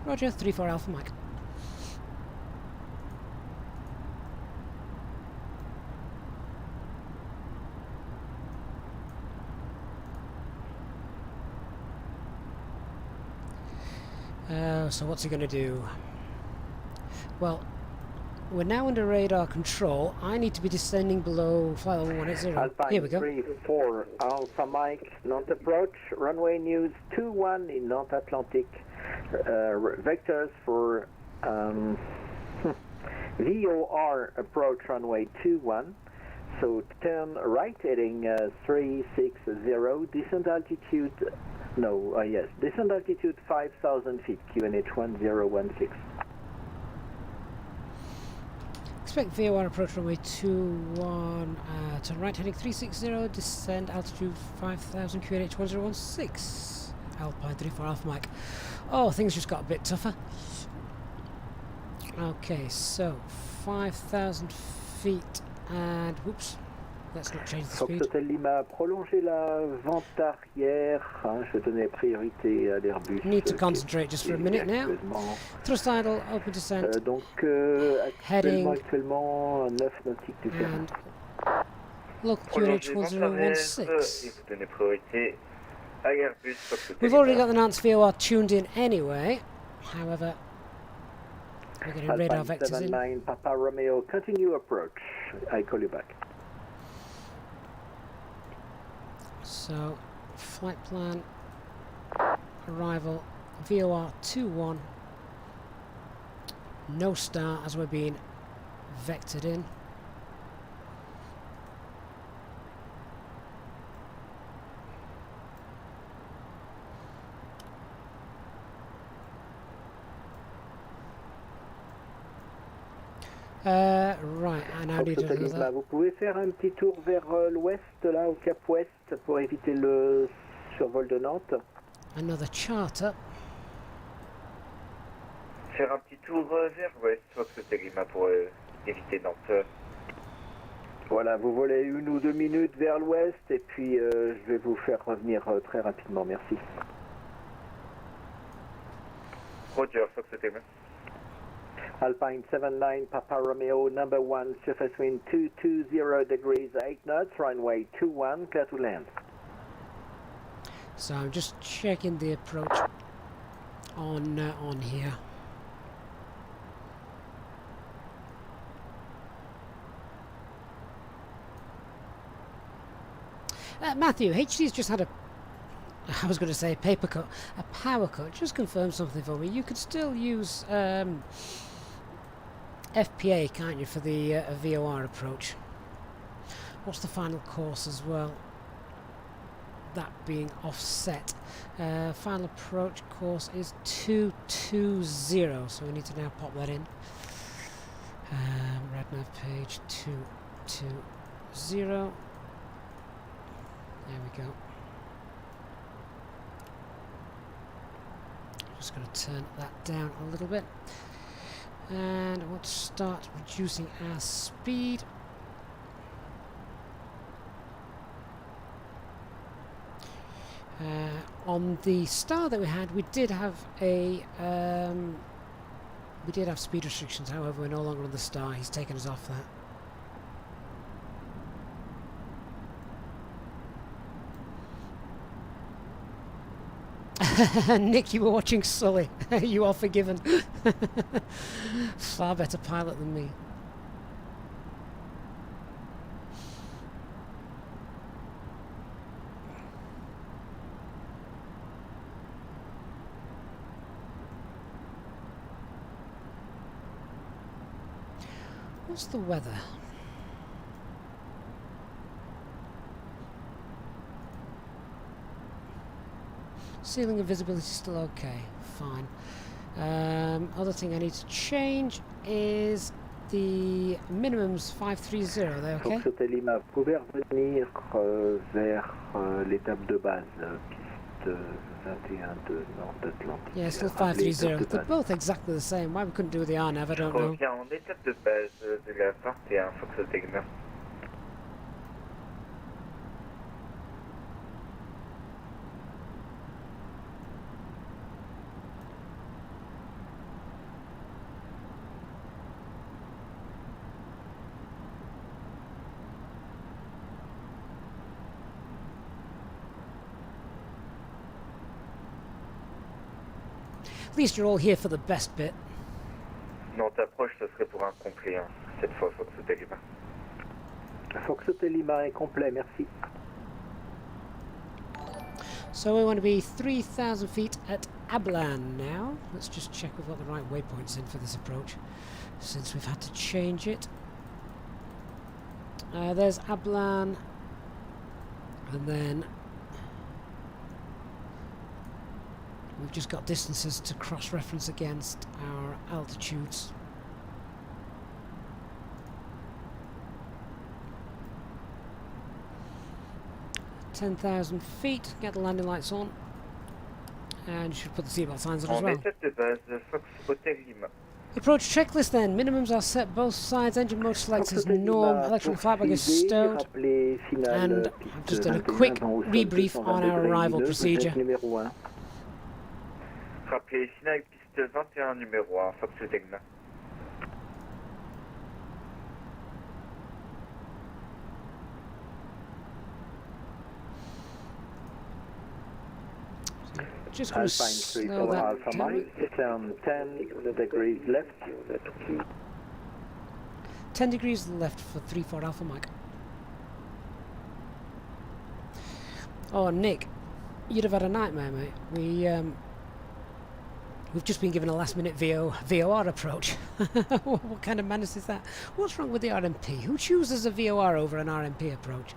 Roger, 34 Alpha Mike. So what's he going to do? Well, we're now under radar control. I need to be descending below flight level 180. Alpine Here we go. 34 Alpha Mike, not approach. Runway news 21 in North Atlantic. Vectors for VOR approach runway 21. So turn right heading 360. Descent altitude. No, yes, descent altitude 5,000 feet, QNH 1016. Expect VOR approach runway 21, turn right heading 360, descend altitude 5,000, QNH 1016. Alpine 34 Alpha Mike. Oh, things just got a bit tougher. Okay, so 5,000 feet, and whoops. Let's not change the speed. Fox Lima, prolonger la vente arrière. Je donnais priorité à l'Airbus. Need to concentrate just for a minute now. Thrust idle, open descent. Donc, heading. Actuellement 9 nautiques du terrain. Look, QNH 1016. We've already got the Nantes VOR tuned in anyway. However, we're getting radar vectors 79, in. Papa Romeo, continue approach. I call you back. So, flight plan, arrival, VOR 21, no star as we're being vectored in. Right, I now need another. Vous pouvez faire un petit tour vers l'ouest, là, au cap ouest, pour éviter le survol de Nantes. Another charter. Faire un petit tour vers l'ouest, Fox Tegima, pour éviter Nantes. Voilà, vous volez 1 ou 2 minutes vers l'ouest, et puis je vais vous faire revenir très rapidement, merci. Roger, Fox Tegima. Alpine 79, Papa Romeo, number 1, surface wind 220 degrees, 8 knots, runway 21, clear to land. So I'm just checking the approach on here. Matthew, HD's just had I was going to say paper cut, a power cut. Just confirm something for me. You could still use FPA, can't you, for the VOR approach? What's the final course as well? That being offset. Final approach course is 220, so we need to now pop that in. RadNav page 220. There we go. Just going to turn that down a little bit. And I want to start reducing our speed. On the star that we had, we did have speed restrictions. However, we're no longer on the star. He's taken us off that. Nick, you were watching Sully. You are forgiven. Far better pilot than me. What's the weather? Ceiling and visibility still okay. Fine. Other thing I need to change is the minimums 530. Are they okay? Fox Hotel Lima, vous pouvez revenir vers l'étape de base, piste 21 de Nord-Atlantique. Yeah, still 530. They're both exactly the same. Why we couldn't do the RNAV, I don't know. Reviens en étape de base de la 21, Fox Hotel Lima. At least you're all here for the best bit. Non, t'approches, ce serait pour un complet, hein. Cette fois, Fox Hotel Lima. Fox Hotel Lima est complet, merci. So we want to be 3,000 feet at Ablan now. Let's just check we've got the right waypoints in for this approach, since we've had to change it. There's Ablan, and then we've just got distances to cross-reference against our altitudes. (10,000 feet). Get the landing lights on, and you should put the seatbelt signs on as En well. étape de base de Fox Hotel Lima. Approach checklist then. Minimums are set both sides. Engine mode selects as norm. Electronic flyback is stowed. And I've just done a quick rebrief on our arrival procedure. Rappelez final piste 21 numéro 1, Fox Hotel Lima. Just going to Alpine slow 34 that Alpha down. Mike, turn 10 degrees left. 10 degrees left for 34 Alpha Mike. Oh, Nick, you'd have had a nightmare, mate. We've just been given a last-minute VOR approach. What kind of madness is that? What's wrong with the RMP? Who chooses a VOR over an RMP approach?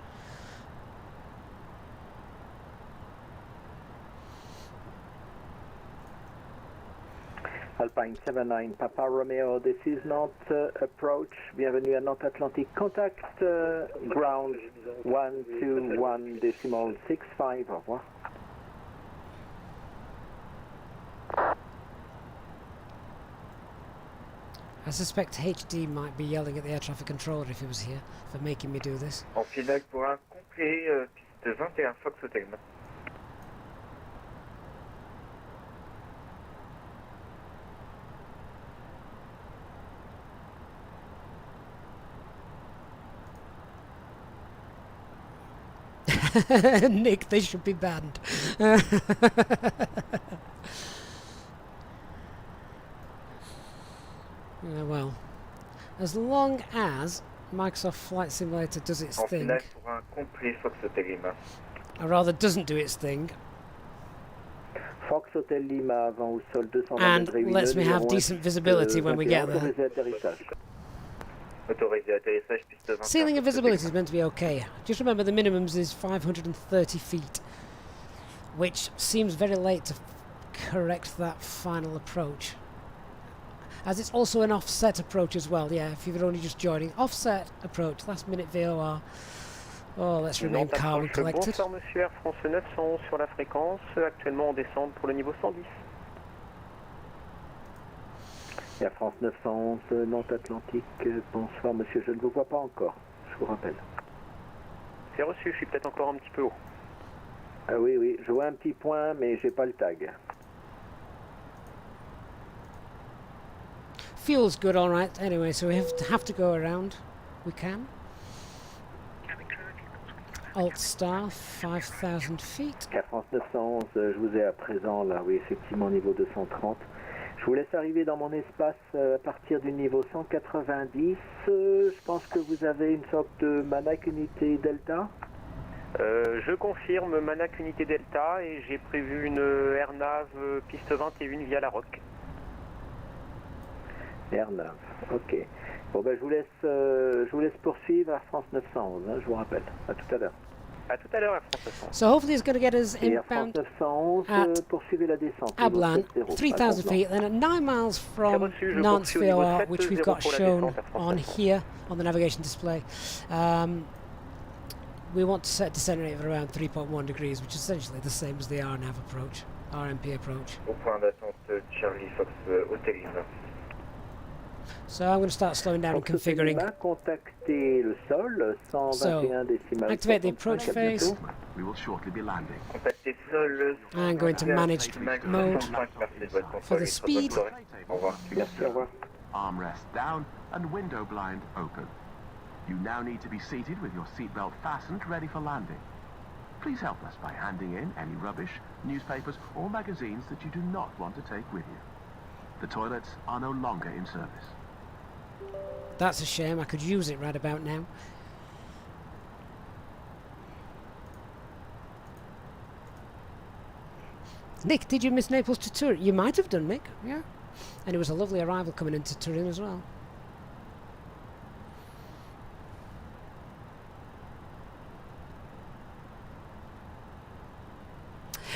Alpine 79 Papa Romeo, this is not approach. Bienvenue à Nantes Atlantique. Contact ground 121.65. Au revoir. I suspect HD might be yelling at the air traffic controller if he was here for making me do this. En finale pour un complet, piste 21, Fox Hotel Lima. Nick, they should be banned. Well, as long as Microsoft Flight Simulator does its En thing, finale pour un complet, Fox Hotel Lima. or rather doesn't do its thing, Fox Hotel Lima avant au sol 220 and degrés lets me have numéro decent visibility when we get there. autorisé atterrissage. Autorisé atterrissage, piste 21. Ceiling and Fox Hotel visibility is Lima. meant to be okay. Just remember the minimums is 530 feet, which seems very late to correct that final approach. As it's also an offset approach as well, yeah, if you're only just joining. Offset approach, last minute VOR. Oh, let's remain calm and collected. Bonsoir monsieur, Air France 911 sur la fréquence, actuellement en descente pour le niveau 110. Air France 911 Nantes Atlantique, bonsoir monsieur, je ne vous vois pas encore, je vous rappelle. C'est reçu, je suis peut-être encore un petit peu haut. Ah oui, oui, je vois un petit point, mais j'ai pas le tag. Fuel's good, all right. Anyway, so we have to go around. We can. Alt star, 5,000 feet. Air France 911, je vous ai à présent là, oui, effectivement, niveau 230. Je vous laisse arriver dans mon espace à partir du niveau 190. Je pense que vous avez une sorte de Manac unité Delta. Je confirme Manac unité Delta et j'ai prévu une AirNav piste 21 via la Roque. AirNav, ok. Bon ben je vous laisse poursuivre Air France 911, hein, je vous rappelle. À tout à l'heure. À tout à l'heure, Air France 911. So hopefully it's going to get us Et Air France inbound 911, poursuivez la descente. Ablan, niveau 3,000 feet, then at 9 miles from reçu, je Nantes poursuis au niveau VOR, which we've 7-0 got pour la shown descente, Air France on 911. here on the navigation display. We want to set descent rate of around 3.1 degrees, which is essentially the same as the RNAV approach, RMP approach. Au point d'attente Charlie Fox Hotel. So I'm going to start slowing down and configuring. Contactez le sol, 121 Activate the approach phase. We will shortly be landing. Contactez sol. And go into managed mode for the speed. Au revoir. Merci, au revoir. Armrest down and window blind open. You now need to be seated with your seatbelt fastened, ready for landing. Please help us by handing in any rubbish, newspapers or magazines that you do not want to take with you. The toilets are no longer in service. That's a shame, I could use it right about now. Nick, did you miss Naples to Turin? You might have done, Nick, yeah. And it was a lovely arrival coming into Turin as well.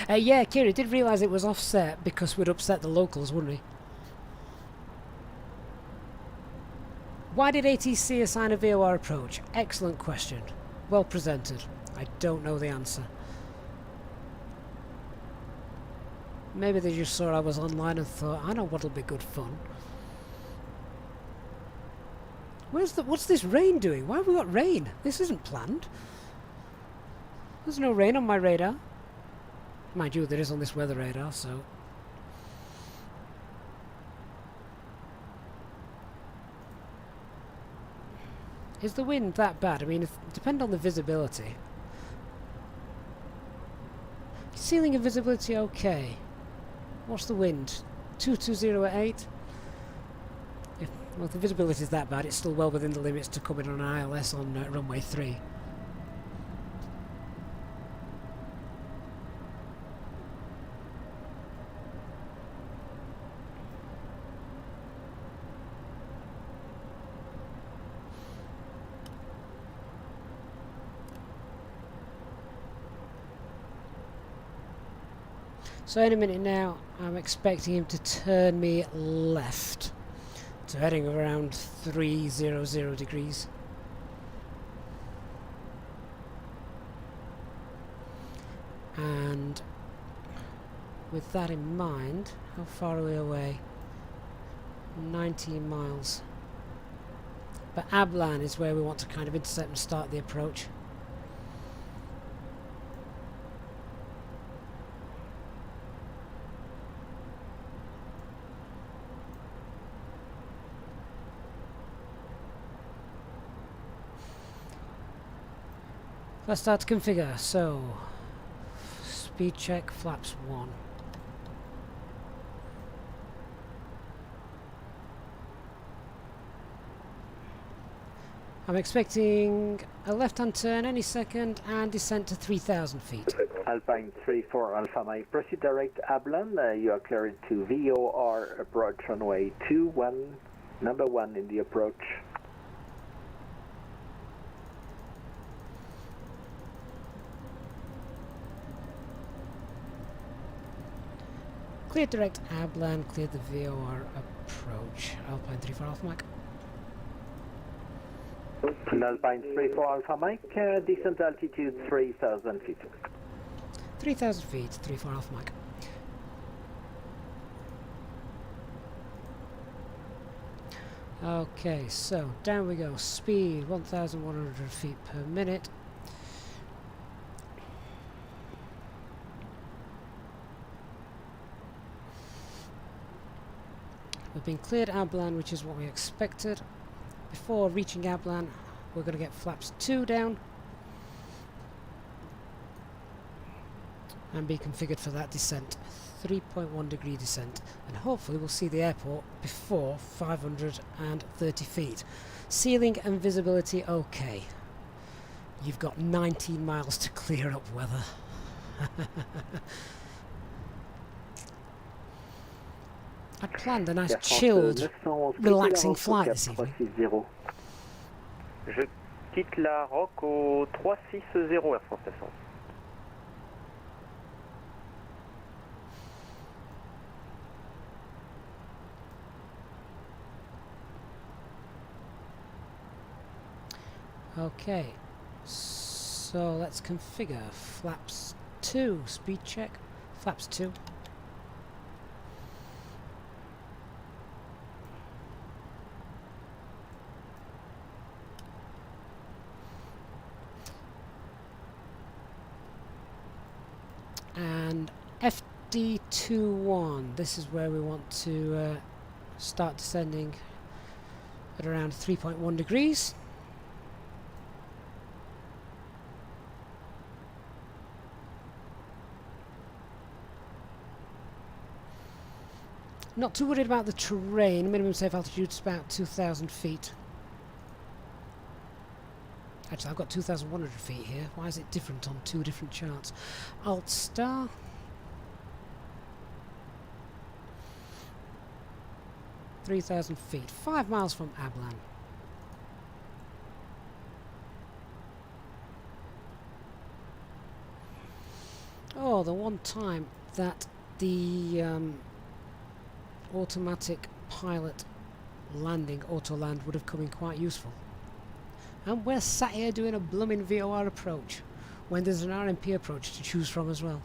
Yeah, Kira did realise it was offset because we'd upset the locals, wouldn't we? Why did ATC assign a VOR approach? Excellent question. Well presented. I don't know the answer. Maybe they just saw I was online and thought, I know what'll be good fun. What's this rain doing? Why have we got rain? This isn't planned. There's no rain on my radar. Mind you, there is on this weather radar, so... Is the wind that bad? I mean, it depends on the visibility. Ceiling and visibility okay. What's the wind? 220 at 8? Well, if the visibility is that bad, it's still well within the limits to come in on an ILS on runway 3. So in a minute now, I'm expecting him to turn me left. So heading around 300 degrees. And with that in mind, how far are we away? 19 miles. But Ablan is where we want to kind of intercept and start the approach. Let's start to configure. So, speed check, flaps 1. I'm expecting a left-hand turn any second and descent to 3,000 feet. Alpine 34 Alpha Mike, proceed direct Ablan. You are cleared to VOR approach runway 21, number 1 in the approach. Clear direct Ablan, clear the VOR approach. Alpine 34 Alpha Mike. Alpine 34 Alpha Mike, descent altitude 3,000 feet. 3,000 feet, 34 Alpha Mike. Okay, so down we go. Speed 1,100 feet per minute. We've been cleared Ablan, which is what we expected. Before reaching Ablan, we're going to get flaps 2 down and be configured for that descent. 3.1 degree descent, and hopefully we'll see the airport before 530 feet. Ceiling and visibility okay. You've got 19 miles to clear up weather. I'd planned a nice Air France chilled, 911, relaxing quittez la flight route this au evening. 360. Je quitte la ROC au 360 Air France 911. Okay, so let's configure flaps 2, speed check, flaps 2. And FD21, this is where we want to start descending at around 3.1 degrees. Not too worried about the terrain. Minimum safe altitude is about 2,000 feet. Actually, I've got 2,100 feet here. Why is it different on two different charts? Alt star. (3,000 feet), 5 miles from Ablan. Oh, the one time that the automatic pilot landing, auto land, would have come in quite useful. And we're sat here doing a blooming VOR approach when there's an RMP approach to choose from as well.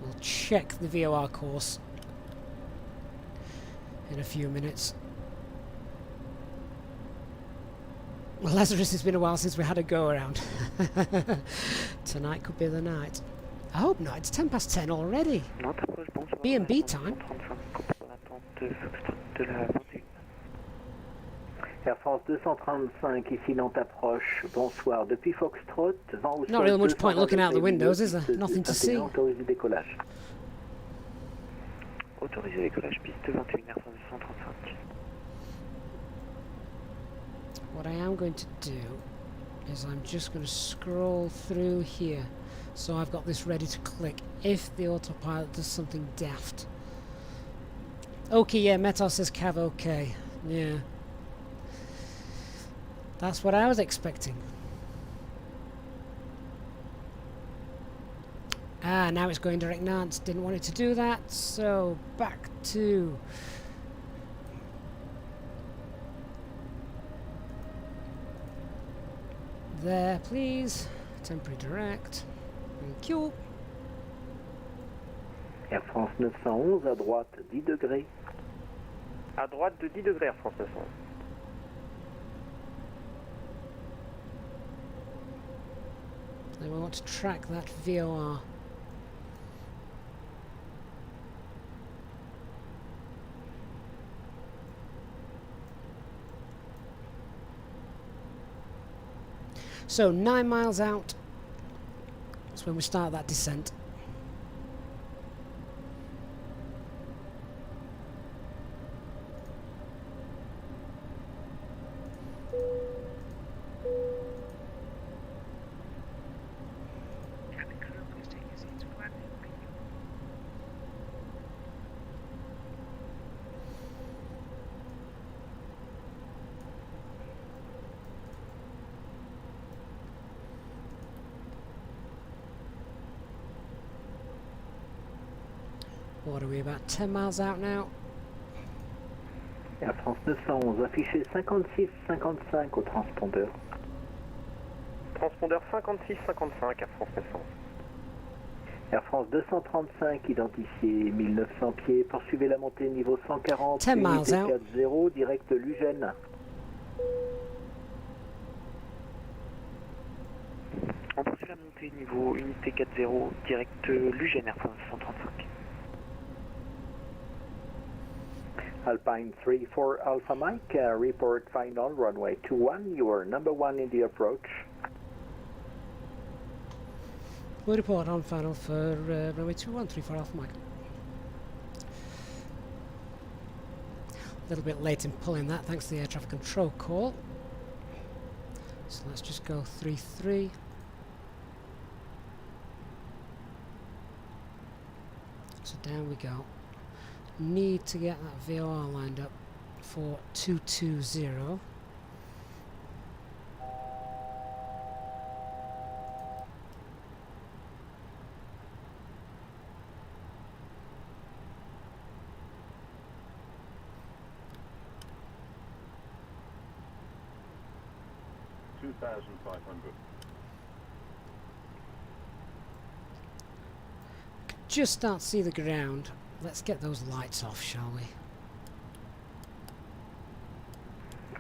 We'll check the VOR course in a few minutes. Well, Lazarus, it's been a while since we had a go around. Tonight could be the night. I hope not, it's 10 past 10 already. B&B time. Air France 235, ici Nantes approche. Bonsoir. Depuis Foxtrot, vent au sol. Not really much point looking out the windows, is there? Nothing to see. Autorisé décollage. Autorisé décollage, piste 21, Air France 235. What I am going to do is I'm just going to scroll through here, so I've got this ready to click if the autopilot does something daft. Okay, yeah, Metal says Cav okay. Yeah. That's what I was expecting. Ah, now it's going direct Nantes. Didn't want it to do that, so back to... there, please. Temporary direct. Thank you. Air France 911, à droite 10 degrés. À droite de 10 degrés, Air France 911. Then we want to track that VOR. So 9 miles out, that's when we start that descent. What are we, about 10 miles out now? Air France 911, affiché 56-55 au transpondeur. Transpondeur 56-55, Air France 911. Air France 235, identifié 1900 pieds, poursuivez la montée niveau 140, 10 miles out. 40, direct Lugène. On poursuit la montée niveau unité 40, direct Lugène, Air France 235. Alpine 34 Alpha Mike, report final runway 21, you are number 1 in the approach. We'll report on final for runway 2134 Alpha Mike. A little bit late in pulling that, thanks to the air traffic control call. So let's just go 3-3. So down we go. Need to get that VOR lined up for 220. Just start to see the ground. Let's get those lights off, shall we?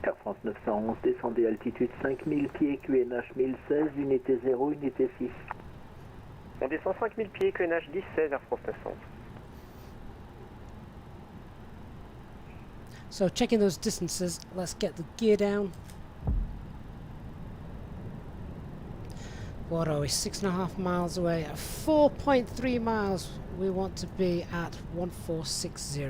Air France 911, descendez altitude 5000 pieds, QNH 1016, unité 0, unité 6. On descend 5000 pieds, QNH 1016, Air France 911. So checking those distances, let's get the gear down. What are we, 6.5 miles away? At 4.3 miles, we want to be at 1460.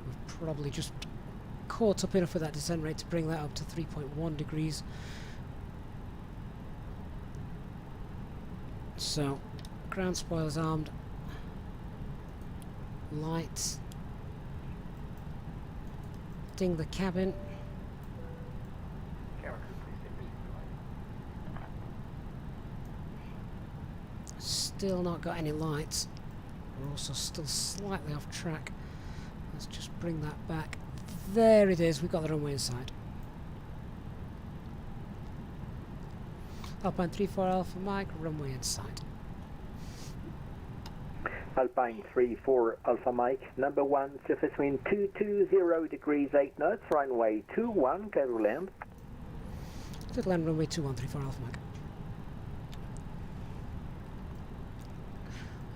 We've probably just caught up enough with that descent rate to bring that up to 3.1 degrees. So, ground spoilers armed, lights, ding the cabin, still not got any lights, we're also still slightly off track. Let's just bring that back. There it is, we've got the runway inside. Alpine 34 Alpha Mike, runway inside. Alpine 34 Alpha Mike, number 1, surface wind 220 degrees 8 knots, runway 21, clear to land. Clear to land, runway 21, 34 Alpha Mike.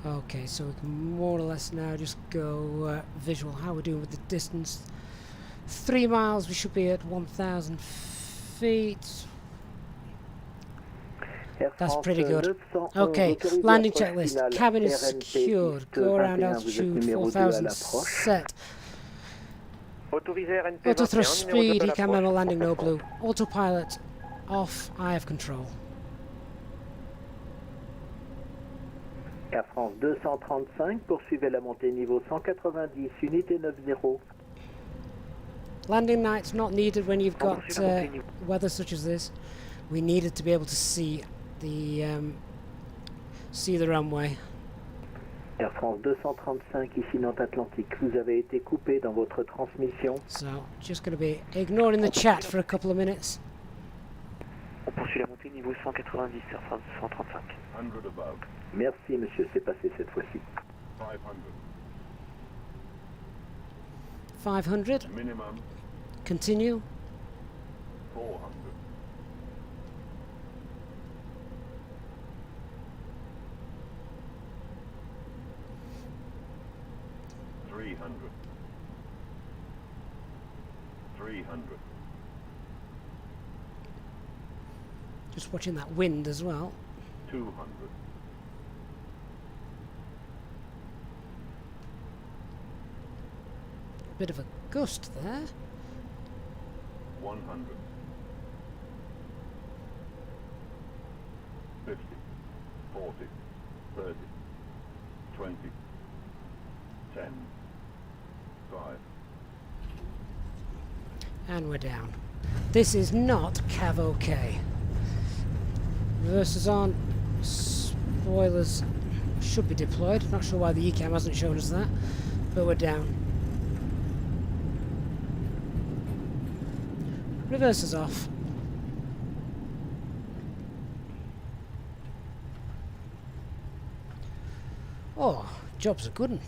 Okay, so we can more or less now just go visual how we're doing with the distance. 3 miles, we should be at 1,000 feet. That's pretty good. Okay, landing checklist. Cabin is secured. Go around altitude 4,000 set. Auto thrust speed, ECAM memo landing no blue. Autopilot off, I have control. Air France 235, poursuivez la montée niveau 190, unité 90. Landing nights not needed when you've got weather such as this. We needed to be able to see the runway. Air France 235, ici Nantes Atlantique, vous avez été coupé dans votre transmission. So, just going to be ignoring the chat for a couple of minutes. On poursuit la montée niveau 190, Air France 235. 100 above. Merci monsieur, c'est passé cette fois-ci. 500. Minimum. Continue. 400. 300. 300. Just watching that wind as well. 200. Bit of a gust there. 100. 50. 40. 30. 20. 10. 5. And we're down. This is not Cav OK. Reversers on. Spoilers should be deployed. Not sure why the ECAM hasn't shown us that, but we're down. Reversers off. Oh, job's a good one.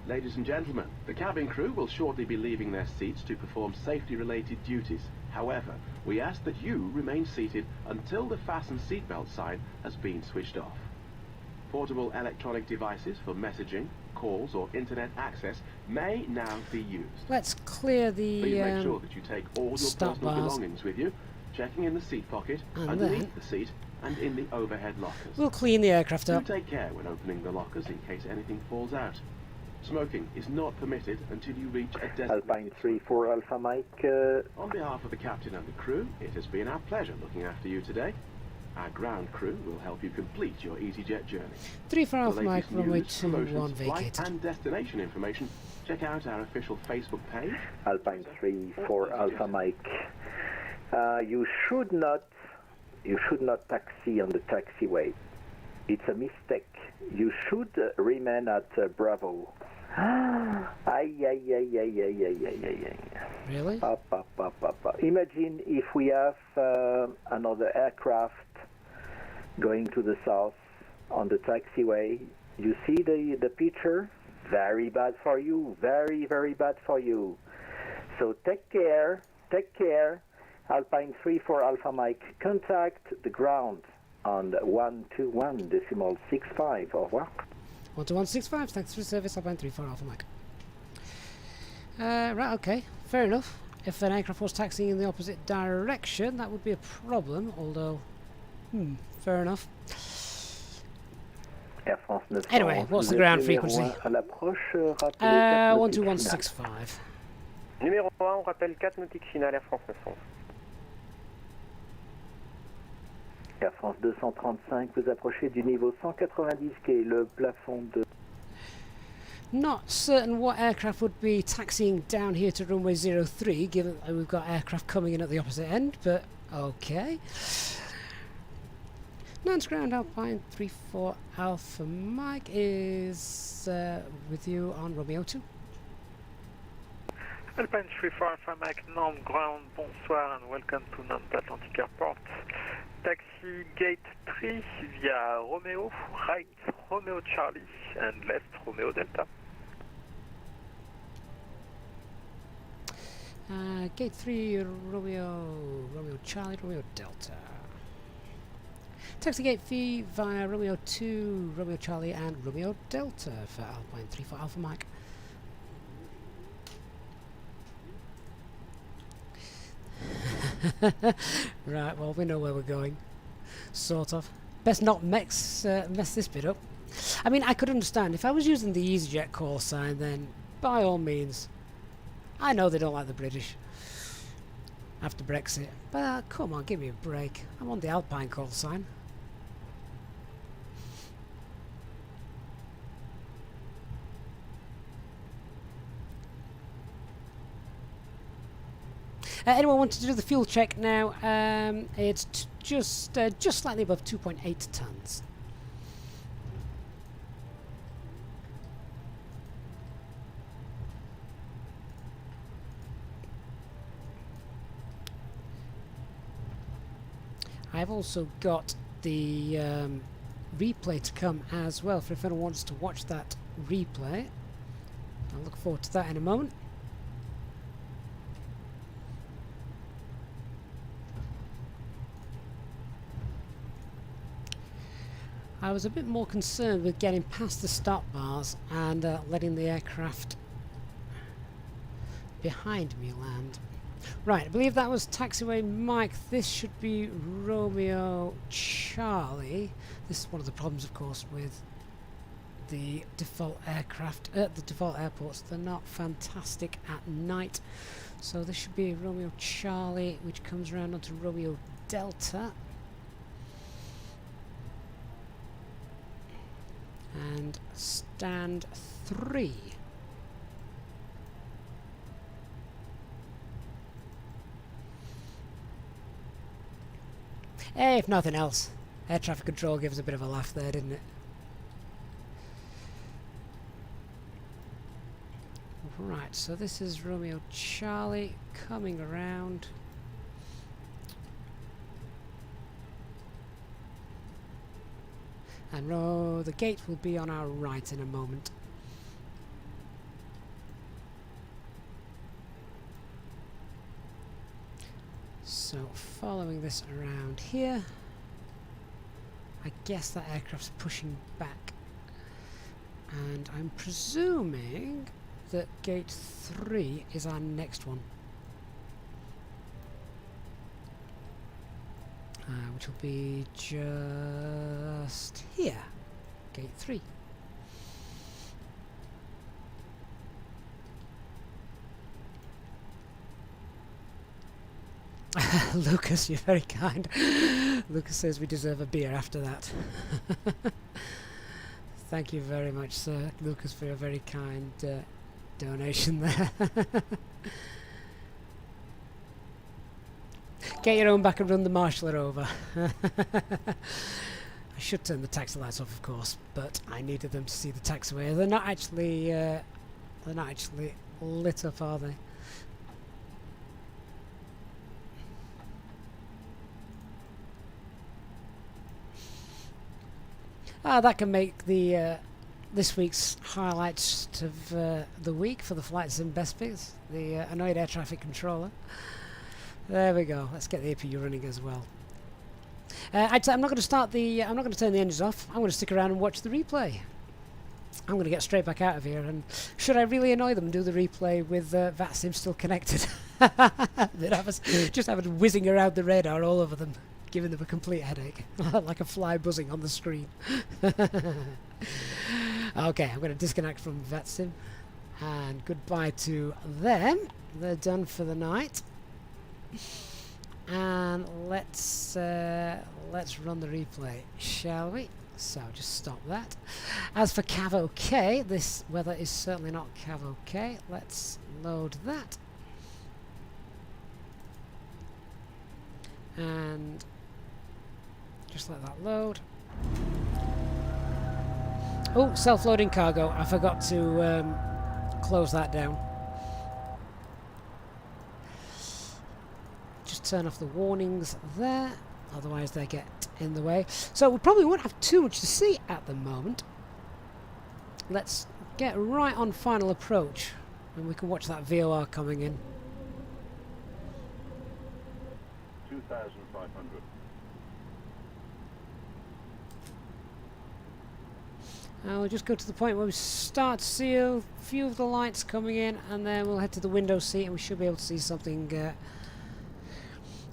Ladies and gentlemen, the cabin crew will shortly be leaving their seats to perform safety-related duties. However, we ask that you remain seated until the fasten seatbelt sign has been switched off. Portable electronic devices for messaging, calls or internet access may now be used. Let's clear the Please make sure that you take all your stop personal bars. belongings with you, checking in the seat pocket, And underneath then the seat, and in the overhead lockers. we'll clean the aircraft Do up. take care when opening the lockers in case anything falls out. Smoking is not permitted until you reach a Alpine designated 34 Alpha Mike. On behalf of the captain and the crew, it has been our pleasure looking after you today. Our ground crew will help you complete your Easyjet journey. 34 Alpha For Mike, latest runway news, 21 promotions, flight vacated. and destination information, check out our official Facebook page. Alpine 34 Alpha Mike. You should not taxi on the taxiway. It's a mistake. You should remain at Bravo. Really? Imagine if we have another aircraft going to the south on the taxiway. You see the picture? Very bad for you. Very, very bad for you. So take care. Take care. Alpine 34 Alpha Mike. Contact the ground on 121.65. Au revoir. 12165, thanks for the service, Alpine 34 Alpha Mike. Right, okay, fair enough. If an aircraft was taxiing in the opposite direction, that would be a problem, although, fair enough. Air France 911, Anyway, what's the ground frequency? 12165. Numéro 1, on rappelle 4 nautiques finales Air France 911. Air France 235, vous approchez du niveau 190 qui est le plafond de... Not certain what aircraft would be taxiing down here to runway 03, given that we've got aircraft coming in at the opposite end, but okay. Nantes ground Alpine 34 Alpha Mike is with you on Romeo 2. Alpine 34 Alpha Mike, Nantes ground, bonsoir and welcome to Nantes Atlantic Airport. Taxi gate 3 via Romeo, right Romeo Charlie and left Romeo Delta. Gate 3 Romeo Charlie, Romeo Delta. Taxi gate fee via Romeo 2, Romeo Charlie and Romeo Delta for Alpine 34 Alpha Mike. Right, well, we know where we're going. Sort of. Best not mess this bit up. I mean, I could understand. If I was using the Easyjet call sign, then by all means. I know they don't like the British after Brexit. But come on, give me a break. I'm on the Alpine call sign. Anyone wanted to do the fuel check now? It's just slightly above 2.8 tons. I've also got the replay to come as well for if anyone wants to watch that replay. I'll look forward to that in a moment. I was a bit more concerned with getting past the stop bars and letting the aircraft behind me land. Right, I believe that was taxiway Mike. This should be Romeo Charlie. This is one of the problems, of course, with the default aircraft, the default airports. They're not fantastic at night. So this should be Romeo Charlie, which comes around onto Romeo Delta. And stand 3. Hey, if nothing else, air traffic control gives a bit of a laugh there, didn't it? Right, so this is Romeo Charlie coming around. And the gate will be on our right in a moment. So following this around here, I guess that aircraft's pushing back. And I'm presuming that gate 3 is our next one. Which will be just here. Gate 3. Lucas, you're very kind. Lucas says we deserve a beer after that. Thank you very much, sir, Lucas, for your very kind donation there. Get your own back and run the marshaller over. I should turn the taxi lights off, of course, but I needed them to see the taxiway. They're not actually lit up, are they? That can make the this week's highlights of the week for the Flight Sim Best Bits. The annoyed air traffic controller. There we go. Let's get the APU running as well. I'm not going to start the. I'm not going to turn the engines off. I'm going to stick around and watch the replay. I'm going to get straight back out of here. And should I really annoy them and do the replay with VATSIM still connected? Just have it whizzing around the radar all over them, giving them a complete headache, like a fly buzzing on the screen. Okay, I'm going to disconnect from VATSIM, and goodbye to them. They're done for the night. And let's run the replay, shall we? So just stop that. As for Cav OK, this weather is certainly not Cav OK. Let's load that. And just let that load. Oh, self-loading cargo. I forgot to close that down. Just turn off the warnings there, otherwise they get in the way. So we probably won't have too much to see at the moment. Let's get right on final approach, and we can watch that VOR coming in. 2,500. And we'll just go to the point where we start to see a few of the lights coming in, and then we'll head to the window seat and we should be able to see something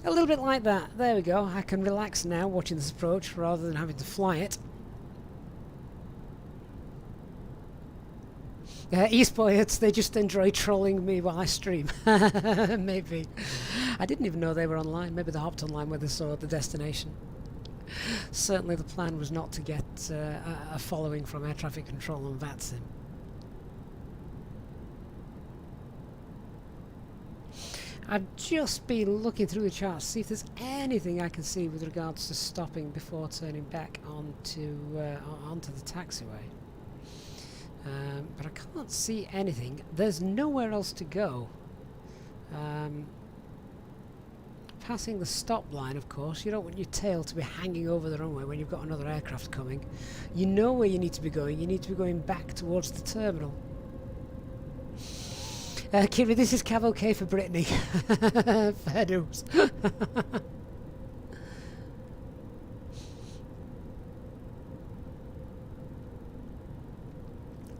a little bit like that. There we go. I can relax now watching this approach rather than having to fly it. Eastboyards, they just enjoy trolling me while I stream. Maybe. I didn't even know they were online. Maybe they hopped online when they saw the destination. Certainly the plan was not to get a following from air traffic control on VATSIM. I've just been looking through the charts to see if there's anything I can see with regards to stopping before turning back onto the taxiway. But I can't see anything. There's nowhere else to go. Passing the stop line, of course. You don't want your tail to be hanging over the runway when you've got another aircraft coming. You know where you need to be going. You need to be going back towards the terminal. Kiri, this is Cav OK for Brittany. Fair dues.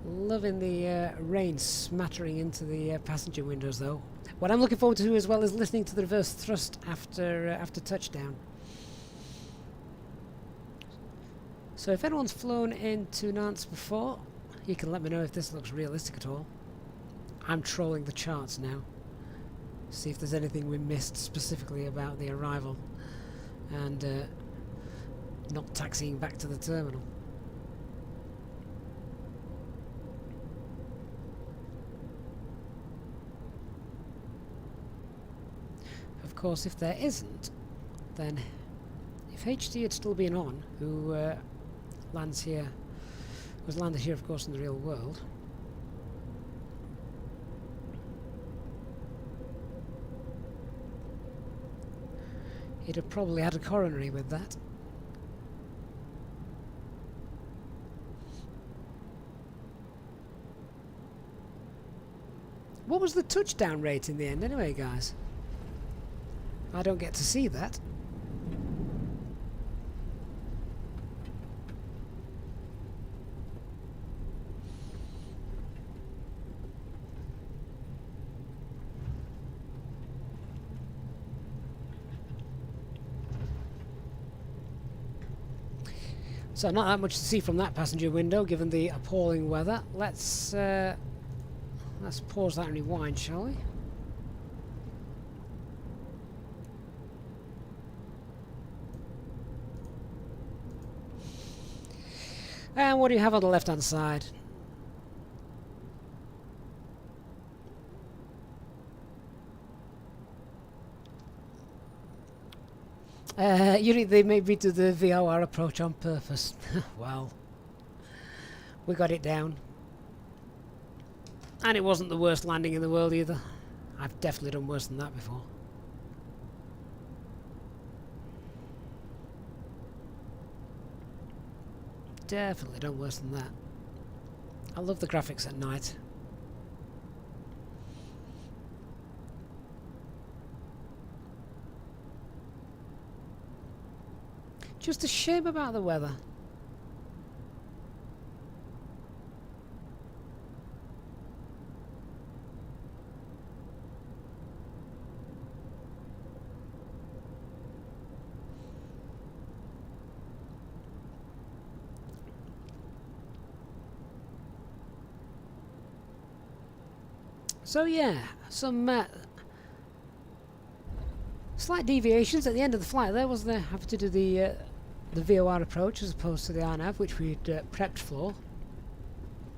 Loving the rain smattering into the passenger windows, though. What I'm looking forward to as well is listening to the reverse thrust after touchdown. So if anyone's flown into Nantes before, you can let me know if this looks realistic at all. I'm trolling the charts now. See if there's anything we missed specifically about the arrival and not taxiing back to the terminal. Of course, if there isn't, then if HD had still been on, who lands here, was landed here, of course, in the real world. He'd have probably had a coronary with that. What was the touchdown rate in the end anyway, guys? I don't get to see that. So not that much to see from that passenger window, given the appalling weather. Let's pause that and rewind, shall we? And what do you have on the left-hand side? They made me do the VATSIM approach on purpose. Well, we got it down. And it wasn't the worst landing in the world either. I've definitely done worse than that before. Definitely done worse than that. I love the graphics at night. Just a shame about the weather. So yeah, some slight deviations at the end of the flight there, wasn't there? Having to do the VOR approach as opposed to the RNAV, which we'd prepped for.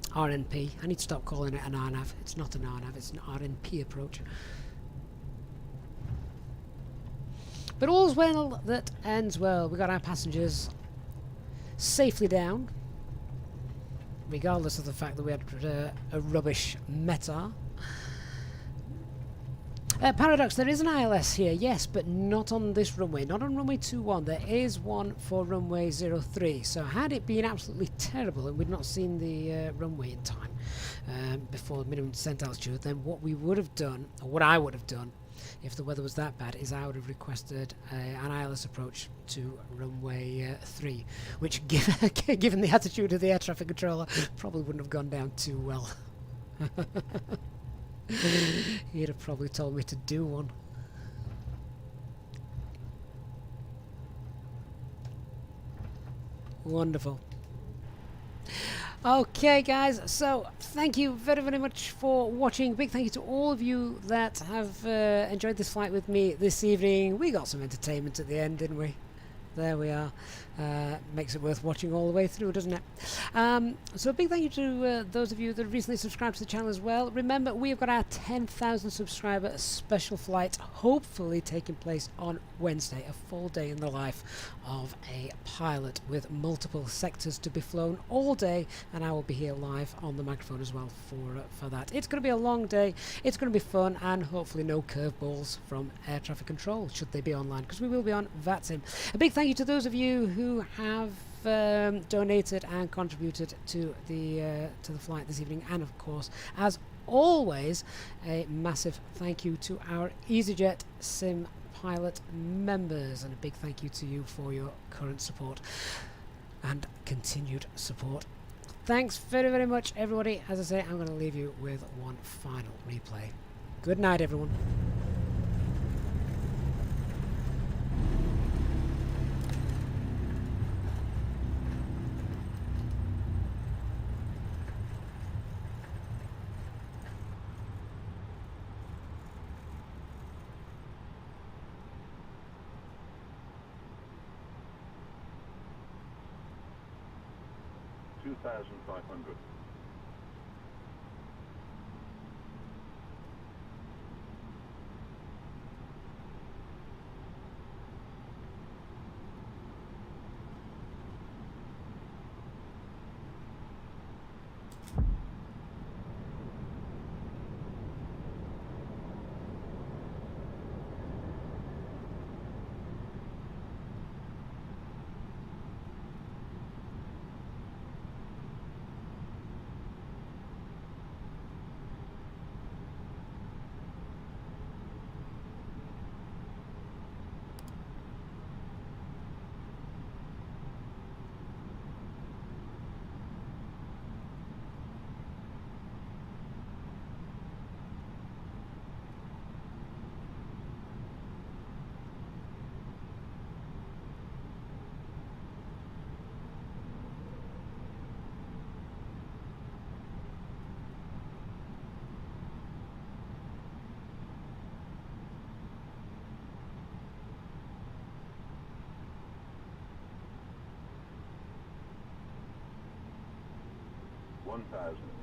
RNP. I need to stop calling it an RNAV. It's not an RNAV, it's an RNP approach. But all's well that ends well. We got our passengers safely down, regardless of the fact that we had a rubbish METAR. Paradox, there is an ILS here, yes, but not on this runway, not on runway 21. There is one for runway 03. So had it been absolutely terrible and we'd not seen the runway in time before minimum descent altitude, then what we would have done, or what I would have done, if the weather was that bad, is I would have requested an ILS approach to runway 3, which, given the attitude of the air traffic controller, probably wouldn't have gone down too well. He'd have probably told me to do one. Wonderful. Okay guys, so thank you very, very much for watching. Big thank you to all of you that have enjoyed this flight with me this evening. We got some entertainment at the end, didn't we? There we are. Makes it worth watching all the way through, doesn't it? So a big thank you to those of you that have recently subscribed to the channel as well. Remember, we have got our 10,000 subscriber special flight, hopefully taking place on Wednesday, a full day in the life of a pilot with multiple sectors to be flown all day, and I will be here live on the microphone as well for that. It's going to be a long day, it's going to be fun, and hopefully no curveballs from air traffic control, should they be online, because we will be on VATSIM. A big thank you to those of you who have donated and contributed to the flight this evening, and of course, as always, a massive thank you to our Easyjet Sim Pilot members, and a big thank you to you for your current support and continued support. Thanks very, very much, everybody. As I say, I'm going to leave you with one final replay. Good night, everyone. $2,500. 1,000.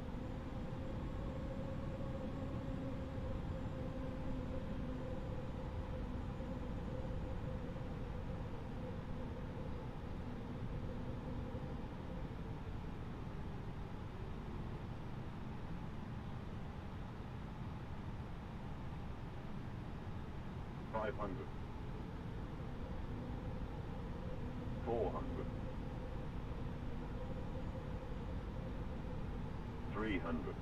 500. 400. 300.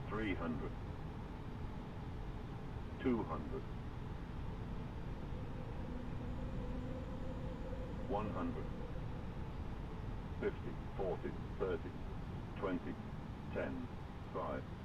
300. 200. 100. 50, 40, 30, 20, 10, 5.